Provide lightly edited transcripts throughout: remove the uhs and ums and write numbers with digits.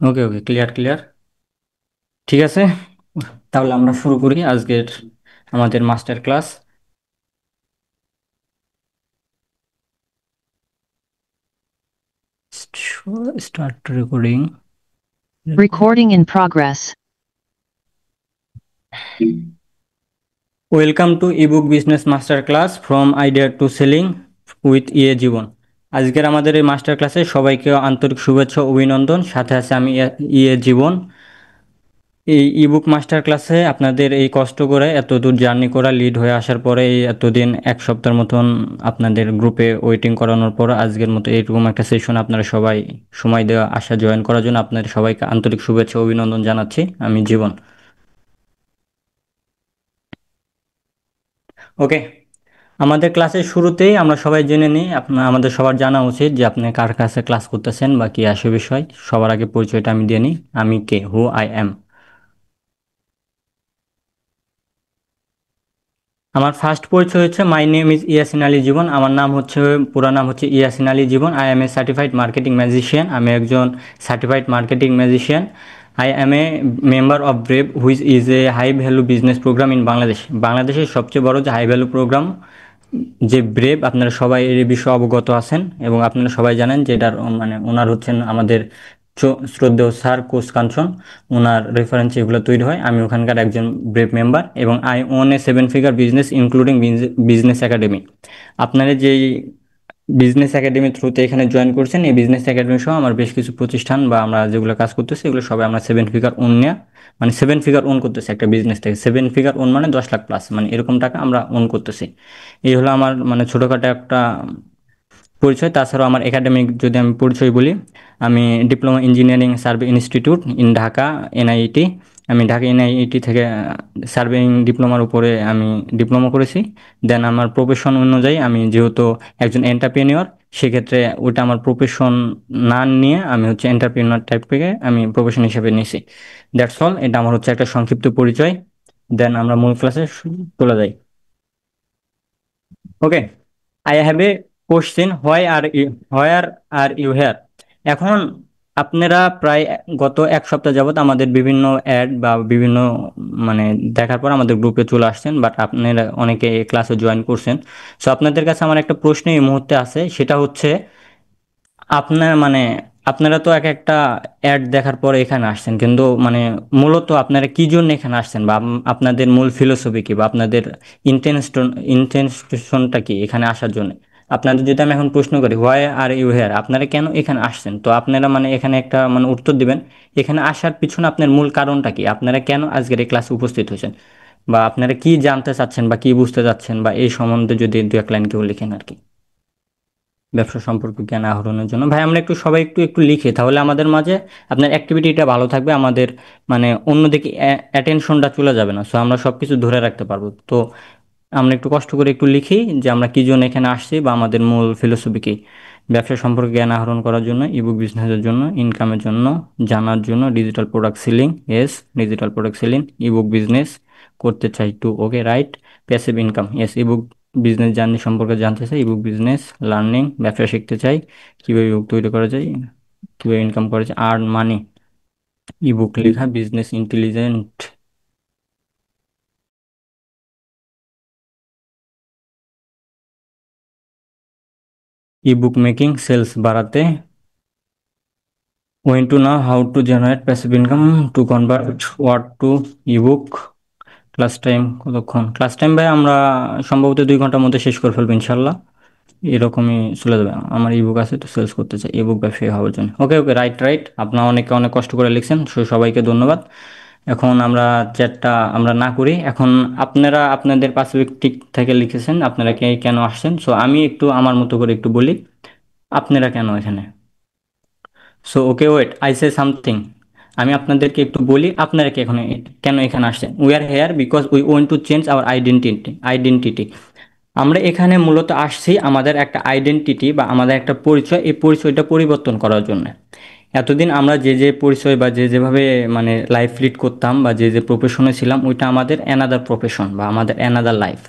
ওকে ওকে, clear clear. ঠিক আছে, তাহলে আমরা শুরু করি আজকের আমাদের master class. Start recording. Recording in progress. Welcome to ebook business master class from idea to selling with ইয়ে জীবন। আজকের আমাদের এই মাস্টার ক্লাসে সবাইকে আন্তরিক শুভেচ্ছা ও অভিনন্দন। সাথে আছে আমি ইয়ে জীবন। এই ইবুক মাস্টার ক্লাসে আপনাদের এই কষ্ট করে এত দূর জার্নি করা, লিড হয়ে আসার পরে এই এতদিন এক সপ্তাহের মতন আপনাদের গ্রুপে ওয়েটিং করানোর পর আজকের মতো এইরকম একটা সেশন আপনারা সবাই সময় দেওয়া আসা জয়েন করার জন্য আপনাদের সবাইকে আন্তরিক শুভেচ্ছা ও অভিনন্দন জানাচ্ছি। আমি জীবন। ওকে, আমাদের ক্লাসের শুরুতেই আমরা সবাই জেনে নিই, আমাদের সবার জানা উচিত যে আপনি কার কাছে ক্লাস করতেছেন বা কি আসে বিষয়। সবার আগে পরিচয়টা আমি দিয়ে নিই, আমি কে, হু আই অ্যাম। আমার ফার্স্ট পরিচয় হচ্ছে my name is Yasin Ali Jibon. আমার নাম হচ্ছে, পুরো নাম হচ্ছে Yasin Ali Jibon. I am a certified marketing magician. আমি একজন certified marketing magician. I am a member of Brave which is a high value business program in Bangladesh. বাংলাদেশের সবচেয়ে বড় যে হাই ভ্যালু প্রোগ্রাম যে ব্রেভ, আপনারা সবাই এই বিষয়ে অবগত আছেন এবং আপনারা সবাই জানেন যে এটার মানে ওনার হচ্ছেন আমাদের শ্রদ্ধেয় স্যার কোচ কাঞ্চন। ওনার রেফারেন্স এগুলো তৈরি হয়। আমি ওখানকার একজন ব্রেভ মেম্বার এবং I own a 7 figure business including business academy. আপনারা যেই বিজনেস একাডেমির থ্রুতে এখানে জয়েন করছেন, এই বিজনেস একাডেমি সহ আমার বেশ কিছু প্রতিষ্ঠান বা আমরা যেগুলো কাজ করতেছি এগুলো সবাই আমরা 7 ফিগার ওন নিয়ে, মানে 7 ফিগার ওন করতেছি একটা বিজনেস থেকে। 7 ফিগার ওন মানে 10 লাখ প্লাস, মানে এরকম টাকা আমরা ওন করতেছি। এই হলো আমার মানে ছোটোখাটো একটা পরিচয়। তাছাড়াও আমার একাডেমিক যদি আমি পরিচয় বলি, আমি diploma engineering survey institute in Dhaka, NIT. আমি ঢাকা এনআইটি থেকে সার্ভেইং ডিপ্লোমার উপরে আমি ডিপ্লোমা করেছি। দেন আমার প্রফেশন অনুযায়ী আমি যেহেতু একজন এন্টারপ্রেনিওর, সেক্ষেত্রে ওটা আমার প্রফেশন না নিয়ে আমি হচ্ছে এন্টারপ্রেনিওর টাইপকে আমি প্রফেশন হিসেবে নিয়েছি। দ্যাটস অল, এটা আমার হচ্ছে একটা সংক্ষিপ্ত পরিচয়। দেন আমরা মূল ক্লাসে চলে যাই। Okay, I have a question, where are you here. এখন আপনারা প্রায় গত এক সপ্তাহ যাবত আমাদের বিভিন্ন অ্যাড বা বিভিন্ন মানে দেখার পর আমাদের গ্রুপে চলে আসছেন, বাট আপনারা অনেকে এই ক্লাসে জয়েন করছেন। সো আপনাদের কাছে আমার একটা প্রশ্ন এই মুহূর্তে আছে, সেটা হচ্ছে আপনার মানে আপনারা তো এক একটা অ্যাড দেখার পরে এখানে আসছেন, কিন্তু মানে মূলত আপনারা কি জন্য এখানে আসছেন বা আপনাদের মূল ফিলোসফি কি বা আপনাদের ইন্টেনশনটা কি এখানে আসার জন্য। আপনাদের যদি আমি এখন প্রশ্ন করি হোয়াই আর ইউ হেয়ার, আপনারা কেন এখানে আসছেন, তো আপনারা মানে এখানে একটা মানে উত্তর দিবেন এখানে আসার পিছনে আপনার মূল কারণটা কি, আপনারা কেন আজকের এই ক্লাসে উপস্থিত হয়েছেন, বা আপনারা কি জানতে চাচ্ছেন বা কি বুঝতে চাচ্ছেন, বা এই সম্বন্ধে যদি দু এক লাইন কেউ লিখেন আর কি। ব্যবসা সম্পর্কে জ্ঞান আহরণের জন্য ভাই আমরা একটু সবাই একটু একটু লিখি, তাহলে আমাদের মাঝে আপনার অ্যাক্টিভিটিটা ভালো থাকবে, আমাদের মানে অন্যদিকে অ্যাটেনশনটা চলে যাবে না। সো আমরা সব কিছু ধরে রাখতে পারবো। তো আমরা একটু কষ্ট করে একটু লিখি যে আমরা কি জন্য এখানে আসছি বা আমাদের মূল ফিলোসফি কি। ব্যবসা সম্পর্কে জ্ঞান আহরণ করার জন্য, ইবুক বিজনেসের জন্য, ইনকামের জন্য, জানার জন্য, digital product selling, as digital product selling, ebook business করতে চাই too, okay right. Passive income, as ebook business journey সম্পর্কে জানতে চাই, ইবুক বিজনেস লার্নিং, ব্যবসা শিখতে চাই, কীভাবে ইবুক তৈরি করা যায়, কীভাবে ইনকাম করা যায়, আর্ন মানি, ইবুক লেখা, business intelligent, ebook making, sales বাড়াতে, when to know how to generate passive income to convert word to ebook। Class time কতক্ষণ? ক্লাস টাইম ভাই আমরা সম্ভবত 2 ঘন্টার মধ্যে শেষ করে ফেলবো ইনশাল্লাহ। এরকমই চলে যাবে। আমার ইবুক আছে তো সেলস করতে চাই ইবুক ব্যবসায়ী হওয়ার জন্য। ওকে ওকে, রাইট রাইট, আপনারা অনেকে অনেক কষ্ট করে লিখছেন, সবাইকে ধন্যবাদ। এখন আমরা চ্যাটটা আমরা না করি, এখন আপনারা আপনাদের পার্সপেক্টিভ থেকে লিখেছেন আপনারা কে কেন আসছেন। সো আমি একটু আমার মতো করে একটু বলি আপনারা কেন এখানে। So okay wait, I say something. আমি আপনাদেরকে একটু বলি আপনারা কি এখন কেন এখানে আসছেন। We are here because we want to change our identity. আমরা এখানে মূলত আসছি আমাদের একটা আইডেন্টিটি বা আমাদের একটা পরিচয়, এই পরিচয়টা পরিবর্তন করার জন্য। এতদিন আমরা যে যে পরিচয় বা যে যেভাবে মানে লাইফ লিড করতাম বা যে যে প্রফেশনে ছিলাম, ওইটা আমাদের অ্যানাদার প্রফেশন বা আমাদের অ্যানাদার লাইফ।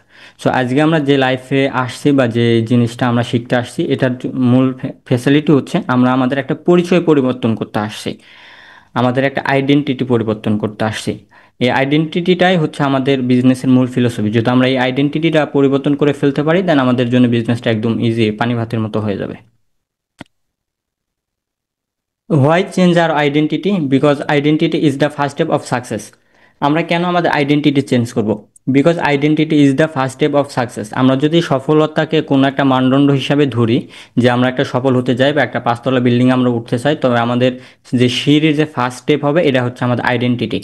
সো আজকে আমরা যে লাইফে আসছি বা যে জিনিসটা আমরা শিখতে আসছি, এটার মূল ফ্যাসিলিটি হচ্ছে আমরা আমাদের একটা পরিচয় পরিবর্তন করতে আসছি। আমাদের একটা আইডেন্টিটি পরিবর্তন করতে আসছি। এই আইডেন্টিটিটাই হচ্ছে আমাদের বিজনেসের মূল ফিলোসফি। যদি আমরা এই আইডেন্টিটিটা পরিবর্তন করে ফেলতে পারি, দেন আমাদের জন্য বিজনেসটা একদম ইজি, পানি ভাতের মতো হয়ে যাবে। Why change our identity? Because identity is the first step of success. আমরা কেন আমাদের আইডেন্টিটি চেঞ্জ করব? Because identity is the first step of success. আমরা যদি সফলতাকে কোনো একটা মানদণ্ড হিসাবে ধরি, যে আমরা একটা সফল হতে চাই বা একটা পাঁচতলা বিল্ডিং আমরা উঠতে চাই, তবে আমাদের যে সিঁড়ির যে ফার্স্ট স্টেপ হবে, এটা হচ্ছে আমাদের আইডেন্টিটি।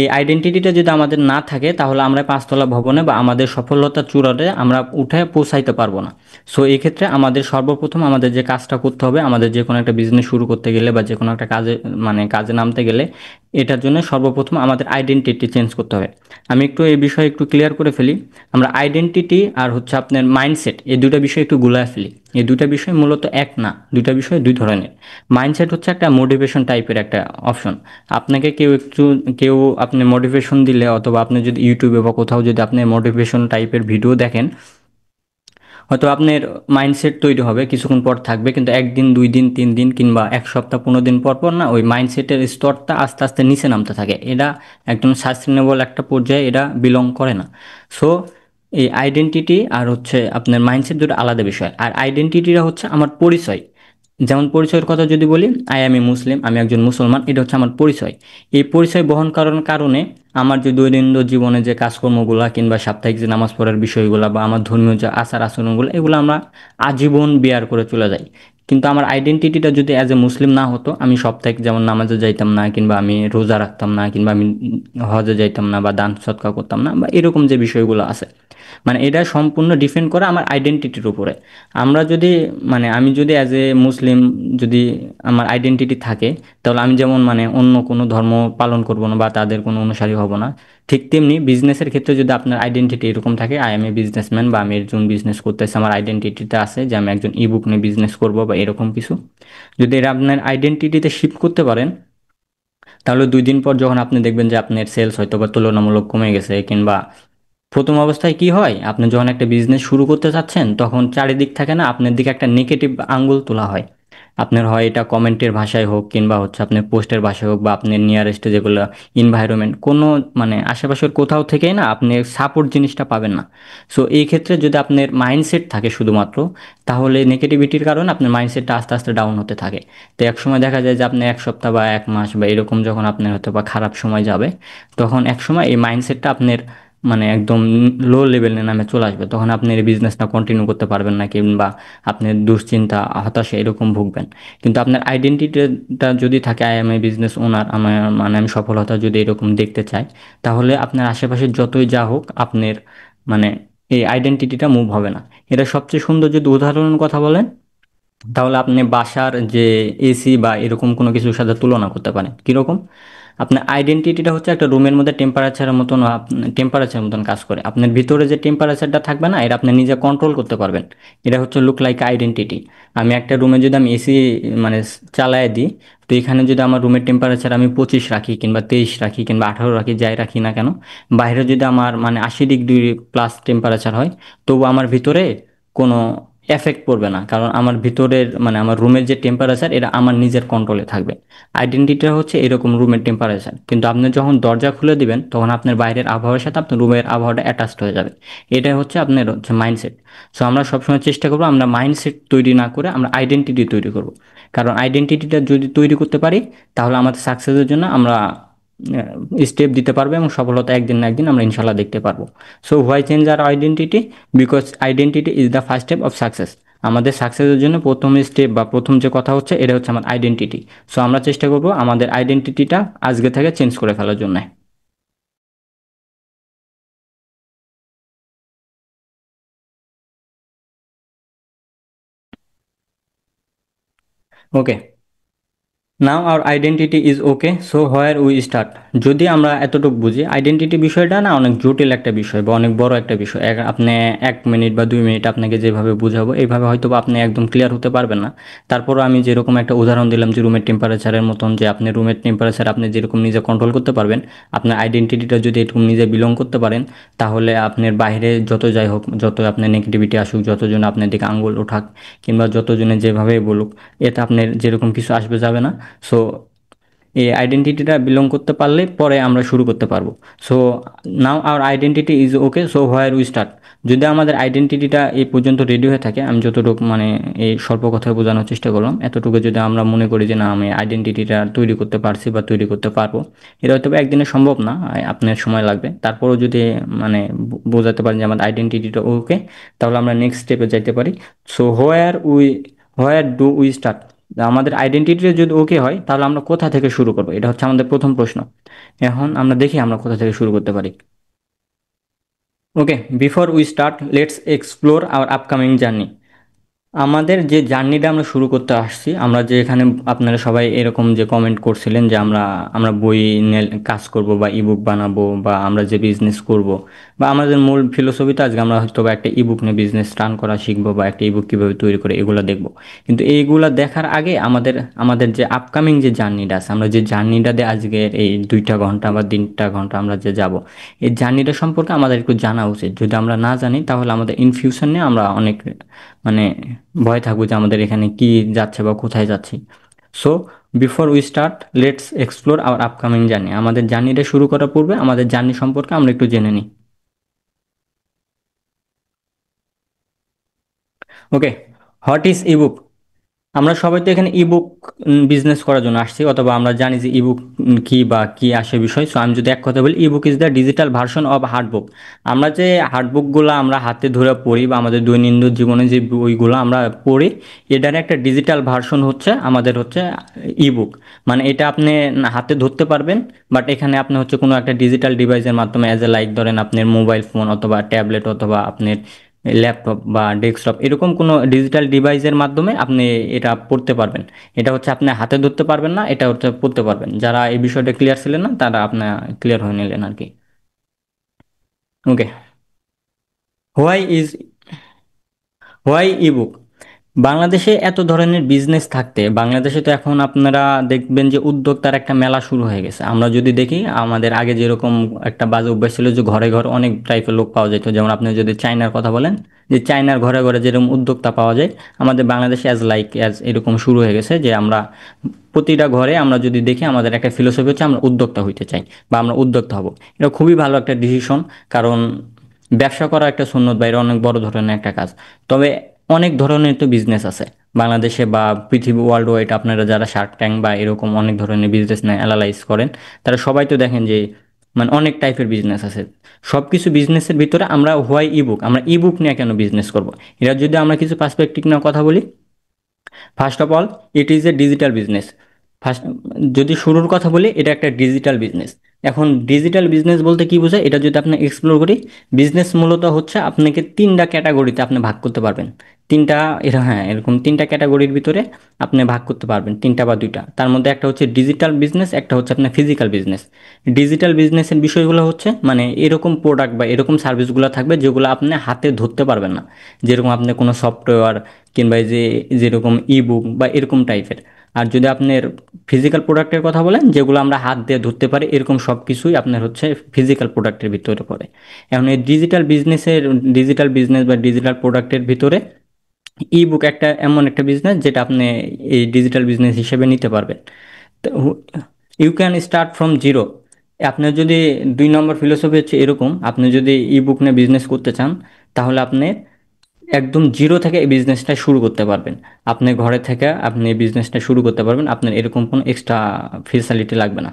এই আইডেন্টিটিটা যদি আমাদের না থাকে, তাহলে আমরা পাঁচতলা ভবনে বা আমাদের সফলতার চূড়াতে আমরা উঠে পৌঁছাইতে পারবো না। সো এই ক্ষেত্রে আমাদের সর্বপ্রথম আমাদের যে কাজটা করতে হবে, আমাদের যে কোনো একটা বিজনেস শুরু করতে গেলে বা যে কোনো একটা কাজে মানে কাজে নামতে গেলে, এটার জন্য সর্বপ্রথম আমাদের আইডেন্টিটি চেঞ্জ করতে হবে। আমি একটু এই বিষয়ে একটু ক্লিয়ার করে ফেলি। আমরা আইডেন্টিটি আর হচ্ছে আপনার মাইন্ডসেট, এই দুটো বিষয় একটু গুলায় ফেলি। এই দুটো বিষয় মূলত এক না, দুটো বিষয় দুই ধরনের। মাইন্ডসেট হচ্ছে একটা মোটিভেশন টাইপের একটা অপশন। আপনাকে কেউ আপনি মোটিভেশন দিলে, অথবা আপনি যদি ইউটিউবে বা কোথাও যদি আপনি মোটিভেশন টাইপের ভিডিও দেখেন, হয়তো আপনার মাইন্ডসেট তৈরি হবে, কিছুক্ষণ পর থাকবে, কিন্তু একদিন, 2 দিন, 3 দিন কিংবা এক সপ্তাহ, 15 দিন পর পর না ওই মাইন্ডসেটের স্তরটা আস্তে আস্তে নিচে নামতে থাকে। এটা একদম সাস্টেনেবল একটা পর্যায়ে এটা বিলং করে না। সো এই আইডেন্টিটি আর হচ্ছে আপনার মাইন্ডসেট দুটো আলাদা বিষয়। আর আইডেন্টিটিটা হচ্ছে আমার পরিচয়। যেমন পরিচয়ের কথা যদি বলি, আই এম এ মুসলিম, আমি একজন মুসলমান, এটা হচ্ছে আমার পরিচয়। এই পরিচয় বহন করার কারণে আমার যে দৈনন্দিন জীবনে যে কাজকর্মগুলো কিংবা সাপ্তাহিক যে নামাজ পড়ার বিষয়গুলো বা আমার ধর্মীয় যে আচার আচরণগুলো, এগুলো আমরা আজীবন বেয়ার করে চলে যাই। কিন্তু আমার আইডেন্টিটিটা যদি অ্যাজ এ মুসলিম না হতো, আমি সাপ্তাহিক যেমন নামাজে যাইতাম না, কিংবা আমি রোজা রাখতাম না, কিংবা আমি হজে যাইতাম না, বা দান সৎকার করতাম না, বা এরকম যে বিষয়গুলো আছে, মানে এটা সম্পূর্ণ ডিপেন্ড করে আমার আইডেন্টিটির উপরে। আমরা যদি আমি যদি অ্যাজ এ মুসলিম যদি আমার আইডেন্টিটি থাকে, তাহলে আমি যেমন অন্য কোনো ধর্ম পালন করব না বা তাদের কোনো অনুসারী হব না। ঠিক তেমনি বিজনেসের ক্ষেত্রে যদি আপনার আইডেন্টিটি এরকম থাকে, আই এম এ বিজনেসম্যান, বা আমি একজন বিজনেস করতেছি, আমার আইডেন্টিটিতে আছে যে আমি একজন ইবুক নিয়ে বিজনেস করব বা এরকম কিছু, যদি এটা আপনার আইডেন্টিটিতে শিফট করতে পারেন, তাহলে 2 দিন পর যখন আপনি দেখবেন যে আপনার সেলস হয়তো বা তুলনামূলক কমে গেছে, কিংবা প্রথম অবস্থায় কি হয়, আপনি যখন একটা বিজনেস শুরু করতে চাচ্ছেন, তখন চারিদিক থাকে না, আপনার দিকে একটা নেগেটিভ আঙ্গুল তোলা হয়। আপনার হয় এটা কমেন্টের ভাষায় হোক, কিংবা হচ্ছে আপনার পোস্টের ভাষায় হোক, বা আপনার নিয়ারেস্টে যেগুলো এনভায়রনমেন্ট, কোনো আশেপাশের কোথাও থেকেই না আপনি সাপোর্ট জিনিসটা পাবেন না। সো এই ক্ষেত্রে যদি আপনার মাইন্ডসেট থাকে শুধুমাত্র, তাহলে নেগেটিভিটির কারণে আপনার মাইন্ডসেটটা আস্তে আস্তে ডাউন হতে থাকে। তো এক সময় দেখা যায় যে আপনি 1 সপ্তাহ বা 1 মাস বা এরকম যখন আপনার হয়তো বা খারাপ সময় যাবে, তখন এক সময় এই মাইন্ডসেটটা আপনার একদম লো লেভেলে নামে চলে আসবে। তখন আপনি এই বিজনেসটা কন্টিনিউ করতে পারবেন না, কিংবা আপনি দুশ্চিন্তা, হতাশা এরকম ভুগবেন। কিন্তু আপনার আইডেন্টিটিটা যদি থাকে, I am A business owner, আমার আমি সফলতা যদি এরকম দেখতে চাই, তাহলে আপনার আশেপাশে যতই যা হোক, আপনার মানে এই আইডেন্টিটিটা মুভ হবে না। এটা সবচেয়ে সুন্দর যদি উদাহরণের কথা বলেন, তাহলে আপনি বাসার যে এসি বা এরকম কোনো কিছুর সাথে তুলনা করতে পারেন। কীরকম? আপনার আইডেন্টিটিটা হচ্ছে একটা রুমের মধ্যে টেম্পারেচারের মতন কাজ করে। আপনার ভিতরে যে টেম্পারেচারটা থাকবে না, এটা আপনি নিজে কন্ট্রোল করতে পারবেন। এটা হচ্ছে লুক লাইক আইডেন্টিটি। আমি একটা রুমে যদি আমি এসি চালায় দিই, তো এখানে যদি আমার রুমের টেম্পারেচার আমি 25 রাখি, কিংবা 23 রাখি, কিংবা 18 রাখি, যাই রাখি না কেন, বাইরে যদি আমার 80 ডিগ্রি প্লাস টেম্পারেচার হয়, তবু আমার ভিতরে কোনো এফেক্ট পড়বে না, কারণ আমার ভিতরের আমার রুমের যে টেম্পারেচার, এটা আমার নিজের কন্ট্রোলে থাকবে। আইডেন্টিটিটা হচ্ছে এরকম রুমের টেম্পারেচার, কিন্তু আপনি যখন দরজা খুলে দিবেন, তখন আপনার বাইরের আবহাওয়ার সাথে আপনার রুমের আবহাওয়াটা অ্যাটাচড হয়ে যাবে। এটাই হচ্ছে আপনার হচ্ছে মাইন্ডসেট। সো আমরা সবসময় চেষ্টা করবো আমরা মাইন্ডসেট তৈরি না করে আমরা আইডেন্টিটি তৈরি করব। কারণ আইডেন্টিটিটা যদি তৈরি করতে পারি, তাহলে আমাদের সাকসেসের জন্য আমরা স্টেপ দিতে পারবো, এবং সফলতা একদিন না একদিন আমরা ইনশাল্লাহ দেখতে পারবো। So why change our identity? Because identity is the first step of success. আমাদের সাকসেসের জন্য প্রথম স্টেপ বা প্রথম যে কথা হচ্ছে, এটা হচ্ছে আমার আইডেন্টিটি। সো আমরা চেষ্টা করব আমাদের আইডেন্টিটিটা আজকে থেকে চেঞ্জ করে ফেলার জন্য। Okay, now our identity is okay, so where we start. যদি আমরা এতটুকু বুঝি, আইডেন্টিটি বিষয়টা না অনেক জটিল একটা বিষয় বা অনেক বড় একটা বিষয়। আপনি 1 মিনিট বা 2 মিনিট আপনাকে যেভাবে বুঝাবো, এইভাবে হয়তো বা আপনি একদম ক্লিয়ার হতে পারবেন না। তারপরও আমি যেরকম একটা উদাহরণ দিলাম যে রুমের টেম্পারেচারের মতন, যে আপনি রুমের টেম্পারেচার আপনি যেরকম নিজে কন্ট্রোল করতে পারবেন, আপনার আইডেন্টিটিটা যদি এরকম নিজে বিলং করতে পারেন, তাহলে আপনার বাইরে যত যাই হোক, যত আপনার নেগেটিভিটি আসুক, যতজন আপনার দিকে আঙ্গুল ওঠাক, কিংবা যতজনে যেভাবে বলুক, এতে আপনার যেরকম কিছু আসবে যাবে না। সো এই আইডেন্টিটিটা বিলং করতে পারলে পরে আমরা শুরু করতে পারবো। So now our identity is okay, so where we start. যদি আমাদের আইডেন্টিটিটা এই পর্যন্ত রেডি হয়ে থাকে, আমি যতটুকু মানে এই স্বল্প কথায় বোঝানোর চেষ্টা করলাম, এতটুকু যদি আমরা মনে করি যে না আমি আইডেন্টিটিটা তৈরি করতে পারছি বা তৈরি করতে পারবো, এটা হয়তো বা একদিনে সম্ভব না, আপনার সময় লাগবে, তারপরেও যদি মানে বোঝাতে পারেন যে আমাদের আইডেন্টিটিটা ওকে, তাহলে আমরা নেক্সট স্টেপে যাইতে পারি। So where do we start. আমাদের আইডেন্টিটিটা যদি ওকে হয়, তাহলে আমরা কোথা থেকে শুরু করবো, এটা হচ্ছে আমাদের প্রথম প্রশ্ন। এখন আমরা দেখি আমরা কোথা থেকে শুরু করতে পারি। Okay, before we start let's explore our upcoming journey. আমাদের যে জার্নিটা আমরা শুরু করতে আসছি, আমরা যে এখানে আপনারা সবাই এরকম যে কমেন্ট করছিলেন যে আমরা আমরা বই নিয়ে কাজ করব বা ইবুক বানাবো বা আমরা যে বিজনেস করব, বা আমাদের মূল ফিলোসফিটা আজকে আমরা হয়তো বা একটা ইবুক নিয়ে বিজনেস রান করা শিখবো বা একটা ইবুক কীভাবে তৈরি করে এগুলো দেখবো। কিন্তু এইগুলা দেখার আগে আমাদের আমাদের যে আপকামিং যে জার্নিটা আছে, আমরা যে জার্নিটা দিয়ে আজকের এই 2টা ঘন্টা বা 3টা ঘন্টা আমরা যে যাব, এই জার্নিটা সম্পর্কে আমাদের একটু জানা উচিত। যদি আমরা না জানি, তাহলে আমাদের ইন ফিউচার নিয়ে আমরা অনেক মানে ভয় থাকবো যে আমাদের এখানে কি যাচ্ছে বা কোথায় যাচ্ছি। So before we start let's explore our upcoming journey. আমাদের জার্নিটা শুরু করার পূর্বে আমাদের জার্নি সম্পর্কে আমরা একটু জেনে নিই। ওকে, হোয়াট ইজ ইবুক। আমরা সবাই তো এখানে ইবুক বিজনেস করার জন্য আসছি, অথবা আমরা জানি যে ইবুক কি বা কি আসে বিষয়। সো আমি যদি এক কথা বলি, ebook is the digital version of hard book. আমরা যে হার্ড বুকগুলো আমরা হাতে ধরে পড়ি বা আমাদের দৈনন্দিন জীবনে যে বইগুলো আমরা পড়ি, এটার একটা ডিজিটাল ভার্সন হচ্ছে আমাদের হচ্ছে ইবুক। মানে এটা আপনি হাতে ধরতে পারবেন, বাট এখানে আপনি হচ্ছে কোনো একটা ডিজিটাল ডিভাইসের মাধ্যমে, অ্যাজ এ লাইক ধরেন আপনার মোবাইল ফোন অথবা ট্যাবলেট অথবা আপনার ল্যাপটপ বা ডেস্কটপ, এরকম কোনো ডিজিটাল ডিভাইসের মাধ্যমে আপনি এটা পড়তে পারবেন। এটা হচ্ছে আপনি হাতে ধরতে পারবেন না, এটা হচ্ছে পড়তে পারবেন। যারা এই বিষয়টা ক্লিয়ার ছিলেন না, তারা আপনার ক্লিয়ার হয়ে নিলেন আর কি। ওকে, হোয়াই ইজ হোয়াই ইবুক। বাংলাদেশে এত ধরনের বিজনেস থাকতে, বাংলাদেশে তো এখন আপনারা দেখবেন যে উদ্যোক্তার একটা মেলা শুরু হয়ে গেছে। আমরা যদি দেখি, আমাদের আগে যেরকম একটা বাজে অভ্যাস ছিল যে ঘরে ঘরে অনেক টাইপের লোক পাওয়া যেত, যেমন আপনি যদি চায়নার কথা বলেন, যে চায়নার ঘরে ঘরে যেরকম উদ্যোক্তা পাওয়া যায়, আমাদের বাংলাদেশে অ্যাজ এরকম শুরু হয়ে গেছে যে আমরা প্রতিটা ঘরে আমরা যদি দেখি, আমাদের একটা ফিলোসফি হচ্ছে আমরা উদ্যোক্তা হইতে চাই বা আমরা উদ্যোক্তা হব। এটা খুবই ভালো একটা ডিসিশন, কারণ ব্যবসা করা একটা সুন্নত বাইরে অনেক বড় ধরনের একটা কাজ। তবে অনেক ধরনের তো বিজনেস আছে বাংলাদেশে বা পৃথিবী ওয়ার্ল্ড ওয়াইড। আপনারা যারা শার্ক ট্যাঙ্ক বা এরকম অনেক ধরনের বিজনেস নিয়ে অ্যানালাইজ করেন, তারা সবাই তো দেখেন যে মানে অনেক টাইপের বিজনেস আছে। সব কিছু বিজনেসের ভিতরে আমরা হোয়াই ইবুক, আমরা ইবুক নিয়ে কেন বিজনেস করব, এটা যদি আমরা কিছু পার্সপেক্টিভ নিয়ে কথা বলি। First of all, it is a digital business. First, যদি শুরুর কথা বলি, এটা একটা ডিজিটাল বিজনেস। এখন ডিজিটাল বিজনেস বলতে কি বোঝায়, এটা যদি আপনি এক্সপ্লোর করি, বিজনেস মূলত হচ্ছে আপনাকে 3টা ক্যাটাগরিতে আপনি ভাগ করতে পারবেন। তিনটা, হ্যাঁ এরকম 3টা ক্যাটাগরির ভিতরে আপনি ভাগ করতে পারবেন, 3টা বা 2টা। তার মধ্যে একটা হচ্ছে ডিজিটাল বিজনেস, একটা হচ্ছে আপনার ফিজিক্যাল বিজনেস। ডিজিটাল বিজনেসের বিষয়গুলো হচ্ছে মানে এরকম প্রোডাক্ট বা এরকম সার্ভিসগুলো থাকবে যেগুলো আপনি হাতে ধরতে পারবেন না, যেরকম আপনি কোনো সফটওয়্যার কিংবা এই যে যেরকম ইবুক বা এরকম টাইপের। আর যদি আপনার ফিজিক্যাল প্রোডাক্টের কথা বলেন, যেগুলো আমরা হাত দিয়ে ধরতে পারি, এরকম সব কিছুই আপনার হচ্ছে ফিজিক্যাল প্রোডাক্টের ভিতরে পড়ে। এখন এই ডিজিটাল বিজনেস বা ডিজিটাল প্রোডাক্টের ভিতরে ইবুক একটা এমন একটা বিজনেস যেটা আপনি এই ডিজিটাল বিজনেস হিসেবে নিতে পারবেন। তো you can start from zero. আপনার যদি 2 নম্বর ফিলোসফি হচ্ছে এরকম, আপনি যদি ইবুক নিয়ে বিজনেস করতে চান, তাহলে আপনি একদম জিরো থেকে এই বিজনেসটা শুরু করতে পারবেন। আপনি ঘরে থেকে আপনি এই বিজনেসটা শুরু করতে পারবেন, আপনার এরকম কোনো এক্সট্রা ফেসিলিটি লাগবে না।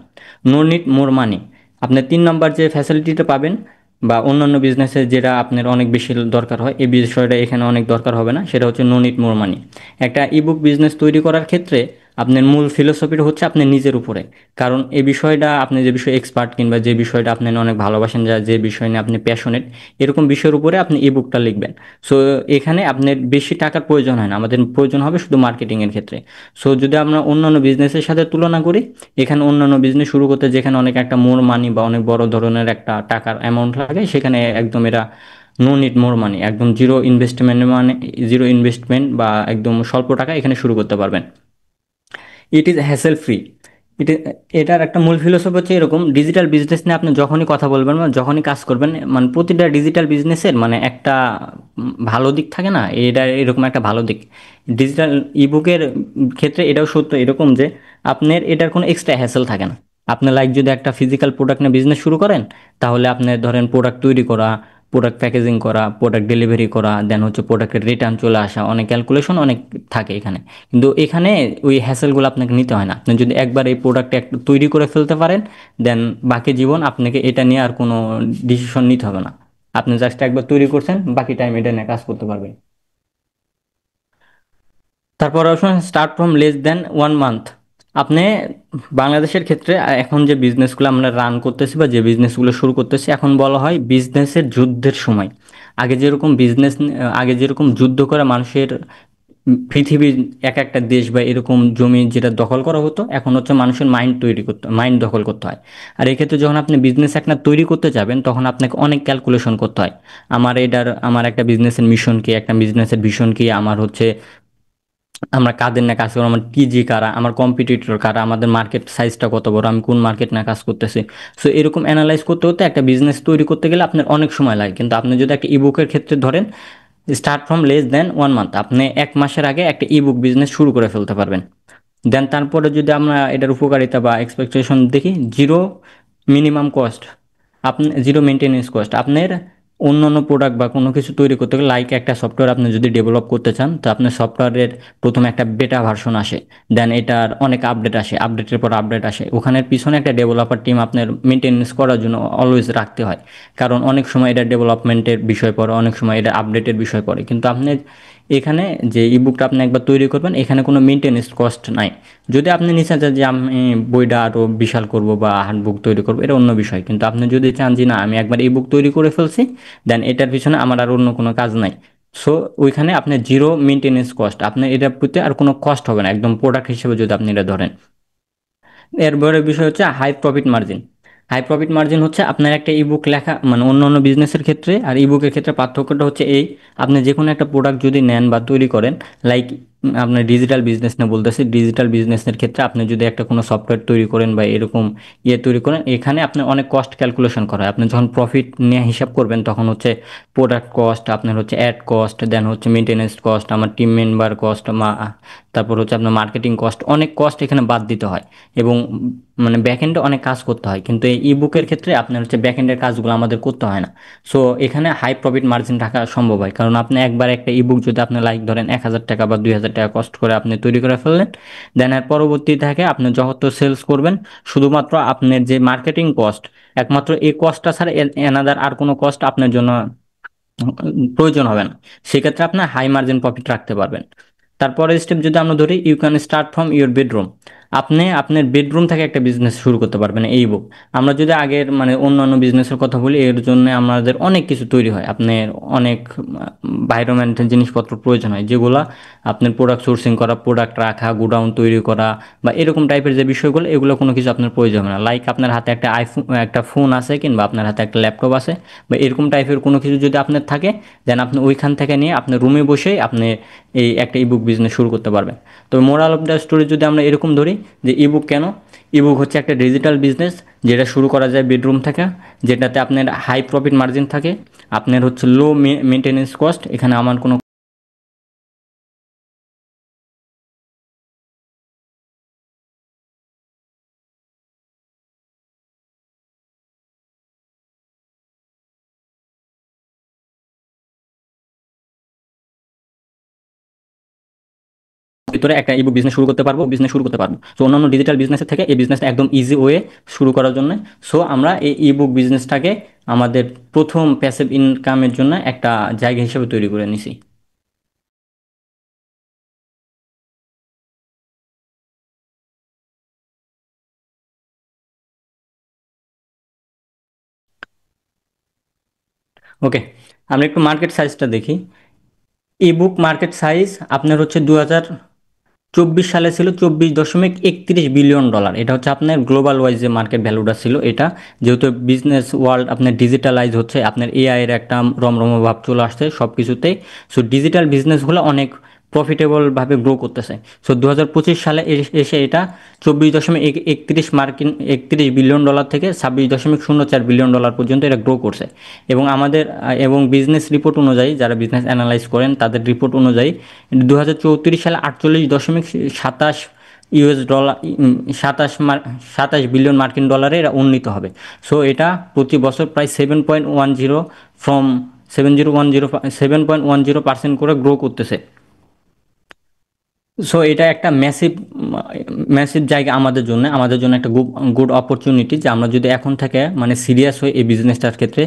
নো নিড মোর মানি। আপনি 3 নম্বর যে ফ্যাসিলিটিটা পাবেন বা অন্যান্য বিজনেসে যেটা আপনার অনেক বেশি দরকার হয়, এই বিষয়টা এখানে অনেক দরকার হবে না, সেটা হচ্ছে নো নিড মোর মানি। একটা ইবুক বিজনেস তৈরি করার ক্ষেত্রে আপনার মূল ফিলোসফিটা হচ্ছে আপনার নিজের উপরে। কারণ এই বিষয়টা আপনি যে বিষয়ে এক্সপার্ট কিংবা যে বিষয়টা আপনি অনেক ভালোবাসেন, যা যে বিষয় নিয়ে আপনি প্যাশনেট, এরকম বিষয়ের উপরে আপনি ইবুকটা লিখবেন। সো এখানে আপনার বেশি টাকার প্রয়োজন হয় না, আমাদের প্রয়োজন হবে শুধু মার্কেটিংয়ের ক্ষেত্রে। সো যদি আমরা অন্যান্য বিজনেসের সাথে তুলনা করি, এখানে অন্যান্য বিজনেস শুরু করতে যেখানে অনেক একটা মোর মানি বা অনেক বড় ধরনের একটা টাকার অ্যামাউন্ট লাগে, সেখানে একদম এরা নো নিড মোর মানি, একদম জিরো ইনভেস্টমেন্ট, মানে জিরো ইনভেস্টমেন্ট বা একদম স্বল্প টাকা এখানে শুরু করতে পারবেন। It is hassle free. এটা, এটার একটা মূল ফিলোসফি হচ্ছে এরকম, ডিজিটাল বিজনেস নিয়ে আপনি যখনই কথা বলবেন বা যখনই কাজ করবেন, মানে প্রতিটা ডিজিটাল বিজনেসের মানে একটা ভালো দিক থাকে না, এটা এরকম একটা ভালো দিক। ডিজিটাল ইবুকের ক্ষেত্রে এটাও সত্য এরকম যে আপনার এটার কোনো এক্সট্রা হ্যাসেল থাকে না। আপনি লাইক যদি একটা ফিজিক্যাল প্রোডাক্ট নিয়ে বিজনেস শুরু করেন, তাহলে আপনি ধরেন প্রোডাক্ট তৈরি করা, প্রোডাক্ট প্যাকেজিং করা, প্রোডাক্ট ডেলিভারি করা, দেন হচ্ছে প্রোডাক্টের রিটার্ন চলে আসা, অনেক ক্যালকুলেশন অনেক থাকে এখানে। কিন্তু এখানে ওই হ্যাসেলগুলো আপনাকে নিতে হয় না। আপনি যদি একবার এই প্রোডাক্ট তৈরি করে ফেলতে পারেন, দেন বাকি জীবন আপনাকে এটা নিয়ে আর কোনো ডিসিশন নিতে হবে না। আপনি জাস্ট একবার তৈরি করছেন, বাকি টাইম এটা নিয়ে কাজ করতে পারবেন। তারপর আসুন start from less than 1 month. আপনি বাংলাদেশের ক্ষেত্রে এখন যে বিজনেসগুলো আমরা রান করতেছি বা যে বিজনেসগুলো শুরু করতেছি, এখন বলা হয় বিজনেসের যুদ্ধের সময়। আগে যেরকম যুদ্ধ করে মানুষের পৃথিবীর এক একটা দেশ বা এরকম জমি যেটা দখল করা হতো, এখন হচ্ছে মানুষের মাইন্ড দখল করতে হয়। আর এক্ষেত্রে যখন আপনি বিজনেস একটা তৈরি করতে যাবেন, তখন আপনাকে অনেক ক্যালকুলেশন করতে হয়। আমার একটা বিজনেসের মিশন কি, একটা বিজনেসের ভিশন কি, আমার হচ্ছে আমরা কাদের না কাজ করবো, আমার টিজি কারা, আমার কম্পিটিটর কারা, আমাদের মার্কেট সাইজটা কত বড়, আমি কোন মার্কেট না কাজ করতেছি। সো এরকম অ্যানালাইজ করতে করতে একটা বিজনেস তৈরি করতে গেলে আপনার অনেক সময় লাগে। কিন্তু আপনি যদি একটা ইবুকের ক্ষেত্রে ধরেন, start from less than 1 month, আপনি 1 মাসের আগে একটা ইবুক বিজনেস শুরু করে ফেলতে পারবেন। দেন তারপরে যদি আমরা এটার উপকারিতা বা এক্সপেকটেশন দেখি, zero minimum cost, zero maintenance cost. আপনার অন্য অন্য প্রোডাক্ট বা কোনো কিছু তৈরি করতে গেলে, লাইক একটা সফটওয়্যার আপনি যদি ডেভেলপ করতে চান, তো আপনার সফটওয়্যারের প্রথমে একটা বেটা ভার্সন আসে, দেন এটার অনেক আপডেট আসে, আপডেটের পর আপডেট আসে, ওখানের পিছনে একটা ডেভেলপার টিম আপনার মেনটেনেন্স করার জন্য অলওয়েজ রাখতে হয়। কারণ অনেক সময় এটা ডেভেলপমেন্টের বিষয় পড়ে, অনেক সময় এটা আপডেটের বিষয় পড়ে। কিন্তু আপনি এখানে যে ইবুকটা আপনি একবার তৈরি করবেন, এখানে কোনো মেনটেনেন্স কস্ট নাই। যদি আপনি নিশ্চয় চান যে আমি বইটা আরও বিশাল করব বা হার্ড বুক তৈরি করবো, এটা অন্য বিষয়। কিন্তু আপনি যদি চান যে না, আমি একবার এই বুক তৈরি করে ফেলছি, দেন এটার পিছনে আমার আর অন্য কোনো কাজ নাই, সো ওইখানে আপনার জিরো মেনটেনেন্স কস্ট, আপনার এটার প্রতি আর কোনো কস্ট হবে না, একদম প্রোডাক্ট হিসেবে যদি আপনি এটা ধরেন। এর বড় বিষয় হচ্ছে high profit margin. High profit margin হচ্ছে আপনার একটা ইবুক লেখা, মানে অন্য অন্য বিজনেসের ক্ষেত্রে আর ইবুকের ক্ষেত্রে পার্থক্যটা হচ্ছে এই, আপনি যে কোনো একটা প্রোডাক্ট যদি নেন বা তৈরি করেন, লাইক আপনার ডিজিটাল বিজনেস না বলতেছি, ডিজিটাল বিজনেসের ক্ষেত্রে আপনি যদি একটা কোনো সফটওয়্যার তৈরি করেন বা এরকম তৈরি করেন, এখানে আপনার অনেক কস্ট ক্যালকুলেশন করা হয়। আপনি যখন প্রফিট নিয়ে হিসাব করবেন, তখন হচ্ছে প্রোডাক্ট কস্ট, আপনার হচ্ছে অ্যাড কস্ট, দেন হচ্ছে মেনটেনেন্স কস্ট, আমার টিম মেম্বার কস্ট, তারপর হচ্ছে আপনার মার্কেটিং কস্ট, অনেক কস্ট এখানে বাদ দিতে হয়। এবং মানে ব্যাকএন্ডে অনেক কাজ করতে হয়, কিন্তু এই ইবুকের ক্ষেত্রে আপনার হচ্ছে ব্যাকএন্ডের কাজগুলো আমাদের করতে হয় না। সো এখানে হাই প্রফিট মার্জিন রাখা সম্ভব হয়, কারণ আপনি একবার একটা ইবুক যদি আপনি লাইক ধরেন 1,000 টাকা বা 2,000 টাকা কষ্ট করে আপনি তৈরি করে ফেললেন, দেন এর পরবর্তী থেকে আপনি যত সেলস করবেন, শুধুমাত্র আপনার যে মার্কেটিং কস্ট, একমাত্র এই কস্টটা ছাড়া এনাদার আর কোনো কস্ট আপনার জন্য প্রয়োজন হবে না। সেক্ষেত্রে আপনার হাই মার্জিন প্রফিট রাখতে পারবেন। তারপরের স্টেপ যদি আমরা ধরি, you can start from your bedroom. আপনি আপনার বেডরুম থেকে একটা বিজনেস শুরু করতে পারবেন এই বুক। আমরা যদি আগের মানে অন্যান্য বিজনেসের কথা বলি, এর জন্য আমাদের অনেক কিছু তৈরি হয়, আপনার অনেক বাইরোমেন্টের জিনিসপত্র প্রয়োজন হয়, যেগুলো আপনার প্রোডাক্ট সোর্সিং করা, প্রোডাক্ট রাখা, গোডাউন তৈরি করা বা এরকম টাইপের যে বিষয়গুলো, এগুলো কোনো কিছু আপনার প্রয়োজন হয় না। লাইক আপনার হাতে একটা একটা ফোন আছে, কিংবা আপনার হাতে একটা ল্যাপটপ আছে, বা এরকম টাইপের কোনো কিছু যদি আপনার থাকে, দেন আপনি ওইখান থেকে নিয়ে আপনার রুমে বসেই আপনি এই একটা ইবুক বিজনেস শুরু করতে পারবেন। তো মোরাল অফ দ্য স্টোরি যদি আমরা এরকম ধরি, যে ইবুক কেন, ইবুক হচ্ছে একটা ডিজিটাল বিজনেস যেটা শুরু করা যায় বেডরুম থেকে, যেটাতে আপনার হাই প্রফিট মার্জিন থাকে, আপনার হচ্ছে লো মেনটেনেন্স কস্ট, এখানে আমার কোনো ভিতরে একটা ইবুক বিজনেস শুরু করতে পারবো। সো অন্যান্য ডিজিটাল বিজনেসের থেকে এই বিজনেসটা একদম ইজি ওয়ে শুরু করার জন্য। সো আমরা এই ইবুক বিজনেসটাকে আমাদের প্রথম প্যাসিভ ইনকামের জন্য একটা জায়গা হিসেবে তৈরি করে নিছি। ওকে, আমরা একটু মার্কেট সাইজটা দেখি। ইবুক মার্কেট সাইজ আপনার হচ্ছে 2024 সালে ছিল 24.31 বিলিয়ন ডলার। এটা হচ্ছে আপনার গ্লোবাল ওয়াইজ যে মার্কেট ভ্যালুটা ছিল এটা। যেহেতু বিজনেস ওয়ার্ল্ড আপনার ডিজিটালাইজ হচ্ছে, আপনার এআই এর একটা রমরম ভাব চলে আসছে সব কিছুতেই। সো ডিজিটাল বিজনেসগুলো অনেক প্রফিটেবলভাবে গ্রো করতেছে। সো 2025 সালে এসে এটা 24.31 বিলিয়ন ডলার থেকে 26.04 বিলিয়ন ডলার পর্যন্ত এটা গ্রো করছে। এবং এবং বিজনেস রিপোর্ট অনুযায়ী, যারা বিজনেস অ্যানালাইজ করেন তাদের রিপোর্ট অনুযায়ী 2034 সালে 48.27 US ডলার, 27 বিলিয়ন মার্কিন ডলারে এটা উন্নীত হবে। সো এটা প্রতি বছর প্রায় 7.10 ফ্রম 7.10% করে গ্রো করতেছে। সো এটা একটা ম্যাসিভ ম্যাসিভ জায়গা আমাদের জন্য একটা গুড অপরচুনিটি, যে আমরা যদি এখন থেকে মানে সিরিয়াস হই এই বিজনেসটার ক্ষেত্রে,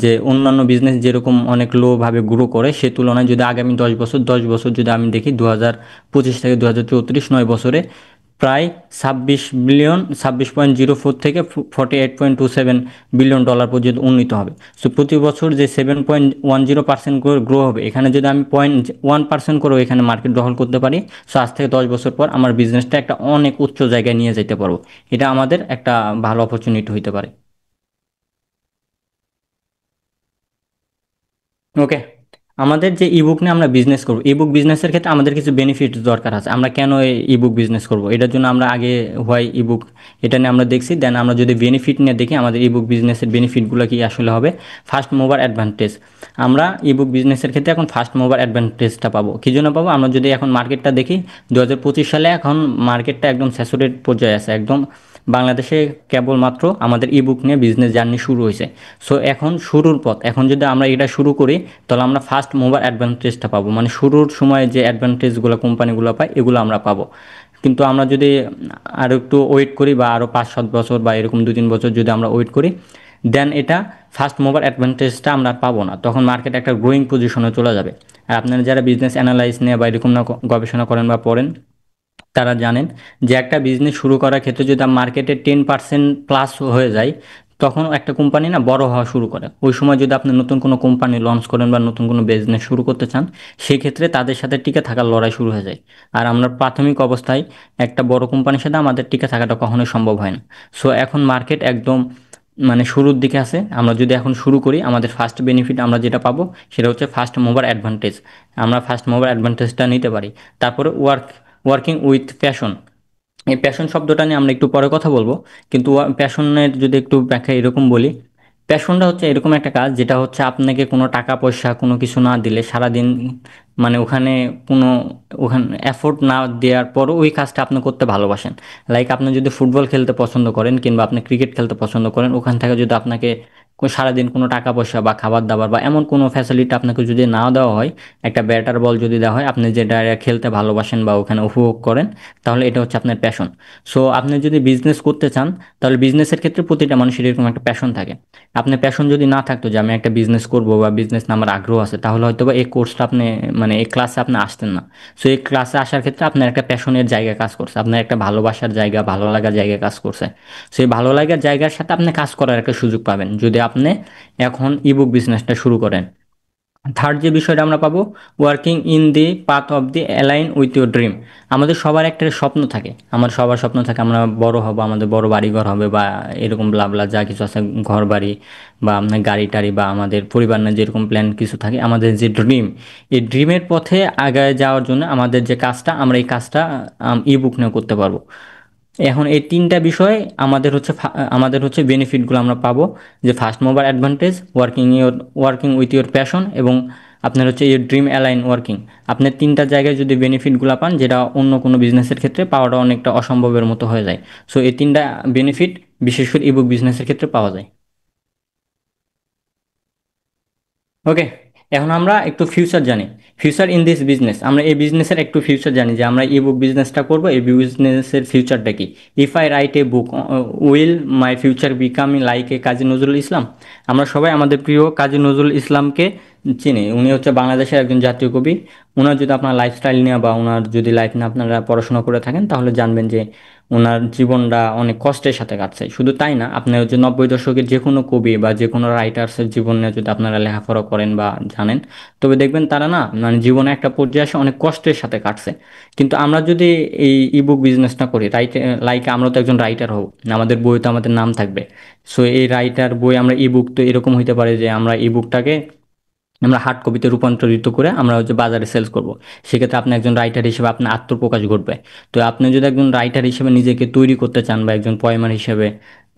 যে অন্যান্য বিজনেস যেরকম অনেক লোভাবে গ্রো করে সে তুলনায় যদি আগামী 10 বছর যদি আমি দেখি 2025 থেকে 2034, 9 বছরে প্রায় 26 পয়েন্ট 04 থেকে 48.27 বিলিয়ন ডলার পর্যন্ত উন্নীত হবে। সো প্রতি বছর যে 7.10% করে গ্রো হবে, এখানে যদি আমি 0.1% করেও এখানে মার্কেট দখল করতে পারি, সো আজ থেকে 10 বছর পর আমার বিজনেসটা একটা অনেক উচ্চ জায়গায় নিয়ে যেতে পারবো। এটা আমাদের একটা ভালো অপরচুনিটি হইতে পারে। ওকে, আমাদের যে ইবুক নিয়ে আমরা বিজনেস করবো, ইবুক বিজনেসের ক্ষেত্রে আমাদের কিছু বেনিফিট দরকার আছে। আমরা কেন এই ইবুক বিজনেস করব, এটার জন্য আমরা আগে হোয়াই ইবুক এটা নিয়ে আমরা দেখছি, দেন আমরা যদি বেনিফিট নিয়ে দেখি আমাদের ইবুক বিজনেসের বেনিফিটগুলো কি আসলে হবে। ফার্স্ট মুভার অ্যাডভান্টেজ, আমরা ইবুক বিজনেসের ক্ষেত্রে এখন ফার্স্ট মুভার অ্যাডভান্টেজটা পাবো। কী জন্য পাবো, আমরা যদি এখন মার্কেটটা দেখি 2025 সালে এখন মার্কেটটা একদম স্যাচুরেট পর্যায়ে আছে একদম। বাংলাদেশে কেবলমাত্র আমাদের ইবুক নিয়ে বিজনেস জার্নি শুরু হয়েছে। সো এখন শুরুর পথ, এখন যদি আমরা এটা শুরু করি তাহলে আমরা ফার্স্ট মুভার অ্যাডভান্টেজটা পাবো, মানে শুরুর সময় যে অ্যাডভান্টেজগুলো কোম্পানিগুলো পায় এগুলো আমরা পাবো। কিন্তু আমরা যদি আরও একটু ওয়েট করি বা আরও 5-7 বছর বা এরকম 2-3 বছর যদি আমরা ওয়েট করি, দেন এটা ফার্স্ট মুভার অ্যাডভান্টেজটা আমরা পাবো না, তখন মার্কেট একটা গ্রোয়িং পজিশনে চলে যাবে। আর আপনারা যারা বিজনেস অ্যানালাইজ নিয়ে বা এরকম না গবেষণা করেন বা পড়েন, তারা জানেন যে একটা বিজনেস শুরু করার ক্ষেত্রে যদি মার্কেটে 10%+ হয়ে যায়, তখন একটা কোম্পানি না বড় হওয়া শুরু করে। ওই সময় যদি আপনি নতুন কোনো কোম্পানি লঞ্চ করেন বা নতুন কোনো বিজনেস শুরু করতে চান, সেই ক্ষেত্রে তাদের সাথে টিকে থাকার লড়াই শুরু হয়ে যায়। আর আমরা প্রাথমিক অবস্থায় একটা বড় কোম্পানির সাথে আমাদের টিকে থাকাটা কখনোই সম্ভব হয় না। সো এখন মার্কেট একদম মানে শুরুর দিকে আছে, আমরা যদি এখন শুরু করি আমাদের ফার্স্ট বেনিফিট আমরা যেটা পাবো সেটা হচ্ছে ফার্স্ট মুভার অ্যাডভান্টেজ। আমরা ফার্স্ট মুভার অ্যাডভান্টেজটা নিতে পারি। তারপরে ওয়ার্কিং উইথ প্যাশন, এই প্যাশন শব্দটা নিয়ে আমরা একটু পরে কথা বলবো। কিন্তু প্যাশনের যদি একটু ব্যাখ্যা এরকম বলি, প্যাশনটা হচ্ছে এরকম একটা কাজ যেটা হচ্ছে আপনাকে কোনো টাকা পয়সা কোনো কিছু না দিলে সারাদিন মানে ওখানে কোনো ওখানে এফোর্ট না দেওয়ার পরও ওই কাজটা আপনি করতে ভালোবাসেন। লাইক আপনি যদি ফুটবল খেলতে পছন্দ করেন কিংবা আপনি ক্রিকেট খেলতে পছন্দ করেন, ওখান থেকে যদি আপনাকে সারাদিন কোনো টাকা পয়সা বা খাবার দাবার বা এমন কোনো ফ্যাসিলিটি আপনাকে যদি না দেওয়া হয়, একটা ব্যাটার বল যদি দেওয়া হয়, আপনি যেটা খেলতে ভালোবাসেন বা ওখানে উপভোগ করেন, তাহলে এটা হচ্ছে আপনার প্যাশন। সো আপনি যদি বিজনেস করতে চান, তাহলে বিজনেসের ক্ষেত্রে প্রতিটা মানুষের এরকম একটা প্যাশন থাকে। আপনার প্যাশন যদি না থাকতো যে আমি একটা বিজনেস করব বা বিজনেস না আমার আগ্রহ আছে, তাহলে হয়তো বা এই কোর্সটা আপনি মানে এই ক্লাসে আপনি আসতেন না। সো এই ক্লাসে আসার ক্ষেত্রে আপনার একটা প্যাশনের জায়গা কাজ করছে, আপনার একটা ভালোবাসার জায়গা ভালো লাগার জায়গা কাজ করছে। সেই ভালো লাগার জায়গার সাথে আপনি কাজ করার একটা সুযোগ পাবেন যদি আপনি এখন ইবুক বিজনেসটা শুরু করেন। থার্ড যে বিষয়টা আমরা পাবো, working in the path of the align with your dream. আমাদের সবার একটা স্বপ্ন থাকে, আমার সবার স্বপ্ন থাকে আমরা বড় হব, আমাদের বড় বাড়িঘর হবে বা এরকম ব্লাবলা যা কিছু আছে, ঘর বাড়ি বা আপনার গাড়ি টাড়ি বা আমাদের পরিবার নিয়ে যেরকম প্ল্যান কিছু থাকে, আমাদের যে ড্রিম, এই ড্রিমের পথে আগায় যাওয়ার জন্য আমাদের যে কাজটা, আমরা এই কাজটা ইবুক নিয়ে করতে পারবো। এখন এই তিনটা বিষয় আমাদের হচ্ছে বেনিফিটগুলো আমরা পাবো, যে first mover advantage, working with your passion, এবং আপনার হচ্ছে ইউর ড্রিম অ্যালাইন ওয়ার্কিং। আপনার তিনটা জায়গায় যদি বেনিফিটগুলো পান, যেটা অন্য কোনো বিজনেসের ক্ষেত্রে পাওয়াটা অনেকটা অসম্ভবের মতো হয়ে যায়। সো এই তিনটা বেনিফিট বিশেষ করে ইবুক বিজনেসের ক্ষেত্রে পাওয়া যায়। ওকে, এখন আমরা একটু ফিউচার জানি, ফিউচার ইন দিস বিজনেস, আমরা এই বিজনেসের একটু ফিউচার জানি যে আমরা ই বুক বিজনেসটা করবো, এই বিজনেসের ফিউচারটা কি। If I write a book, will my future become like a Kazi Nazrul Islam. আমরা সবাই আমাদের প্রিয় কাজী নজরুল ইসলামকে চিনি, উনি হচ্ছে বাংলাদেশের একজন জাতীয় কবি। ওনার যদি আপনার লাইফস্টাইল নিয়ে বা ওনার যদি লাইফ নিয়ে আপনারা পড়াশোনা করে থাকেন, তাহলে জানবেন যে ওনার জীবনটা অনেক কষ্টের সাথে কাটছে। শুধু তাই না, আপনার হচ্ছে 90 দশকের যে কোনো কবি বা যে কোনো রাইটার্সের জীবন নিয়ে যদি আপনারা লেখাপড়া করেন বা জানেন, তবে দেখবেন তারা না মানে জীবনে একটা পর্যায়ে এসে অনেক কষ্টের সাথে কাটছে। কিন্তু আমরা যদি এই ইবুক বিজনেসটা করি, লাইক আমরা তো একজন রাইটার হব, আমাদের বই তো আমাদের নাম থাকবে। সো এই রাইটার বই আমরা ইবুক তো এরকম হইতে পারে যে আমরা ইবুকটাকে আমরা হার্ড কপিতে রূপান্তরিত করে আমরা হচ্ছে বাজারে সেলস করব। সেক্ষেত্রে আপনি একজন রাইটার হিসেবে আপনার আত্মপ্রকাশ ঘটবে। তো আপনি যদি একজন রাইটার হিসেবে নিজেকে তৈরি করতে চান বা একজন পোয়েমার হিসেবে,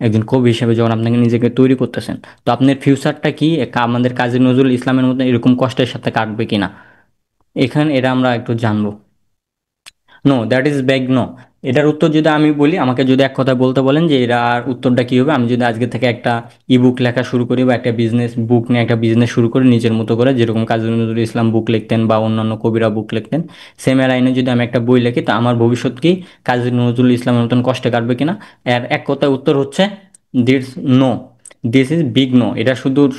একজন কবি হিসেবে যখন আপনাকে নিজেকে তৈরি করতেছেন, তো আপনার ফিউচারটা কি আমাদের কাজী নজরুল ইসলামের মতো এরকম কষ্টের সাথে কাটবে কিনা, এখানে এটা আমরা একটু জানবো। No, that is big no. এটার উত্তর যদি আমি বলি, আমাকে যদি এক কথা বলতে বলেন যে এটার উত্তরটা কী হবে, আমি যদি আজকে থেকে একটা ইবুক লেখা শুরু করি বা একটা বিজনেস বুক নিয়ে একটা বিজনেস শুরু করি নিজের মতো করে, যেরকম কাজী নজরুল ইসলাম বুক লিখতেন বা অন্যান্য কবিরা বুক লিখতেন, সেম লাইনে যদি আমি একটা বই লিখি, তো আমার ভবিষ্যৎ কি কাজী নজরুল ইসলামের মতন কষ্টে কাটবে কিনা? এর এক কথায় উত্তর হচ্ছে this no. This is big no. এটা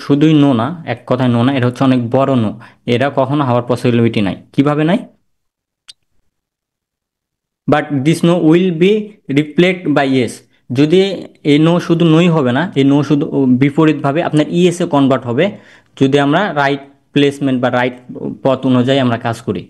শুধুই নো না, এক কথায় নো না, এটা হচ্ছে অনেক বড় নো। এটা কখনো হওয়ার পসিবিলিটি নাই। কিভাবে নাই? But this no will be reflect by yes. যদি এই নো শুধু নোই হবে না, এই নো শুধু বিপরীতভাবে আপনার ইয়েসে কনভার্ট হবে, যদি আমরা রাইট প্লেসমেন্ট বা রাইট পথ অনুযায়ী আমরা কাজ করি।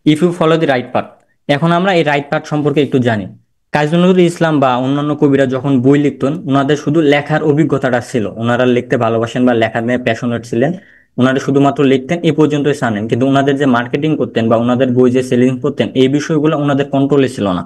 If you follow the right path. এখন আমরা এই রাইট পাথ সম্পর্কে একটু জানি। কাজী নজরুল ইসলাম বা অন্যান্য কবিরা যখন বই লিখতেন, ওনাদের শুধু লেখার অভিজ্ঞতাটা ছিল, ওনারা লিখতে ভালোবাসেন বা লেখার নিয়ে প্যাশনেট ছিলেন, ওনারা শুধুমাত্র লিখতেন এই পর্যন্তই জানেন, কিন্তু ওনাদের যে মার্কেটিং করতেন বা ওনাদের বই যে সেলিং করতেন, এই বিষয়গুলো ওনাদের কন্ট্রোলে ছিল না।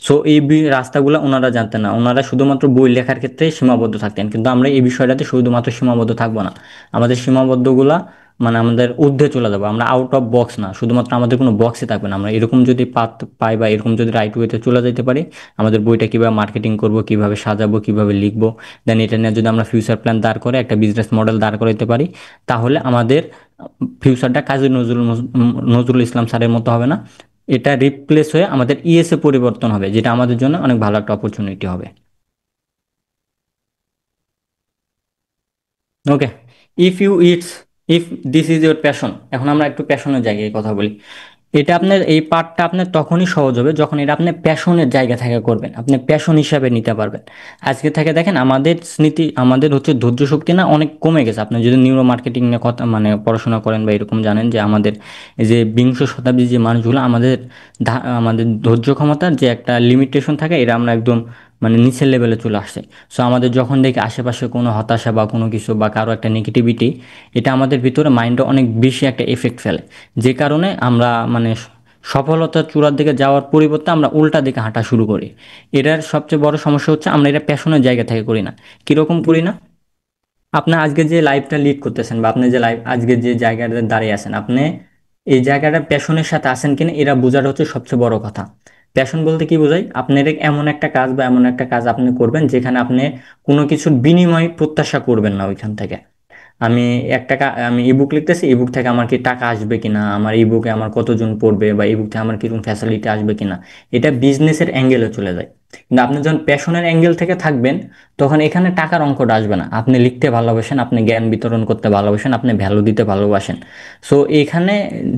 সো এই রাস্তাগুলো ওনারা জানতেন না, ওনারা শুধুমাত্র বই লেখার ক্ষেত্রে সীমাবদ্ধ থাকতেন। কিন্তু আমরা এই বিষয়টাতে শুধুমাত্র সীমাবদ্ধ থাকবো না, আমাদের সীমাবদ্ধগুলা মানে আমাদের ঊর্ধ্বে চলে যাবো, আমরা আউট অফ বক্স না, শুধুমাত্র আমাদের কোনো বক্সে থাকবে না। আমরা এরকম যদি পাত পাই বা এরকম যদি রাইট ওয়েতে চলে যেতে পারি, আমাদের বইটা কীভাবে মার্কেটিং করব, কীভাবে সাজাবো, কীভাবে লিখবো, দেন এটা নিয়ে যদি আমরা ফিউচার প্ল্যান দাঁড় করে একটা বিজনেস মডেল দাঁড় করাইতে পারি, তাহলে আমাদের ফিউচারটা কাজী নজরুল ইসলাম স্যারের মতো হবে না। এটা রিপ্লেস হয়ে আমাদের ইএসএ পরিবর্তন হবে, যেটা আমাদের জন্য অনেক ভালো একটা অপরচুনিটি হবে। Okay. If you it's, if this is your passion. এখন আমরা একটু প্যাশনের জায়গায় কথা বলি। এটা আপনার এই পার্টটা আপনার তখনই সহজ হবে যখন এটা আপনি প্যাশনের জায়গা থেকে করবেন, আপনি প্যাশন হিসাবে নিতে পারবেন। আজকে থেকে দেখেন আমাদের স্মৃতি, আমাদের হচ্ছে ধৈর্য শক্তি না অনেক কমে গেছে। আপনি যদি নিউরো মার্কেটিং নিয়ে কথা মানে পড়াশোনা করেন বা এরকম, জানেন যে আমাদের এই যে বিংশ শতাব্দীর যে মানুষগুলো, আমাদের আমাদের ধৈর্য ক্ষমতার যে একটা লিমিটেশন থাকে, এটা আমরা একদম মানে নিচের লেভেলে চলে আসছে। সো আমাদের যখন দেখি আশেপাশে কোনো হতাশা বা কোনো কিছু বা কারো একটা নেগেটিভিটি, এটা আমাদের ভিতরে মাইন্ডে অনেক বেশি একটা এফেক্ট ফেলে, যে কারণে আমরা মানে সফলতার চূড়ার দিকে যাওয়ার পরিবর্তে আমরা উল্টা দিকে হাঁটা শুরু করি। এটার সবচেয়ে বড় সমস্যা হচ্ছে আমরা এটা প্যাশনের জায়গা থেকে করি না। কীরকম করি না? আপনার আজকে যে লাইফটা লিড করতেছেন বা আপনি যে লাইফ আজকে যে জায়গাটাতে দাঁড়িয়ে আছেন, আপনি এই জায়গাটা প্যাশনের সাথে আছেন কিনা এরা বোঝাটা হচ্ছে সবচেয়ে বড় কথা। প্যাশন বলতে কি বোঝায়? আপনার এমন একটা কাজ বা এমন একটা কাজ আপনি করবেন যেখানে আপনি কোনো কিছুর বিনিময় প্রত্যাশা করবেন না ওইখান থেকে। আমি আমি ইবুক লিখতেছি, ইবুক থেকে আমার কি টাকা আসবে কিনা, আমার ইবুকে আমার কতজন পড়বে, বা ইবুক থেকে আমার কিরকম ফ্যাসিলিটি আসবে কিনা, এটা বিজনেসের অ্যাঙ্গেলে চলে যায়। কিন্তু আপনি যখন প্যাশনের অ্যাঙ্গেল থেকে থাকবেন, তখন এখানে টাকার অঙ্কটা আসবে না। আপনি লিখতে ভালোবাসেন, আপনি জ্ঞান বিতরণ করতে ভালোবাসেন, আপনি ভ্যালু দিতে ভালোবাসেন। সো এখানে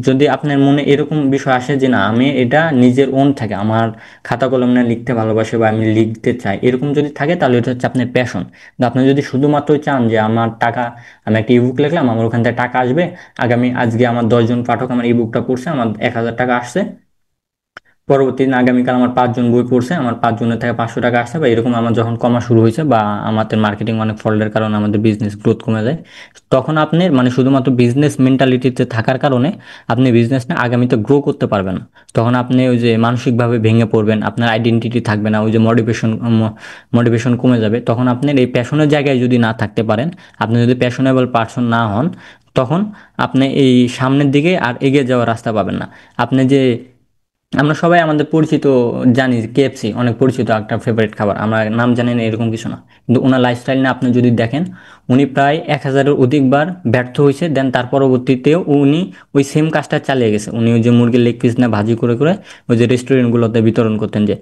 যদি আপনার মনে এরকম বিষয় আসে যে না, আমি এটা নিজের ওন থেকে আমার খাতা কলম নিয়ে লিখতে ভালোবাসি বা আমি লিখতে চাই, এরকম যদি থাকে, তাহলে এটা হচ্ছে আপনার প্যাশন। কিন্তু আপনি যদি শুধুমাত্র চান যে আমার টাকা, আমি একটা ইবুক লিখলাম, আমার ওখান থেকে টাকা আসবে, আজকে আমার 10 জন পাঠক আমার ইবুকটা পড়ছে, আমার 1,000 টাকা আসছে, পরবর্তী দিন আগামীকাল আমার 5 জন বই পড়ছে, আমার 5 জনের থেকে 500 টাকা আসছে, বা এরকম আমার যখন কমা শুরু হয়েছে বা আমাদের মার্কেটিং অনেক ফল্টের কারণে আমাদের বিজনেস গ্রোথ কমে যায়, তখন আপনি মানে শুধুমাত্র বিজনেস মেন্টালিটিতে থাকার কারণে আপনি বিজনেসটা আগামীতে গ্রো করতে পারবেন না। তখন আপনি ওই যে মানসিকভাবে ভেঙে পড়বেন, আপনার আইডেন্টিটি থাকবে না, ওই যে মোটিভেশন কমে যাবে। তখন আপনার এই প্যাশনের জায়গায় যদি না থাকতে পারেন, আপনি যদি প্যাশনেবল পার্সন না হন, তখন আপনি এই সামনের দিকে আর এগিয়ে যাওয়ার রাস্তা পাবেন না। আপনি যে আমরা সবাই আমাদের পরিচিত জানি কেএফসি অনেক পরিচিত একটা ফেভারিট খাবার, আমরা নাম জানি না এরকম কিছু না, কিন্তু ওনার লাইফস্টাইল নিয়ে আপনি যদি দেখেন, উনি প্রায় 1,000-এর অধিকবার ব্যর্থ হয়েছে, দেন তার পরবর্তীতেও উনি ওই সেম কাজটা চালিয়ে গেছে। উনি ওই যে মুরগির লেগ পিস না ভাজি করে করে ওই যে রেস্টুরেন্টগুলোতে বিতরণ করতেন। যে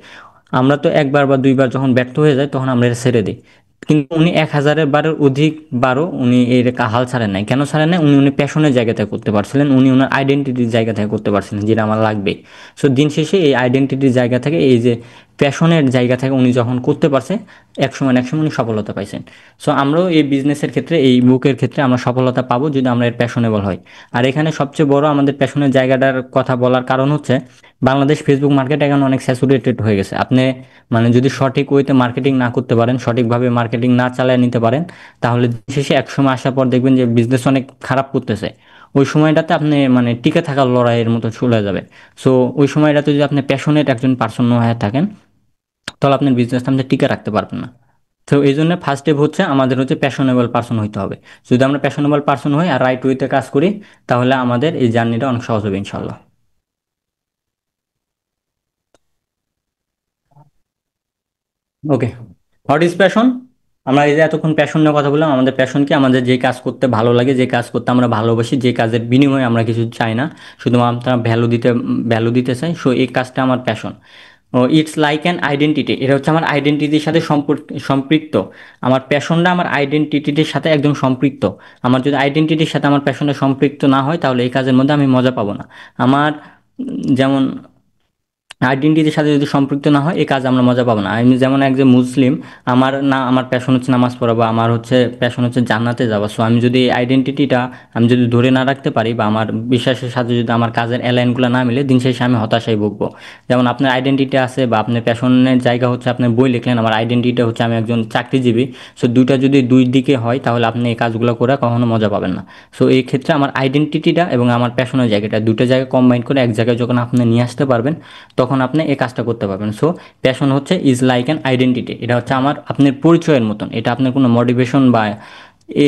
আমরা তো একবার বা দুইবার যখন ব্যর্থ হয়ে যায় তখন আমরা এটা ছেড়ে দিই, কিন্তু উনি 1,000-এর বারের অধিক বারও উনি এই হাল ছাড়েন নাই। কেন ছাড়েন নাই? উনি উনি প্যাশনের জায়গা থেকে করতে পারছিলেন, উনি ওনার আইডেন্টিটির জায়গা থেকে করতে পারছিলেন, যেটা আমার লাগবে। সো দিন শেষে এই আইডেন্টিটির জায়গা থেকে, এই যে প্যাশনের জায়গা থেকে উনি যখন করতে পারছে, এক সময় না এক সময় উনি সফলতা পাইছেন। সো আমরাও এই বিজনেসের ক্ষেত্রে, এই বুকের ক্ষেত্রে আমরা সফলতা পাবো যদি আমরা এর প্যাশনেবল হয়। আর এখানে সবচেয়ে বড় আমাদের প্যাশনের জায়গাটার কথা বলার কারণ হচ্ছে, বাংলাদেশ ফেসবুক মার্কেট এখন অনেক স্যাচুরেটেড হয়ে গেছে। আপনি মানে যদি সঠিক ওয়েতে মার্কেটিং না করতে পারেন, সঠিকভাবে মার্কেটিং না চালিয়ে নিতে পারেন, তাহলে দিন শেষে এক সময় আসার পর দেখবেন যে বিজনেস অনেক খারাপ করতেছে। ওই সময়টাতে আপনি মানে টিকে থাকার লড়াইয়ের মতো চলে যাবে। সো ওই সময়টাতে যদি আপনি প্যাশনেট একজন পার্সন হয়ে থাকেন, তাহলে আপনার বিজনেসটা আপনি টিকে রাখতে পারবেন না। তো এই জন্য ফার্স্ট স্টেপ হচ্ছে আমাদের হচ্ছে প্যাশনেবল পার্সন হইতে হবে। যদি আমরা প্যাশনেবল পার্সন হই আর রাইট ওয়েতে কাজ করি, তাহলে আমাদের এই জার্নিটা অনেক সহজ হবে ইনশাল্লাহ। ওকে, হোয়াট ইজ প্যাশন? আমরা এই যে এতক্ষণ প্যাশন নিয়ে কথা বললাম, আমাদের প্যাশন কি? আমাদের যে কাজ করতে ভালো লাগে, যে কাজ করতে আমরা ভালোবাসি, যে কাজের বিনিময়ে আমরা কিছু চাই না, শুধুমাত্র ভ্যালু দিতে চাই, সো এই কাজটা আমার passion. Oh it's like an identity, এটা হচ্ছে আমার আইডেন্টিটির সাথে সম্পৃক্ত। আমার প্যাশনটা আমার আইডেন্টিটির সাথে একদম সম্পৃক্ত। আমার যদি আইডেন্টিটির সাথে আমার প্যাশনটা সম্পৃক্ত না হয়, তাহলে এই কাজের মধ্যে আমি মজা পাবো না। আমার যেমন আইডেন্টিটির সাথে যদি সম্পৃক্ত না হয়, এই কাজ আমরা মজা পাবো না। আমি যেমন একজন মুসলিম, আমার প্যাশন হচ্ছে নামাজ পড়া, বা আমার হচ্ছে প্যাশন হচ্ছে জান্নাতে যাওয়া। সো আমি যদি এই আইডেন্টিটিটা আমি যদি ধরে না রাখতে পারি, বা আমার বিশ্বাসের সাথে যদি আমার কাজের অ্যালাইনগুলো না মিলে, দিন শেষে আমি হতাশায় ভুগবো। যেমন আপনার আইডেন্টিটি আছে, বা আপনার প্যাশনের জায়গা হচ্ছে আপনি বই লিখলেন, আমার আইডেন্টিটি হচ্ছে আমি একজন চাকরিজীবী। সো দুইটা যদি দুই দিকে হয়, তাহলে আপনি এই কাজগুলো করে কখনো মজা পাবেন না। সো এই ক্ষেত্রে আমার আইডেন্টিটিটা এবং আমার প্যাশনের জায়গাটা, দুটো জায়গা কম্বাইন করে এক জায়গায় যখন আপনি নিয়ে আসতে পারবেন, তখন আপনি এই কাজটা করতে পারবেন। সো প্যাশন হচ্ছে ইজ লাইক অ্যান আইডেন্টিটি, এটা হচ্ছে আপনার পরিচয়ের মতন। এটা আপনার কোনো মোটিভেশন বা এ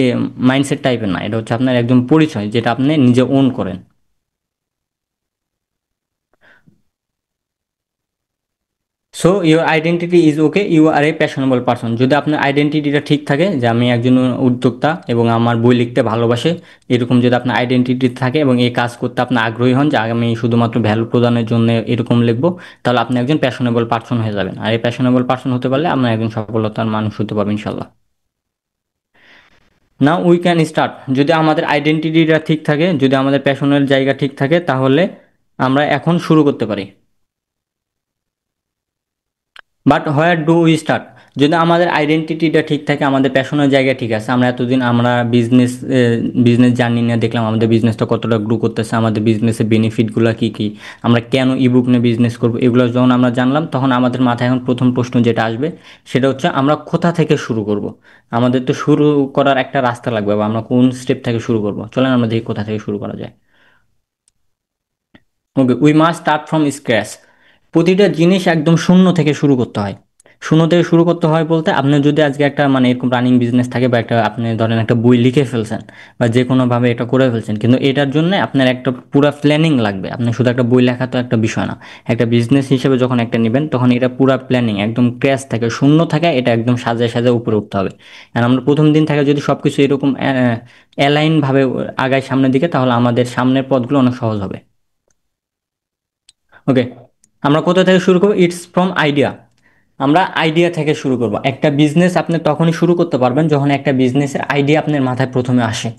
মাইন্ডসেট টাইপের না, এটা হচ্ছে আপনার একদম পরিচয়, যেটা আপনি নিজে ওন করেন। So your identity is okay, you are a passionable person. যদি আপনার আইডেন্টিটিটা ঠিক থাকে, যে আমি একজন উদ্যোক্তা এবং আমার বই লিখতে ভালোবাসে, এরকম যদি আপনার আইডেন্টিটি থাকে এবং এই কাজ করতে আপনি আগ্রহী হন, যে আমি শুধুমাত্র ভ্যালু প্রদানের জন্য এরকম লিখবো, তাহলে আপনি একজন প্যাশনেবল পারসন হয়ে যাবেন। আর এই প্যাশনেবল পারসন হতে পারলে আপনার একজন সফলতার মানুষ হতে পারবেন ইনশাল্লাহ। Now we can start. যদি আমাদের আইডেন্টিটিটা ঠিক থাকে, যদি আমাদের প্যাশনের জায়গা ঠিক থাকে, তাহলে আমরা এখন শুরু করতে পারি। But where do we start? যদি আমাদের আইডেন্টিটিটা ঠিক থাকে, আমাদের প্যাশনের জায়গা ঠিক আছে, আমরা এতদিন আমরা বিজনেস জার্নি নিয়ে দেখলাম আমাদের বিজনেসটা কতটা গ্রো করতেছে, আমাদের বিজনেসের বেনিফিটগুলো কী কী, আমরা কেন ইবুক নিয়ে বিজনেস করবো, এগুলো যখন আমরা জানলাম, তখন আমাদের মাথায় এখন প্রথম প্রশ্ন যেটা আসবে, সেটা হচ্ছে আমরা কোথা থেকে শুরু করব। আমাদের তো শুরু করার একটা রাস্তা লাগবে, বা আমরা কোন স্টেপ থেকে শুরু করব। চলেন আমরা দেখি কোথা থেকে শুরু করা যায়। Okay, we must start from scratch. প্রতিটা জিনিস একদম শূন্য থেকে শুরু করতে হয়। শূন্য থেকে শুরু করতে হয় বলতে, আপনার যদি আজকে একটা মানে এরকম রানিং বিজনেস থাকে, বা একটা আপনি ধরেন একটা বই লিখে ফেলছেন, বা যে কোনোভাবে এটা করে ফেলছেন, কিন্তু এটার জন্য আপনার একটা পুরো প্ল্যানিং লাগবে। আপনার শুধু একটা বই লেখা তো একটা বিষয় না। একটা বিজনেস হিসেবে যখন একটা নেবেন, তখন এটা পুরো প্ল্যানিং একদম ক্র্যাশ থেকে, শূন্য থেকে এটা একদম সাজায় সাজায় উপরে উঠতে হবে। আর আমরা প্রথম দিন থেকে যদি সব কিছু এরকম অ্যালাইন ভাবে আগায় সামনের দিকে, তাহলে আমাদের সামনের পথগুলো অনেক সহজ হবে। ওকে, আমরা কোথা থেকে শুরু করবো? It's from idea. আমরা আইডিয়া থেকে শুরু করব। একটা বিজনেস আপনি তখনই শুরু করতে পারবেন, যখন একটা বিজনেসের আইডিয়া আপনার মাথায় প্রথমে আসে।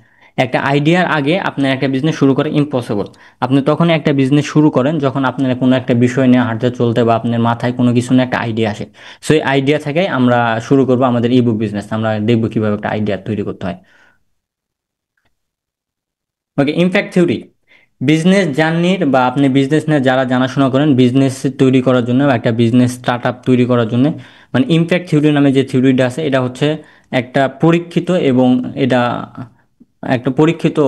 একটা আইডিয়ার আগে আপনার একটা বিজনেস শুরু করা ইম্পসিবল। আপনি তখনই একটা বিজনেস শুরু করেন, যখন আপনার কোনো একটা বিষয় নিয়ে হাঁটতে চলতে, বা আপনার মাথায় কোনো কিছু নিয়ে একটা আইডিয়া আসে। সো এই আইডিয়া থেকেই আমরা শুরু করব আমাদের ইবুক বিজনেস। আমরা দেখবো কিভাবে একটা আইডিয়া তৈরি করতে হয়। ওকে, ইমপ্যাক্ট থিওরি। বিজনেস জার্নির, বা আপনি বিজনেস নিয়ে যারা জানাশোনা করেন, বিজনেস তৈরি করার জন্য বা একটা বিজনেস স্টার্ট আপ তৈরি করার জন্য, মানে ইমপ্যাক্ট থিওরি নামে যে থিওরিটা আছে, এটা হচ্ছে একটা পরীক্ষিত, এবং এটা একটা পরীক্ষিত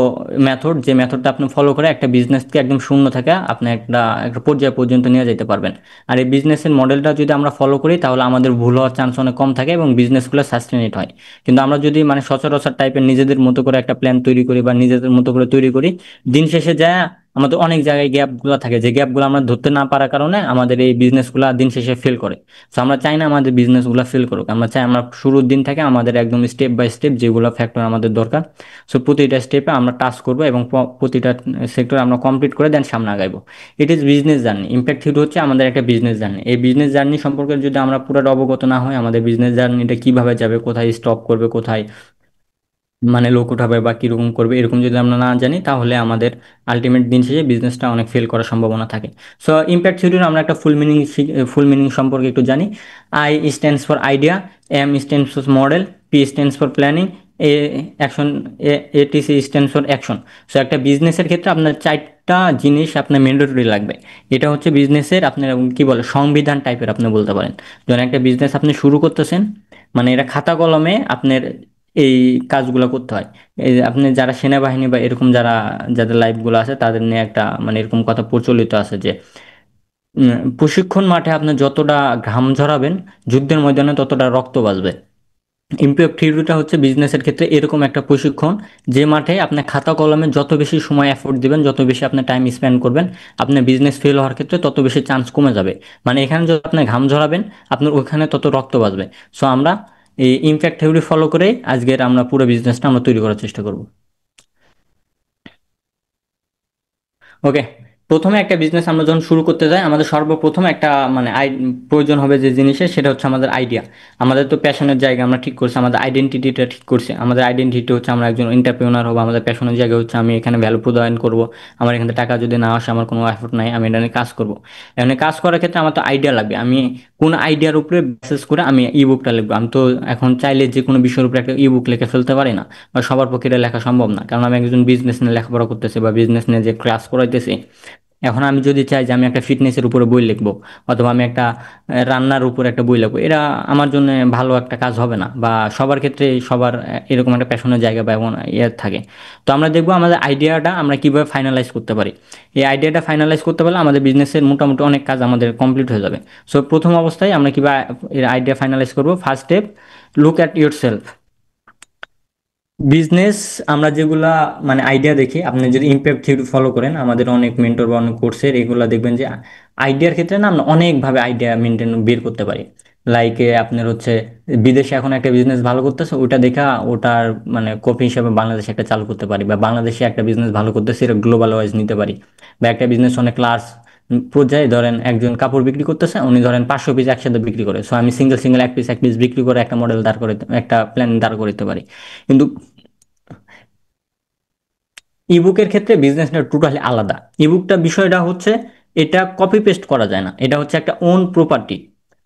মেথড, যে মেথডটা আপনি ফলো করে একটা বিজনেসকে একদম শূন্য থেকে আপনি একটা একটা পর্যায় পর্যন্ত নিয়ে যেতে পারবেন। আর এই বিজনেসের মডেলটা যদি আমরা ফলো করি, তাহলে আমাদের ভুল হওয়ার চান্স অনেক কম থাকে, এবং বিজনেসগুলো সাস্টেনেট হয়। কিন্তু আমরা যদি মানে সচরাচর টাইপের নিজেদের মতো করে একটা প্ল্যান তৈরি করি, বা নিজেদের মতো করে তৈরি করি, দিন শেষে যায় আমাদের অনেক জায়গায় গ্যাপগুলো থাকে, যে গ্যাপগুলো আমরা ধরতে না পারার কারণে আমাদের এই বিজনেসগুলো দিন শেষে ফেল করে। সো আমরা চাই না আমাদের বিজনেসগুলো ফেল করুক, আমরা চাই আমরা শুরুর দিন থেকে আমাদের একদম স্টেপ বাই স্টেপ যেগুলো ফ্যাক্টর আমাদের দরকার, সো প্রতিটা স্টেপে আমরা টাচ করব, এবং প্রতিটা সেক্টর আমরা কমপ্লিট করে দেন সামনে আগাইবো। It is business journey. Impact theory হচ্ছে আমাদের একটা বিজনেস জার্নি। এই বিজনেস জার্নি সম্পর্কে যদি আমরা পুরোটা অবগত না হয়, আমাদের বিজনেস জার্নিটা কিভাবে যাবে, কোথায় স্টপ করবে, কোথায় মানে লোক উঠাবে বা কিরকম করবে, এরকম যদি আমরা না জানি, তাহলে আমাদের আলটিমেট দিন শেষে বিজনেসটা অনেক ফেল করার সম্ভাবনা থাকে। সো ইম্প্যাক্ট থিওরির আমরা একটা ফুল মিনিং সম্পর্কে একটু জানি। I stands for idea, M stands for model, P stands for planning, A action, ETC stands for action. So একটা বিজনেসের ক্ষেত্রে আপনার চারটা জিনিস আপনার ম্যান্ডেটরি লাগবে। এটা হচ্ছে বিজনেসের আপনার কি বলে সংবিধান টাইপের আপনি বলতে পারেন। যখন একটা বিজনেস আপনি শুরু করতেছেন, মানে এটা খাতা কলমে আপনার এই কাজগুলো করতে হয়। এই যে আপনি যারা সেনাবাহিনী বা এরকম যাদের লাইফগুলো আছে, তাদের নিয়ে একটা মানে এরকম কথা প্রচলিত আছে যে প্রশিক্ষণ মাঠে আপনি যতটা ঘাম ঝরাবেন, যুদ্ধের ময়দানে ততটা রক্ত বাঁচবে। ইমপ্যাক্ট থিওরিটা হচ্ছে বিজনেসের ক্ষেত্রে এরকম একটা প্রশিক্ষণ, যে মাঠে আপনি খাতা কলমে যত বেশি সময় এফোর্ট দিবেন, যত বেশি আপনি টাইম স্পেন্ড করবেন, আপনার বিজনেস ফেল হওয়ার ক্ষেত্রে তত বেশি চান্স কমে যাবে। মানে এখানে যত আপনি ঘাম ঝরাবেন, আপনার ওইখানে তত রক্ত বাঁচবে। সো আমরা এই ইমপ্যাক্ট থিওরি ফলো করে আজকের আমরা পুরো বিজনেসটা আমরা তৈরি করার চেষ্টা করব। ওকে, প্রথমে একটা বিজনেস আমরা যখন শুরু করতে যাই, আমাদের সর্বপ্রথম একটা মানে প্রয়োজন হবে যে জিনিসের, সেটা হচ্ছে আমাদের আইডিয়া। আমাদের তো প্যাশনের জায়গা আমরা ঠিক করছি, আমাদের আইডেন্টিটিটা ঠিক করছি। আমাদের আইডেন্টিটি হচ্ছে আমরা একজন এন্টারপ্রেনার হবো, আমাদের প্যাশনের জায়গা হচ্ছে আমি এখানে ভ্যালু প্রদান করব। আমার এখানে টাকা যদি না আসে, আমার কোনো এফোর্ট নাই, আমি এটা নিয়ে কাজ করব। এখানে কাজ করার ক্ষেত্রে আমার তো আইডিয়া লাগবে। আমি কোন আইডিয়ার উপরে বেসিস করে আমি ইবুকটা লিখবো? আমি তো এখন চাইলে যে কোনো বিষয়ের উপরে একটা ইবুক লিখে ফেলতে পারি না, বা সবার পক্ষে এটা লেখা সম্ভব না, কারণ আমি একজন বিজনেস নিয়ে লেখাপড়া করতেছি বা বিজনেস নিয়ে যে ক্লাস করাইতেছি। এখন আমি যদি চাই যে আমি একটা ফিটনেসের উপরে বই লিখবো, অথবা আমি একটা রান্নার উপর একটা বই লিখবো, এটা আমার জন্য ভালো একটা কাজ হবে না, বা সবার ক্ষেত্রে সবার এরকম একটা প্যাশনের জায়গা বা এমন ইয়ে থাকে। তো আমরা দেখবো আমাদের আইডিয়াটা আমরা কিভাবে ফাইনালাইজ করতে পারি। এই আইডিয়াটা ফাইনালাইজ করতে পারলে আমাদের বিজনেসের মোটামুটি অনেক কাজ আমাদের কমপ্লিট হয়ে যাবে। সো প্রথম অবস্থায় আমরা কিভাবে এর আইডিয়া ফাইনালাইজ করবো? First step, look at your self. Business আমরা যেগুলা মানে আইডিয়া দেখি, আপনি যদি ইমপ্যাক্ট থিওরি ফলো করেন, আমাদের অনেক মেন্টর বা অনেক কোর্সের এগুলা দেখবেন যে আইডিয়ার ক্ষেত্রে না আমরা অনেকভাবে আইডিয়া মেনটেন বের করতে পারি। লাইক আপনার হচ্ছে বিদেশে এখন একটা বিজনেস ভালো করতেছে, ওটা দেখা ওটার মানে কপি হিসাবে বাংলাদেশে একটা চালু করতে পারি, বা বাংলাদেশে একটা বিজনেস ভালো করতেছে এটা গ্লোবাল ওয়াইজ নিতে পারি। বা একটা বিজনেস অনেক ক্লাস পর্যায়ে, ধরেন একজন কাপড় বিক্রি করতেছে, উনি ধরেন 500 পিস একসাথে বিক্রি করে, সো আমি সিঙ্গেল সিঙ্গেল এক পিস বিক্রি করে একটা মডেল দাঁড় করে, একটা প্ল্যান দাঁড় করতে পারি। কিন্তু ইবুকের ক্ষেত্রে বিজনেসটা টোটালি আলাদা। ইবুকটা বিষয়টা হচ্ছে এটা কপি পেস্ট করা যায় না, এটা হচ্ছে একটা ওন প্রপার্টি।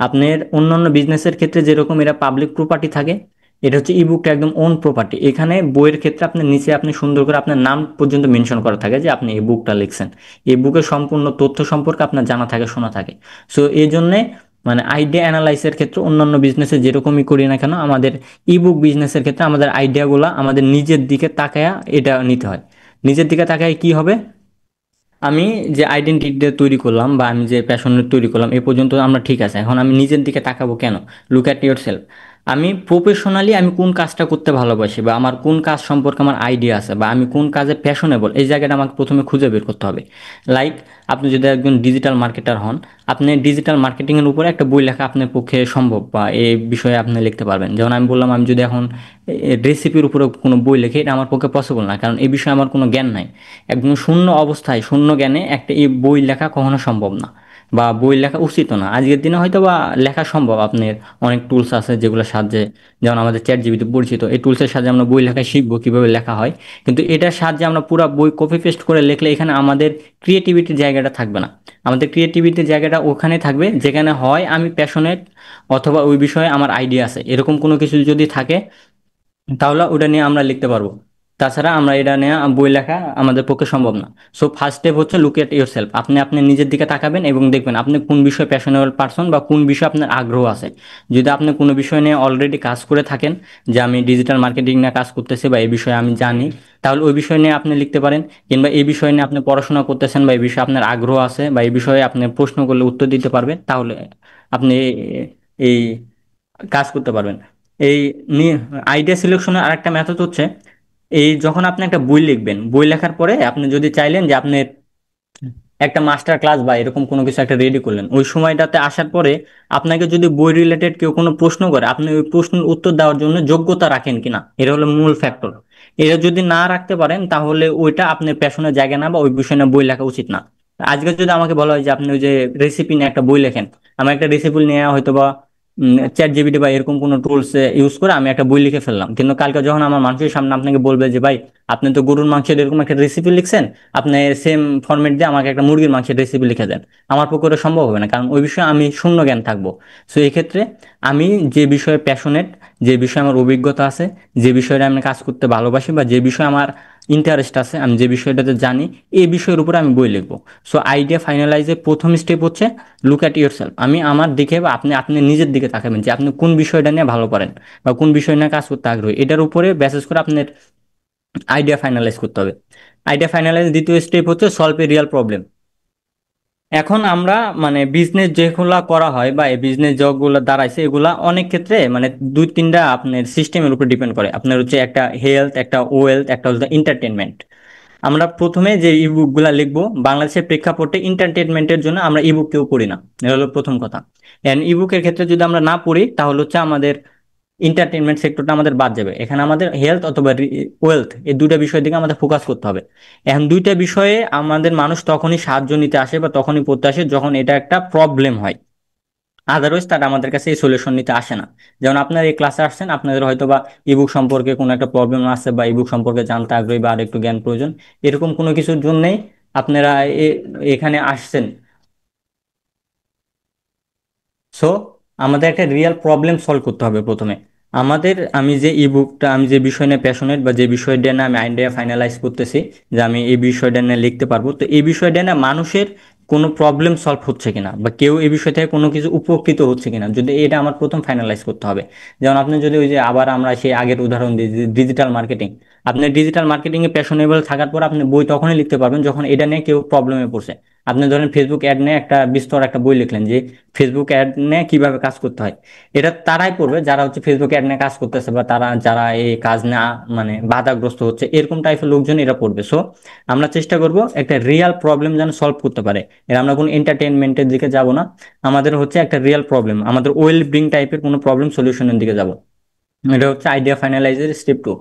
আপনার অন্যান্য বিজনেসের ক্ষেত্রে যেরকম এটা পাবলিক প্রপার্টি থাকে, এটা হচ্ছে ইবুকটা একদম ওন প্রপার্টি। এখানে বইয়ের ক্ষেত্রে আপনার নিচে আপনি সুন্দর করে আপনার নাম পর্যন্ত মেনশন করা থাকে যে আপনি এই বুকটা লিখছেন। এই বুকের সম্পূর্ণ তথ্য সম্পর্কে আপনার জানা থাকে, শোনা থাকে। সো এই জন্যে মানে আইডিয়া অ্যানালাইসের ক্ষেত্রে অন্যান্য বিজনেসে যেরকমই করি না কেন, আমাদের ইবুক বিজনেসের ক্ষেত্রে আমাদের আইডিয়াগুলো আমাদের নিজের দিকে তাকায়া এটা নিতে হয়। নিজের দিকে তাকায় কি হবে? আমি যে আইডেন্টিটিটা তৈরি করলাম বা আমি যে প্যাশন তৈরি করলাম এ পর্যন্ত আমরা ঠিক আছে, এখন আমি নিজের দিকে তাকাবো কেন? Look at your self. আমি প্রফেশনালি আমি কোন কাজটা করতে ভালোবাসি, বা আমার কোন কাজ সম্পর্কে আমার আইডিয়া আছে, বা আমি কোন কাজে প্যাশনেবল, এই জায়গাটা আমাকে প্রথমে খুঁজে বের করতে হবে। লাইক আপনি যদি একজন ডিজিটাল মার্কেটার হন, আপনি ডিজিটাল মার্কেটিংয়ের উপরে একটা বই লেখা আপনার পক্ষে সম্ভব, বা এই বিষয়ে আপনি লিখতে পারবেন। যেমন আমি বললাম, আমি যদি এখন রেসিপির উপরে কোনো বই লিখি, এটা আমার পক্ষে পসিবল না, কারণ এই বিষয়ে আমার কোনো জ্ঞান নাই। একদম শূন্য অবস্থায় শূন্য জ্ঞানে একটা এই বই লেখা কখনো সম্ভব না, বা বই লেখা উচিত না। আজকের দিনে হয়তো বা লেখা সম্ভব, আপনার অনেক টুলস আছে যেগুলোর সাহায্যে, যেমন আমাদের চ্যাট জিপিটি পরিচিত, এই টুলসের সাহায্যে আমরা বই লেখা শিখবো কীভাবে লেখা হয়। কিন্তু এটার সাহায্যে আমরা পুরো বই কপি পেস্ট করে লিখলে এখানে আমাদের ক্রিয়েটিভিটির জায়গাটা থাকবে না। আমাদের ক্রিয়েটিভিটির জায়গাটা ওখানে থাকবে যেখানে হয় আমি প্যাশনেট, অথবা ওই বিষয়ে আমার আইডিয়া আছে, এরকম কোনো কিছু যদি থাকে, তাহলে ওটা নিয়ে আমরা লিখতে পারবো। তাছাড়া আমরা এটা নিয়ে বই লেখা আমাদের পক্ষে সম্ভব না। সো ফার্স্ট স্টেপ হচ্ছে লুক এট ইউর সেলফ। আপনি আপনি নিজের দিকে তাকাবেন এবং দেখবেন আপনি কোন বিষয়ে প্যাশনেবল পারসন, বা কোন বিষয়ে আপনার আগ্রহ আছে। যদি আপনি কোনো বিষয় নিয়ে অলরেডি কাজ করে থাকেন, যে আমি ডিজিটাল মার্কেটিং নিয়ে কাজ করতেছি বা এই বিষয়ে আমি জানি, তাহলে ওই বিষয় নিয়ে আপনি লিখতে পারেন। কিংবা এই বিষয় নিয়ে আপনি পড়াশোনা করতেছেন, বা এই বিষয়ে আপনার আগ্রহ আছে, বা এই বিষয়ে আপনি প্রশ্ন করলে উত্তর দিতে পারবেন, তাহলে আপনি এই কাজ করতে পারবেন। এই আইডিয়া সিলেকশনের আরেকটা মেথড হচ্ছে, এই যখন আপনি একটা বই লিখবেন, বই লেখার পরে আপনি যদি চাইলেন যে আপনি একটা মাস্টার ক্লাস বা এরকম কোনো কিছু একটা রেডি করলেন, ওই সময়টাতে আসার পরে আপনাকে যদি বই রিলেটেড কেউ কোনো প্রশ্ন করে, আপনি ওই প্রশ্নের উত্তর দেওয়ার জন্য যোগ্যতা রাখেন কিনা, এটা হলো মূল ফ্যাক্টর। এটা যদি না রাখতে পারেন, তাহলে ওইটা আপনার প্যাশনের জায়গা না, বা ওই বিষয়ে নিয়ে বই লেখা উচিত না। আজকে যদি আমাকে বলা হয় যে আপনি ওই যে রেসিপি নিয়ে একটা বই লেখেন, আমি একটা রেসিপি নিয়ে হয়তো বা চ্যাট জিপিটি বা এরকম কোনো টুলস ইউজ করে আমি একটা বই লিখে ফেললাম, কিন্তু কালকে যখন আমার মানুষের সামনে আপনাকে বলবে যে ভাই, আপনি তো গরুর মাংসের এরকম একটা রেসিপি লিখছেন, আপনি সেম ফরম্যাট দিয়ে আমাকে একটা মুরগির মাংসের রেসিপি লিখে দেন, আমার পক্ষে ওটা সম্ভব হবে না, কারণ ওই বিষয়ে আমি শূন্য জ্ঞান থাকবো। সো এই ক্ষেত্রে আমি যে বিষয়ে প্যাশনেট, যে বিষয়ে আমার অভিজ্ঞতা আছে, যে বিষয়ে আমি কাজ করতে ভালোবাসি, বা যে বিষয়ে আমার ইন্টারেস্ট আছে, আমি যে বিষয়টাতে জানি, এই বিষয়ের উপরে আমি বই লিখবো। সো আইডিয়া ফাইনালাইজের প্রথম স্টেপ হচ্ছে লুক অ্যাট ইউর সেলফ। আমি আমার দিকে, বা আপনি আপনি নিজের দিকে তাকাবেন যে আপনি কোন বিষয়টা নিয়ে ভালো পারেন, বা কোন বিষয় নিয়ে কাজ করতে আগ্রহী, এটার উপরে বেসিস করে আপনার আইডিয়া ফাইনালাইজ করতে হবে। আইডিয়া ফাইনালাইজ দ্বিতীয় স্টেপ হচ্ছে সলভ এ রিয়েল প্রবলেম। এখন আমরা মানে বিজনেস যেগুলা করা হয় বা এই বিজনেস যেগুলো দাঁড়াইছে এগুলা অনেক ক্ষেত্রে মানে দুই তিনটা আপনার সিস্টেমের উপর ডিপেন্ড করে। আপনার হচ্ছে একটা হেলথ, একটা ওয়েলথ, একটা হচ্ছে এন্টারটেনমেন্ট। আমরা প্রথমে যে ইবুক গুলা লিখবো বাংলাদেশের প্রেক্ষাপটে এন্টারটেনমেন্টের জন্য আমরা ইবুক কেউ পড়ি না, এটা হলো প্রথম কথা। এন্ড ইবুকের ক্ষেত্রে যদি আমরা না পড়ি তাহলে হচ্ছে আমাদের এন্টারটেনমেন্ট সেক্টরটা আমাদের বাদ যাবে। এখানে আমাদের হেলথ অথবা ওয়েলথ এই দুইটা বিষয়ের দিকে আমাদের ফোকাস করতে হবে। এখন দুইটা বিষয়ে আমাদের মানুষ তখনই সাহায্য নিতে আসে বা তখনই পড়তে আসে যখন এটা একটা প্রবলেম হয়। আদারওয়াইজ তারা আমাদের কাছে এই সলিউশন নিতে আসে না। যেমন আপনারা এই ক্লাসে আসছেন, আপনাদের হয়তো বা ইবুক সম্পর্কে কোনো একটা প্রবলেম আছে বা ইবুক সম্পর্কে জানতে আগ্রহী বা আর একটু জ্ঞান প্রয়োজন, এরকম কোনো কিছুর জন্যই আপনারা এখানে আসছেন। সো আমাদের একটা রিয়েল প্রবলেম সলভ করতে হবে প্রথমে। আমি যে ইবুকটা, আমি যে বিষয় নিয়ে প্যাশনেট বা যে বিষয়টা নিয়ে আমি আইডিয়া ফাইনালাইজ করতেছি যে আমি এই বিষয়টা নিয়ে লিখতে পারবো, তো এই বিষয়টা নিয়ে মানুষের কোনো প্রবলেম সলভ হচ্ছে কিনা বা কেউ এই বিষয় থেকে কোনো কিছু উপকৃত হচ্ছে কিনা, যদি এটা আমার প্রথম ফাইনালাইজ করতে হবে। যেমন আপনি যদি ওই যে আবার আমরা সেই আগের উদাহরণ দিই, ডিজিটাল মার্কেটিং। আপনি ডিজিটাল মার্কেটিং এ প্যাশনেবল থাকার পর আপনি বই তখনই লিখতে পারবেন যখন এটা নিয়ে কেউ প্রবলেমে পড়ছে। আপনি ধরেন ফেসবুক অ্যাড নিয়ে একটা বিস্তর একটা বই লিখলেন যে ফেসবুক অ্যাড নিয়ে কিভাবে কাজ করতে হয়। এটা তারাই পড়বে যারা হচ্ছে ফেসবুক অ্যাড নিয়ে কাজ করতেছে বা তারা যারা এই কাজ না মানে বাধাগ্রস্ত হচ্ছে, এরকম টাইপের লোকজন এরা পড়বে। সো আমরা চেষ্টা করব একটা রিয়েল প্রবলেম যেন সলভ করতে পারে। এর আমরা কোনো এন্টারটেনমেন্টের দিকে যাব না, আমাদের হচ্ছে একটা রিয়েল প্রবলেম, আমাদের ওয়েল বিং টাইপের কোনো প্রবলেম সলিউশনের দিকে যাব। এটা হচ্ছে আইডিয়া ফাইনালাইজের স্টেপ 2।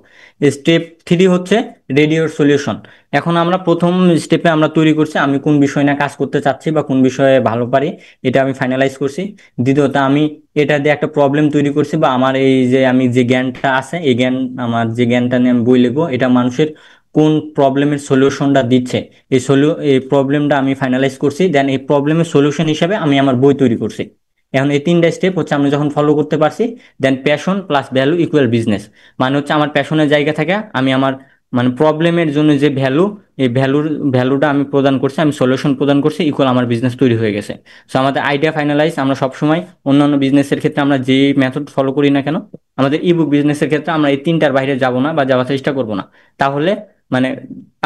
স্টেপ 3 হচ্ছে রেডিওর সলিউশন। এখন আমরা প্রথম স্টেপে আমরা তৈরি করছি আমি কোন বিষয় নিয়ে কাজ করতে চাচ্ছি বা কোন বিষয়ে ভালো পারি, এটা আমি ফাইনালাইজ করছি। দ্বিতীয়ত আমি এটা দিয়ে একটা প্রবলেম তৈরি করছি বা আমার এই যে আমি যে জ্ঞানটা আছে এই জ্ঞান, আমার যে জ্ঞানটা নিয়ে আমি বই লিখবো এটা মানুষের কোন প্রবলেমের সলিউশনটা দিচ্ছে, এই প্রবলেমটা আমি ফাইনালাইজ করছি। দেন এই প্রবলেমের সলিউশন হিসেবে আমি আমার বই তৈরি করছি। এখন এই তিনটা স্টেপ হচ্ছে আমি যখন ফলো করতে পারছি, then passion plus value equal business. মানে হচ্ছে আমার প্যাশনের জায়গা থেকে আমি আমার মানে প্রবলেমের জন্য যে ভ্যালু, এই ভ্যালুটা আমি প্রদান করছি, আমি সলিউশন প্রদান করছি, ইকুয়াল আমার বিজনেস তৈরি হয়ে গেছে। সো আমাদের আইডিয়া ফাইনালাইজ আমরা সবসময় অন্যান্য বিজনেসের ক্ষেত্রে আমরা যে মেথড ফলো করি না কেন, আমাদের ইবুক বিজনেসের ক্ষেত্রে আমরা এই তিনটার বাইরে যাব না বা যাওয়ার চেষ্টা করব না। তাহলে মানে